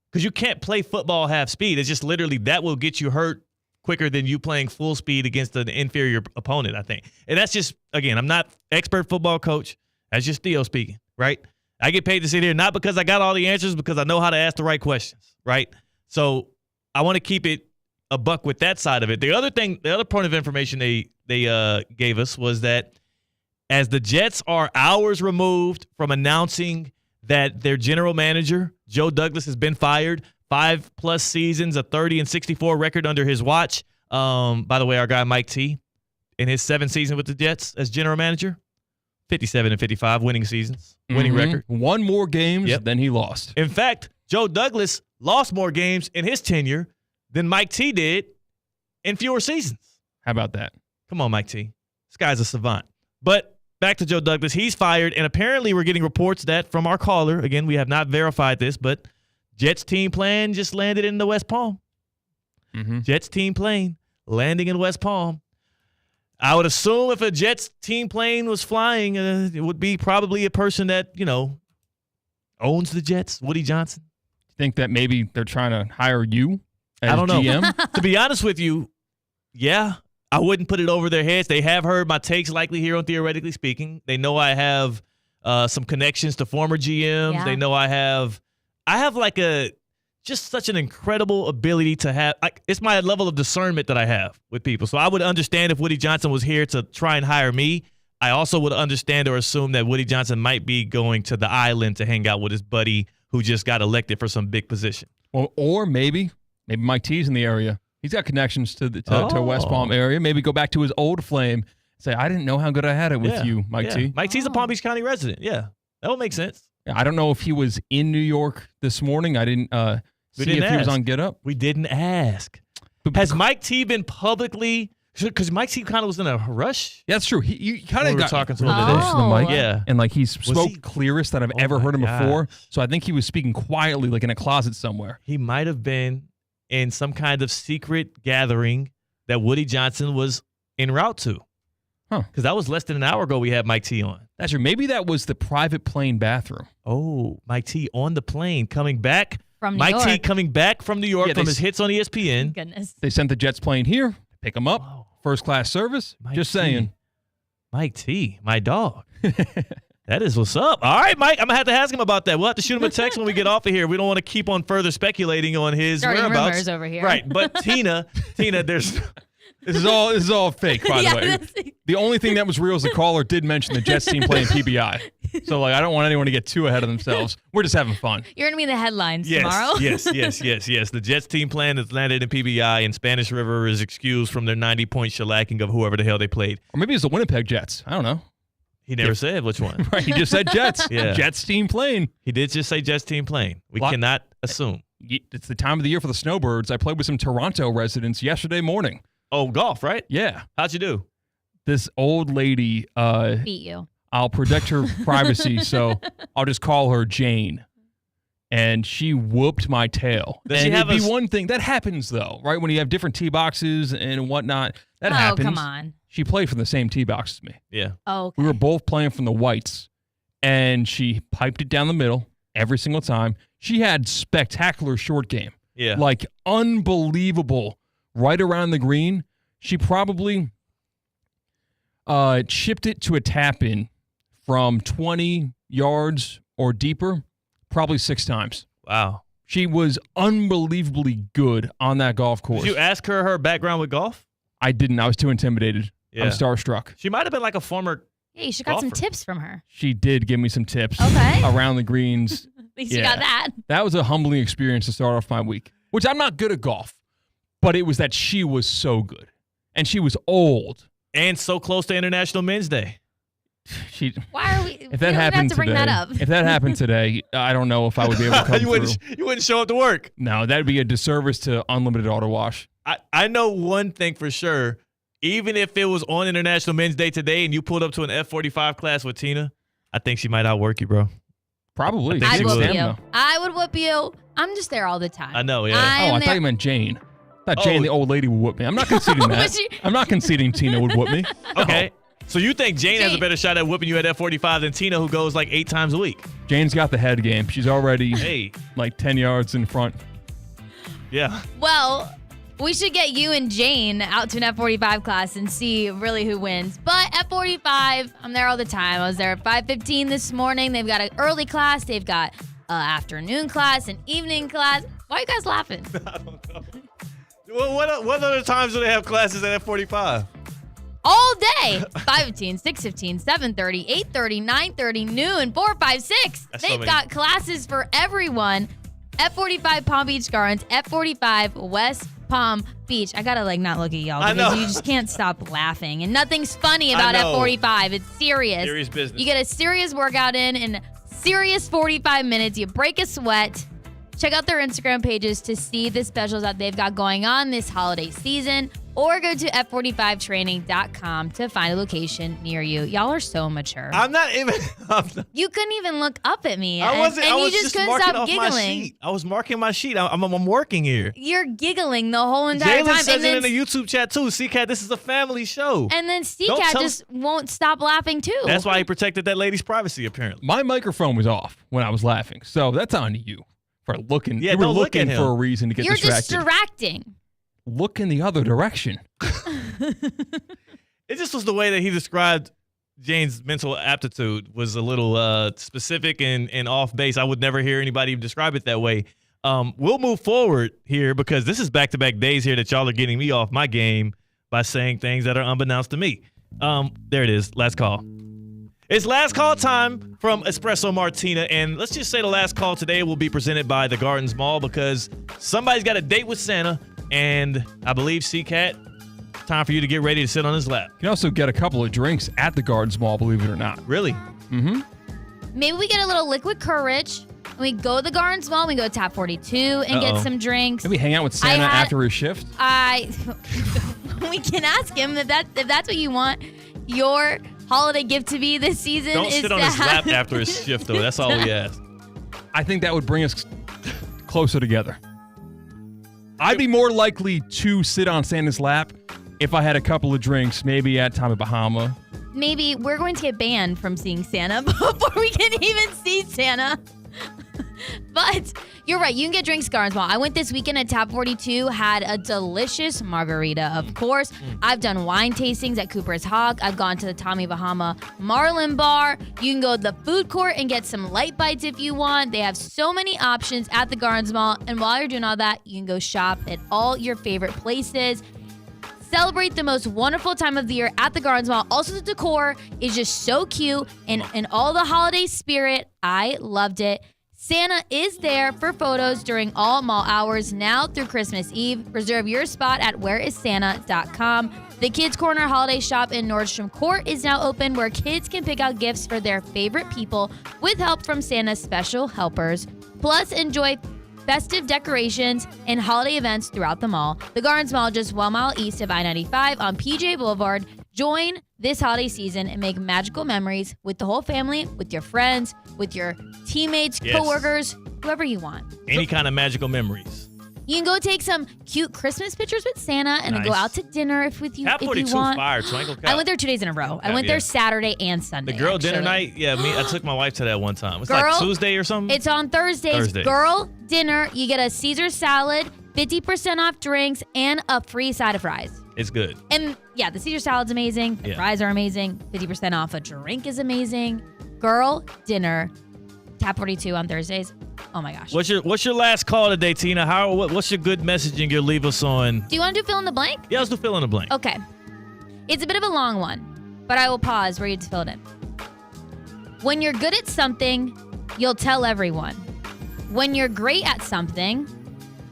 Because you can't play football half speed. It's just literally that will get you hurt quicker than you playing full speed against an inferior opponent, I think. And that's just, again, I'm not expert football coach. That's just Theo speaking, right? I get paid to sit here not because I got all the answers, because I know how to ask the right questions, right? So I want to keep it a buck with that side of it. The other point of information they gave us was that as the Jets are hours removed from announcing that their general manager, Joe Douglas, has been fired, 5+ seasons, a 30-64 record under his watch. By the way, our guy Mike T, in his 7th season with the Jets as general manager, 57-55 winning seasons, winning record. Won more games than he lost. In fact, Joe Douglas lost more games in his tenure than Mike T did in fewer seasons. How about that? Come on, Mike T. This guy's a savant. But back to Joe Douglas. He's fired, and apparently we're getting reports that from our caller, again, we have not verified this, but Jets team plane just landed in the West Palm. Jets team plane landing in West Palm. I would assume if a Jets team plane was flying, it would be probably a person that, owns the Jets, Woody Johnson. Think that maybe they're trying to hire you as I don't know. GM? To be honest with you, yeah, I wouldn't put it over their heads. They have heard my takes likely here on Theoretically Speaking. They know I have some connections to former GMs. Yeah. They know I have just such an incredible ability to have. It's my level of discernment that I have with people. So I would understand if Woody Johnson was here to try and hire me. I also would understand or assume that Woody Johnson might be going to the island to hang out with his buddy who just got elected for some big position. Or maybe Mike T's in the area. He's got connections to West Palm area. Maybe go back to his old flame. Say, I didn't know how good I had it with you, Mike T. Mike T's a Palm Beach County resident. Yeah, that would make sense. I don't know if he was in New York this morning. I didn't see if he was on Get Up. We didn't ask. Has Mike T been publicly? Because Mike T kind of was in a rush. Yeah, that's true. He kind of got talking to him close to the mic. Yeah, and he spoke clearest that I've ever heard him before. So I think he was speaking quietly, like in a closet somewhere. He might have been in some kind of secret gathering that Woody Johnson was en route to. Huh? Because that was less than an hour ago. We had Mike T on. That's true. Maybe that was the private plane bathroom. Oh, Mike T on the plane coming back from New Mike York. T coming back from New York from his hits on ESPN. Goodness. They sent the Jets plane here, pick him up, first class service. Just saying. Mike T, my dog. That is what's up. All right, Mike, I'm going to have to ask him about that. We'll have to shoot him a text when we get off of here. We don't want to keep on further speculating on his Starting whereabouts. rumors over here. Right, but Tina, there's... This is all fake, by the way. The only thing that was real is the caller did mention the Jets team playing PBI. So, like, I don't want anyone to get too ahead of themselves. We're just having fun. You're going to be in the headlines Yes, tomorrow. yes. The Jets team plan has landed in PBI, and Spanish River is excused from their 90-point shellacking of whoever the hell they played. Or maybe it's the Winnipeg Jets. I don't know. He never said which one. Right, he just said Jets. Yeah. Jets team plane. He did just say Jets team plane. We cannot assume. It's the time of the year for the snowbirds. I played with some Toronto residents yesterday morning. Oh, golf, right? Yeah. How'd you do? This old lady. Beat you. I'll protect her privacy, so I'll just call her Jane. And she whooped my tail. Does and she have it'd be one thing. That happens, though, right? When you have different tee boxes and whatnot, that happens. Oh, come on. She played from the same tee box as me. Yeah. Oh, okay. We were both playing from the whites, and she piped it down the middle every single time. She had spectacular short game. Yeah. Like, unbelievable. Right around the green, she probably chipped it to a tap-in from 20 yards or deeper, probably 6 times. Wow. She was unbelievably good on that golf course. Did you ask her background with golf? I didn't. I was too intimidated. Yeah. I'm starstruck. She might have been like a former Yeah, you should got some golfer. tips from her. She did give me some tips Okay. around the greens. At least you got that. That was a humbling experience to start off my week, which I'm not good at golf, but it was that she was so good. And she was old. And so close to International Men's Day. Why are we? If that happened have to bring today, that up. if that happened today, I don't know if I would be able to come you wouldn't show up to work. No, that'd be a disservice to unlimited auto wash. I know one thing for sure. Even if it was on International Men's Day today and you pulled up to an F45 class with Tina, I think she might outwork you, bro. Probably. I'd whoop you. I would whoop you. I'm just there all the time. I know, yeah. I thought you meant Jane. I thought Jane, the old lady, would whoop me. I'm not conceding that. I'm not conceding Tina would whoop me. Okay. So you think Jane has a better shot at whooping you at F45 than Tina, who goes like 8 times a week? Jane's got the head game. She's already like 10 yards in front. Yeah. Well, we should get you and Jane out to an F45 class and see really who wins. But F45, I'm there all the time. I was there at 5:15 this morning. They've got an early class. They've got afternoon class, an evening class. Why are you guys laughing? I don't know. What other times do they have classes at F45? All day. 5:15, 6:15, 7:30, 8:30, 9:30, noon, 4, 5, 6. That's so They've many. got classes for everyone. F45 Palm Beach Gardens, F45 West Palm Beach. I gotta not look at y'all I because know. you just can't stop laughing. And nothing's funny I about know. F45. It's serious. Serious business. You get a serious workout in serious 45 minutes. You break a sweat. Check out their Instagram pages to see the specials that they've got going on this holiday season, or go to f45training.com to find a location near you. Y'all are so mature. I'm not even. You couldn't even look up at me. I wasn't. and I you was just couldn't marking stop off my giggling. sheet. I was marking my sheet. I'm working here. You're giggling the whole entire Jalen time. says and it then, in the YouTube chat too. C-Cat, this is a family show. and then Don't C-Cat tell just won't stop laughing too. That's why he protected that lady's privacy, apparently. My microphone was off when I was laughing, so that's on you for looking. Yeah, you were don't look at looking him. for a reason to get You're distracted. distracting. Look in the other direction. It just was the way that he described Jane's mental aptitude was a little specific and off base. I would never hear anybody describe it that way. We'll move forward here because this is back-to-back days here that y'all are getting me off my game by saying things that are unbeknownst to me. There it is. Last call. It's last call time from Espresso Martina, and let's just say the last call today will be presented by the Gardens Mall because somebody's got a date with Santa, and I believe C-Cat, time for you to get ready to sit on his lap. You can also get a couple of drinks at the Gardens Mall, believe it or not. Really? Mm-hmm. Maybe we get a little liquid courage. And we go to the Gardens Mall. We go to Tap 42 and get some drinks. Maybe hang out with Santa after his shift. We can ask him if that's what you want. Your holiday gift to be this season Don't is sit on to his lap have- after his shift, though. That's all we ask. I think that would bring us closer together. I'd be more likely to sit on Santa's lap if I had a couple of drinks, maybe at Tommy Bahama. Maybe we're going to get banned from seeing Santa before we can even see Santa. But you're right. You can get drinks Gardens Mall. I went this weekend at Tap 42, had a delicious margarita, of course. I've done wine tastings at Cooper's Hawk. I've gone to the Tommy Bahama Marlin Bar. You can go to the food court and get some light bites if you want. They have so many options at the Gardens Mall. And while you're doing all that, you can go shop at all your favorite places. Celebrate the most wonderful time of the year at the Gardens Mall. Also, the decor is just so cute and all the holiday spirit. I loved it. Santa is there for photos during all mall hours now through Christmas Eve. Reserve your spot at whereissanta.com. The Kids Corner Holiday Shop in Nordstrom Court is now open, where kids can pick out gifts for their favorite people with help from Santa's special helpers. Plus, enjoy festive decorations and holiday events throughout the mall. The Gardens Mall, just 1 mile east of I-95 on PJ Boulevard. Join this holiday season and make magical memories with the whole family, with your friends, with your teammates, coworkers, whoever you want. Any kind of magical memories. You can go take some cute Christmas pictures with Santa and then go out to dinner if you want. Fire, so I went there 2 days in a row. I went there Saturday and Sunday. The girl dinner actually. night? Yeah, I took my wife to that one time. It's like Tuesday or something? It's on Thursdays. Girl dinner. You get a Caesar salad, 50% off drinks, and a free side of fries. It's good. And yeah, the Caesar salad's amazing. The fries are amazing. 50% off a drink is amazing. Girl dinner. Tap 42 on Thursdays. Oh my gosh. What's your last call today, Tina? What's your good messaging you'll leave us on? Do you want to do fill in the blank? Yeah, let's do fill in the blank. Okay. It's a bit of a long one, but I will pause where you fill it in. When you're good at something, you'll tell everyone. When you're great at something,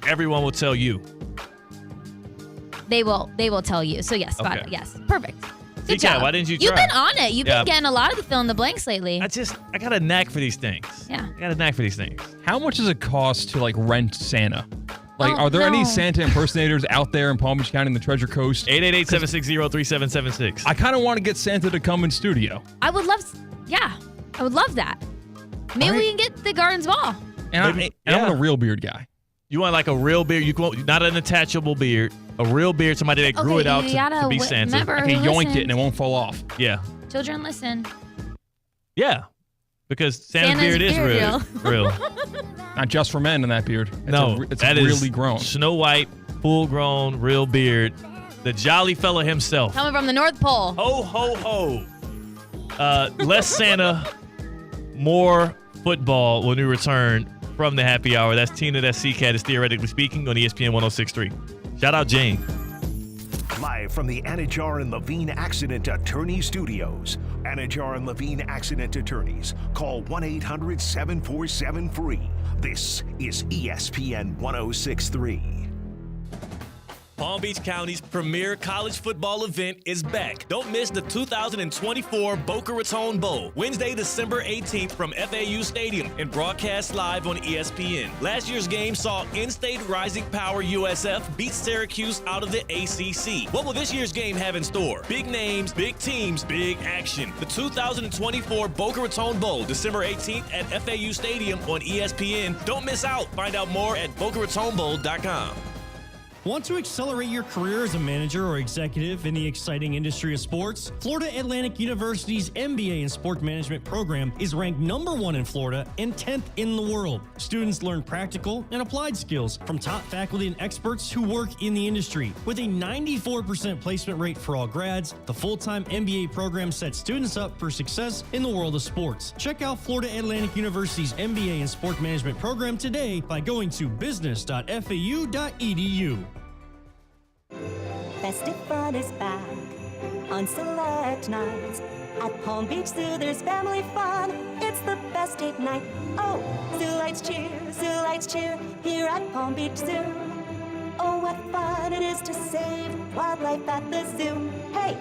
everyone will tell you. They will tell you. So yes, spot it. Yes. Perfect. Good job. Why didn't you try? You've been on it. You've been getting a lot of the fill in the blanks lately. I got a knack for these things. Yeah. I got a knack for these things. How much does it cost to rent Santa? Are there any Santa impersonators out there in Palm Beach County and the Treasure Coast? 888-760-3776. I kind of want to get Santa to come in studio. I would love that. Maybe we can get the Gardens Mall. And I'm a real beard guy. You want like a real beard? You want not an attachable beard, a real beard. Somebody that grew it out to be Santa. I can yoink it and it won't fall off. Yeah. Children, listen. Yeah, because Santa's beard is real. Not just for men in that beard. It's that really is grown. Snow White, full grown, real beard. The jolly fella himself. Coming from the North Pole. Ho ho ho. Less Santa, more football when we return from the happy hour. That's Tina, that's C-Cat, is Theoretically Speaking on ESPN 106.3. Shout out Jane. Live from the Anajar and Levine Accident Attorney Studios. Anajar and Levine Accident Attorneys. Call 1-800-747-FREE. This is ESPN 106.3. Palm Beach County's premier college football event is back. Don't miss the 2024 Boca Raton Bowl, Wednesday, December 18th from FAU Stadium and broadcast live on ESPN. Last year's game saw in-state Rising Power USF beat Syracuse out of the ACC. What will this year's game have in store? Big names, big teams, big action. The 2024 Boca Raton Bowl, December 18th at FAU Stadium on ESPN. Don't miss out. Find out more at BocaRatonBowl.com. Want to accelerate your career as a manager or executive in the exciting industry of sports? Florida Atlantic University's MBA in Sport Management program is ranked #1 in Florida and 10th in the world. Students learn practical and applied skills from top faculty and experts who work in the industry. With a 94% placement rate for all grads, the full-time MBA program sets students up for success in the world of sports. Check out Florida Atlantic University's MBA in Sport Management program today by going to business.fau.edu. Festive fun is back on select nights. At Palm Beach Zoo, there's family fun. It's the best date night. Oh, Zoo Lights cheer, here at Palm Beach Zoo. Oh, what fun it is to save wildlife at the zoo. Hey!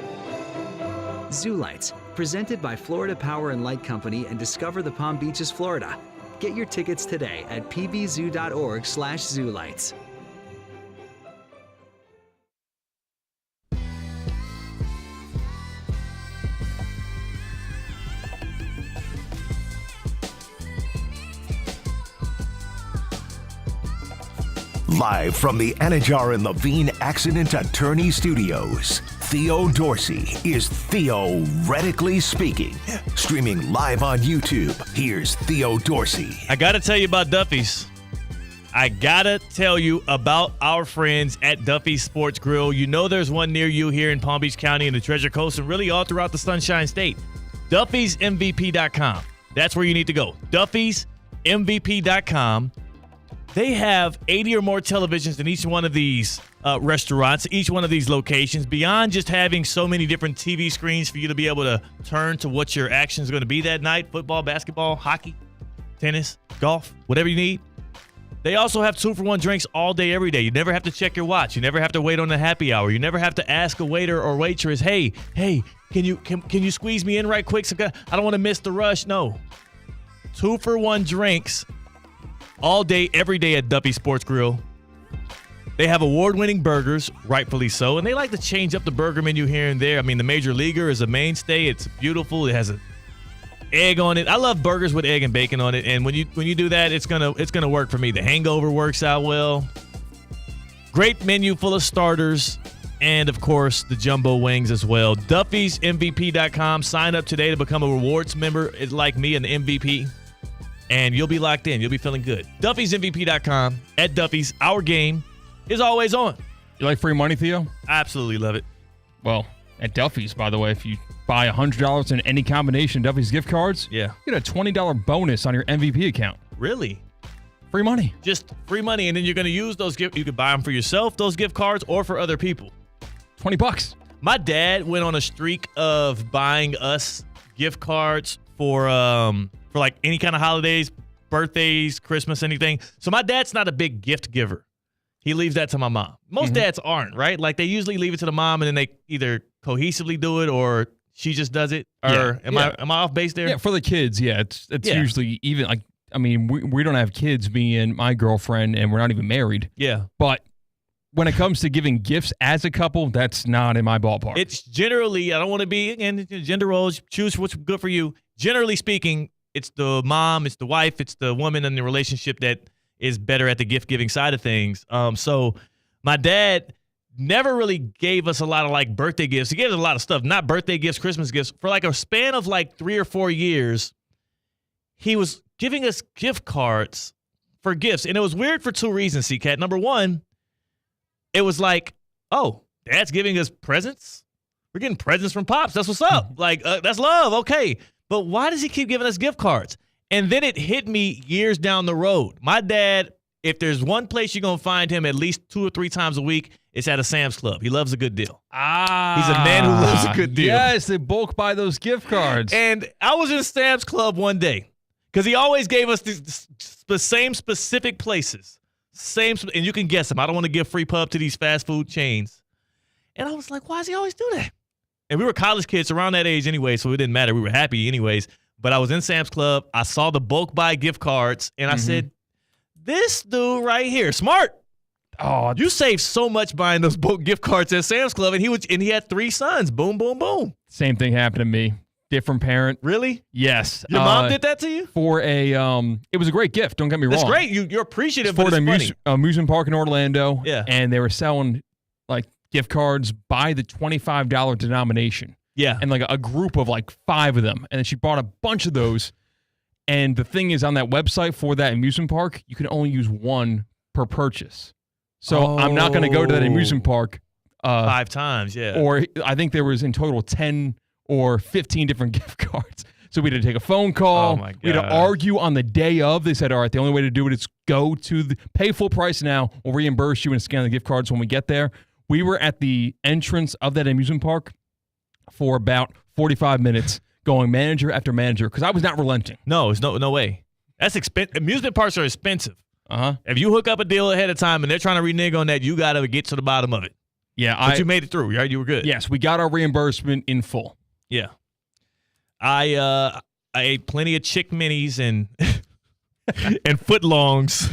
Zoo Lights, presented by Florida Power and Light Company and Discover the Palm Beaches, Florida. Get your tickets today at pbzoo.org/zoolights. Live from the Anajar and Levine Accident Attorney Studios, Theo Dorsey is Theoretically Speaking. Streaming live on YouTube, here's Theo Dorsey. I got to tell you about Duffy's. I got to tell you about our friends at Duffy's Sports Grill. You know there's one near you here in Palm Beach County and the Treasure Coast and really all throughout the Sunshine State. Duffy'sMVP.com. That's where you need to go. Duffy'sMVP.com. They have 80 or more televisions in each one of these restaurants, each one of these locations, beyond just having so many different TV screens for you to be able to turn to what your action is going to be that night, football, basketball, hockey, tennis, golf, whatever you need. They also have 2-for-1 drinks all day, every day. You never have to check your watch. You never have to wait on the happy hour. You never have to ask a waiter or waitress, hey, can you squeeze me in right quick? I don't want to miss the rush. No. 2-for-1 drinks all day, every day at Duffy Sports Grill. They have award-winning burgers, rightfully so, and they like to change up the burger menu here and there. I mean, the Major Leaguer is a mainstay. It's beautiful. It has an egg on it. I love burgers with egg and bacon on it, and when you do that, it's gonna work for me. The Hangover works out well. Great menu full of starters, and of course the jumbo wings as well. Duffy'sMVP.com. Sign up today to become a rewards member like me, an MVP. And you'll be locked in. You'll be feeling good. Duffy'sMVP.com. At Duffy's, our game is always on. You like free money, Theo? Absolutely love it. Well, at Duffy's, by the way, if you buy $100 in any combination of Duffy's gift cards, you get a $20 bonus on your MVP account. Really? Free money. Just free money, and then you're going to use those gift. You could buy them for yourself, those gift cards, or for other people. $20. My dad went on a streak of buying us gift cards for like any kind of holidays, birthdays, Christmas, anything. So my dad's not a big gift giver. He leaves that to my mom. Most dads aren't, right? Like they usually leave it to the mom and then they either cohesively do it or she just does it. Or am I off base there? Yeah, for the kids, it's usually even like, I mean, we don't have kids, me and my girlfriend, and we're not even married. Yeah. But when it comes to giving gifts as a couple, that's not in my ballpark. It's generally, I don't want to be, again, gender roles, choose what's good for you. Generally speaking, it's the mom, it's the wife, it's the woman in the relationship that is better at the gift-giving side of things. So my dad never really gave us a lot of, like, birthday gifts. He gave us a lot of stuff, not birthday gifts, Christmas gifts. For, like, a span of, like, 3 or 4 years, he was giving us gift cards for gifts. And it was weird for 2 reasons, C-Cat. Number one, it was like, oh, Dad's giving us presents? We're getting presents from Pops. That's what's up. Like, that's love. Okay. But why does he keep giving us gift cards? And then it hit me years down the road. My dad, if there's one place you're going to find him at least 2 or 3 times a week, it's at a Sam's Club. He loves a good deal. He's a man who loves a good deal. Yes, they bulk buy those gift cards. And I was in Sam's Club one day because he always gave us the same specific places. And you can guess them. I don't want to give free pub to these fast food chains. And I was like, why does he always do that? And we were college kids around that age anyway, so it didn't matter. We were happy anyways. But I was in Sam's Club. I saw the bulk buy gift cards, and I said, this dude right here, smart. Oh, you saved so much buying those bulk gift cards at Sam's Club, and he had 3 sons. Boom, boom, boom. Same thing happened to me. Different parent. Really? Yes. Your mom did that to you? For a, it was a great gift. Don't get me wrong. That's great. You're appreciative, for but it's the amusement park in Orlando. Yeah. And they were selling like gift cards by the $25 denomination. Yeah. And like a group of like 5 of them. And then she bought a bunch of those. And the thing is, on that website for that amusement park, you can only use 1 per purchase. So I'm not going to go to that amusement park 5 times, yeah. Or I think there was in total 10 or 15 different gift cards. So we had to take a phone call. Oh my God. We had to argue on the day of. They said, all right, the only way to do it is go to pay full price now. We'll reimburse you and scan the gift cards when we get there. We were at the entrance of that amusement park for about 45 minutes going manager after manager because I was not relenting. No, there's no way. That's expensive. Amusement parks are expensive. Uh-huh. If you hook up a deal ahead of time and they're trying to renege on that, you got to get to the bottom of it. Yeah. But you made it through, right? You were good. Yes, we got our reimbursement in full. Yeah. I ate plenty of chick minis and and footlongs.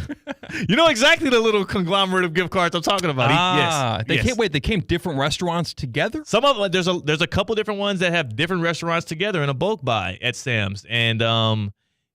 You know exactly the little conglomerate of gift cards I'm talking about. Yes. They came different restaurants together? Some of them, there's a couple different ones that have different restaurants together in a bulk buy at Sam's. And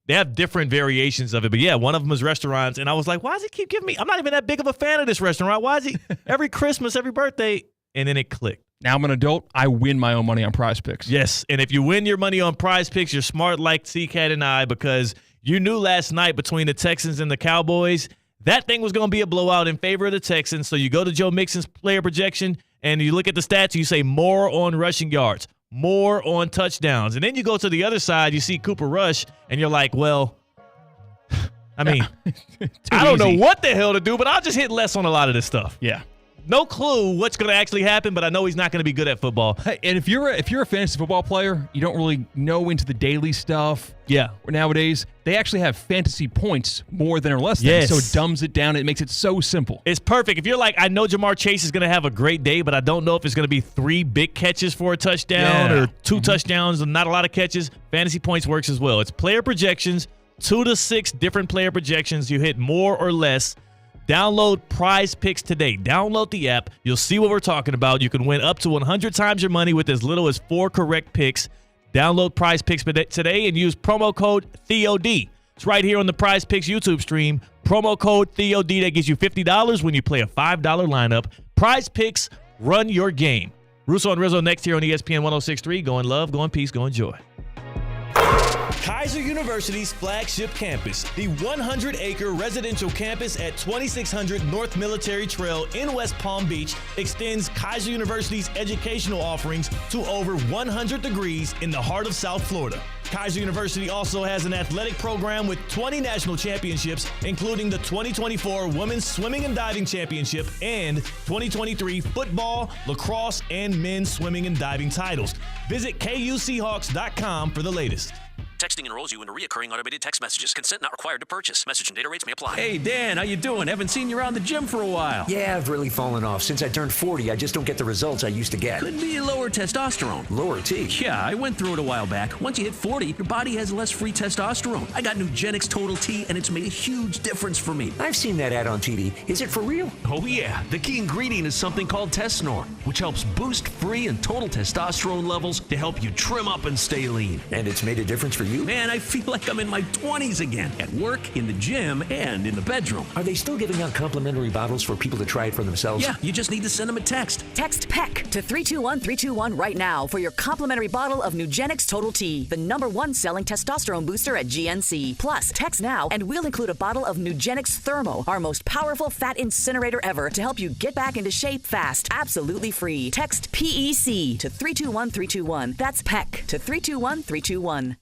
they have different variations of it. But yeah, one of them is restaurants. And I was like, why does he keep giving me? I'm not even that big of a fan of this restaurant. Why is he every Christmas, every birthday? And then it clicked. Now I'm an adult. I win my own money on Prize Picks. Yes, and if you win your money on Prize Picks, you're smart like C-Cat and I because you knew last night between the Texans and the Cowboys, that thing was going to be a blowout in favor of the Texans. So you go to Joe Mixon's player projection, and you look at the stats, and you say more on rushing yards, more on touchdowns. And then you go to the other side, you see Cooper Rush, and you're like, well, I mean, I don't know what the hell to do, but I'll just hit less on a lot of this stuff. Yeah. No clue what's going to actually happen, but I know he's not going to be good at football. Hey, and if you're a fantasy football player, you don't really know into the daily stuff. Yeah. Nowadays, they actually have fantasy points more than or less than. Yes. So it dumbs it down. It makes it so simple. It's perfect. If you're like, I know Jamar Chase is going to have a great day, but I don't know if it's going to be 3 big catches for a touchdown or 2 touchdowns and not a lot of catches, fantasy points works as well. It's player projections, 2 to 6 different player projections. You hit more or less. Download Prize Picks today. Download the app. You'll see what we're talking about. You can win up to 100 times your money with as little as 4 correct picks. Download Prize Picks today and use promo code THEOD. It's right here on the Prize Picks YouTube stream. Promo code THEOD that gives you $50 when you play a $5 lineup. Prize Picks, run your game. Russo and Rizzo next here on ESPN 106.3. Go in love, go in peace, go in joy. Kaiser University's flagship campus, the 100-acre residential campus at 2600 North Military Trail in West Palm Beach, extends Kaiser University's educational offerings to over 100 degrees in the heart of South Florida. Kaiser University also has an athletic program with 20 national championships, including the 2024 Women's Swimming and Diving Championship and 2023 football, lacrosse, and men's swimming and diving titles. Visit KUSeahawks.com for the latest. Texting enrolls you into recurring automated text messages. Consent not required to purchase. Message and data rates may apply. Hey, Dan, how you doing? Haven't seen you around the gym for a while. Yeah, I've really fallen off. Since I turned 40, I just don't get the results I used to get. Could be lower testosterone. Lower T? Yeah, I went through it a while back. Once you hit 40, your body has less free testosterone. I got Nugenix Total T, and it's made a huge difference for me. I've seen that ad on TV. Is it for real? Oh, yeah. The key ingredient is something called Tesnor, which helps boost free and total testosterone levels to help you trim up and stay lean. And it's made a difference for you? Man, I feel like I'm in my 20s again, at work, in the gym, and in the bedroom. Are they still giving out complimentary bottles for people to try it for themselves? Yeah, you just need to send them a text. Text PEC to 321-321 right now for your complimentary bottle of Nugenix Total T, the #1 selling testosterone booster at GNC. Plus, text now and we'll include a bottle of Nugenix Thermo, our most powerful fat incinerator ever, to help you get back into shape fast, absolutely free. Text PEC to 321-321. That's PEC to 321-321.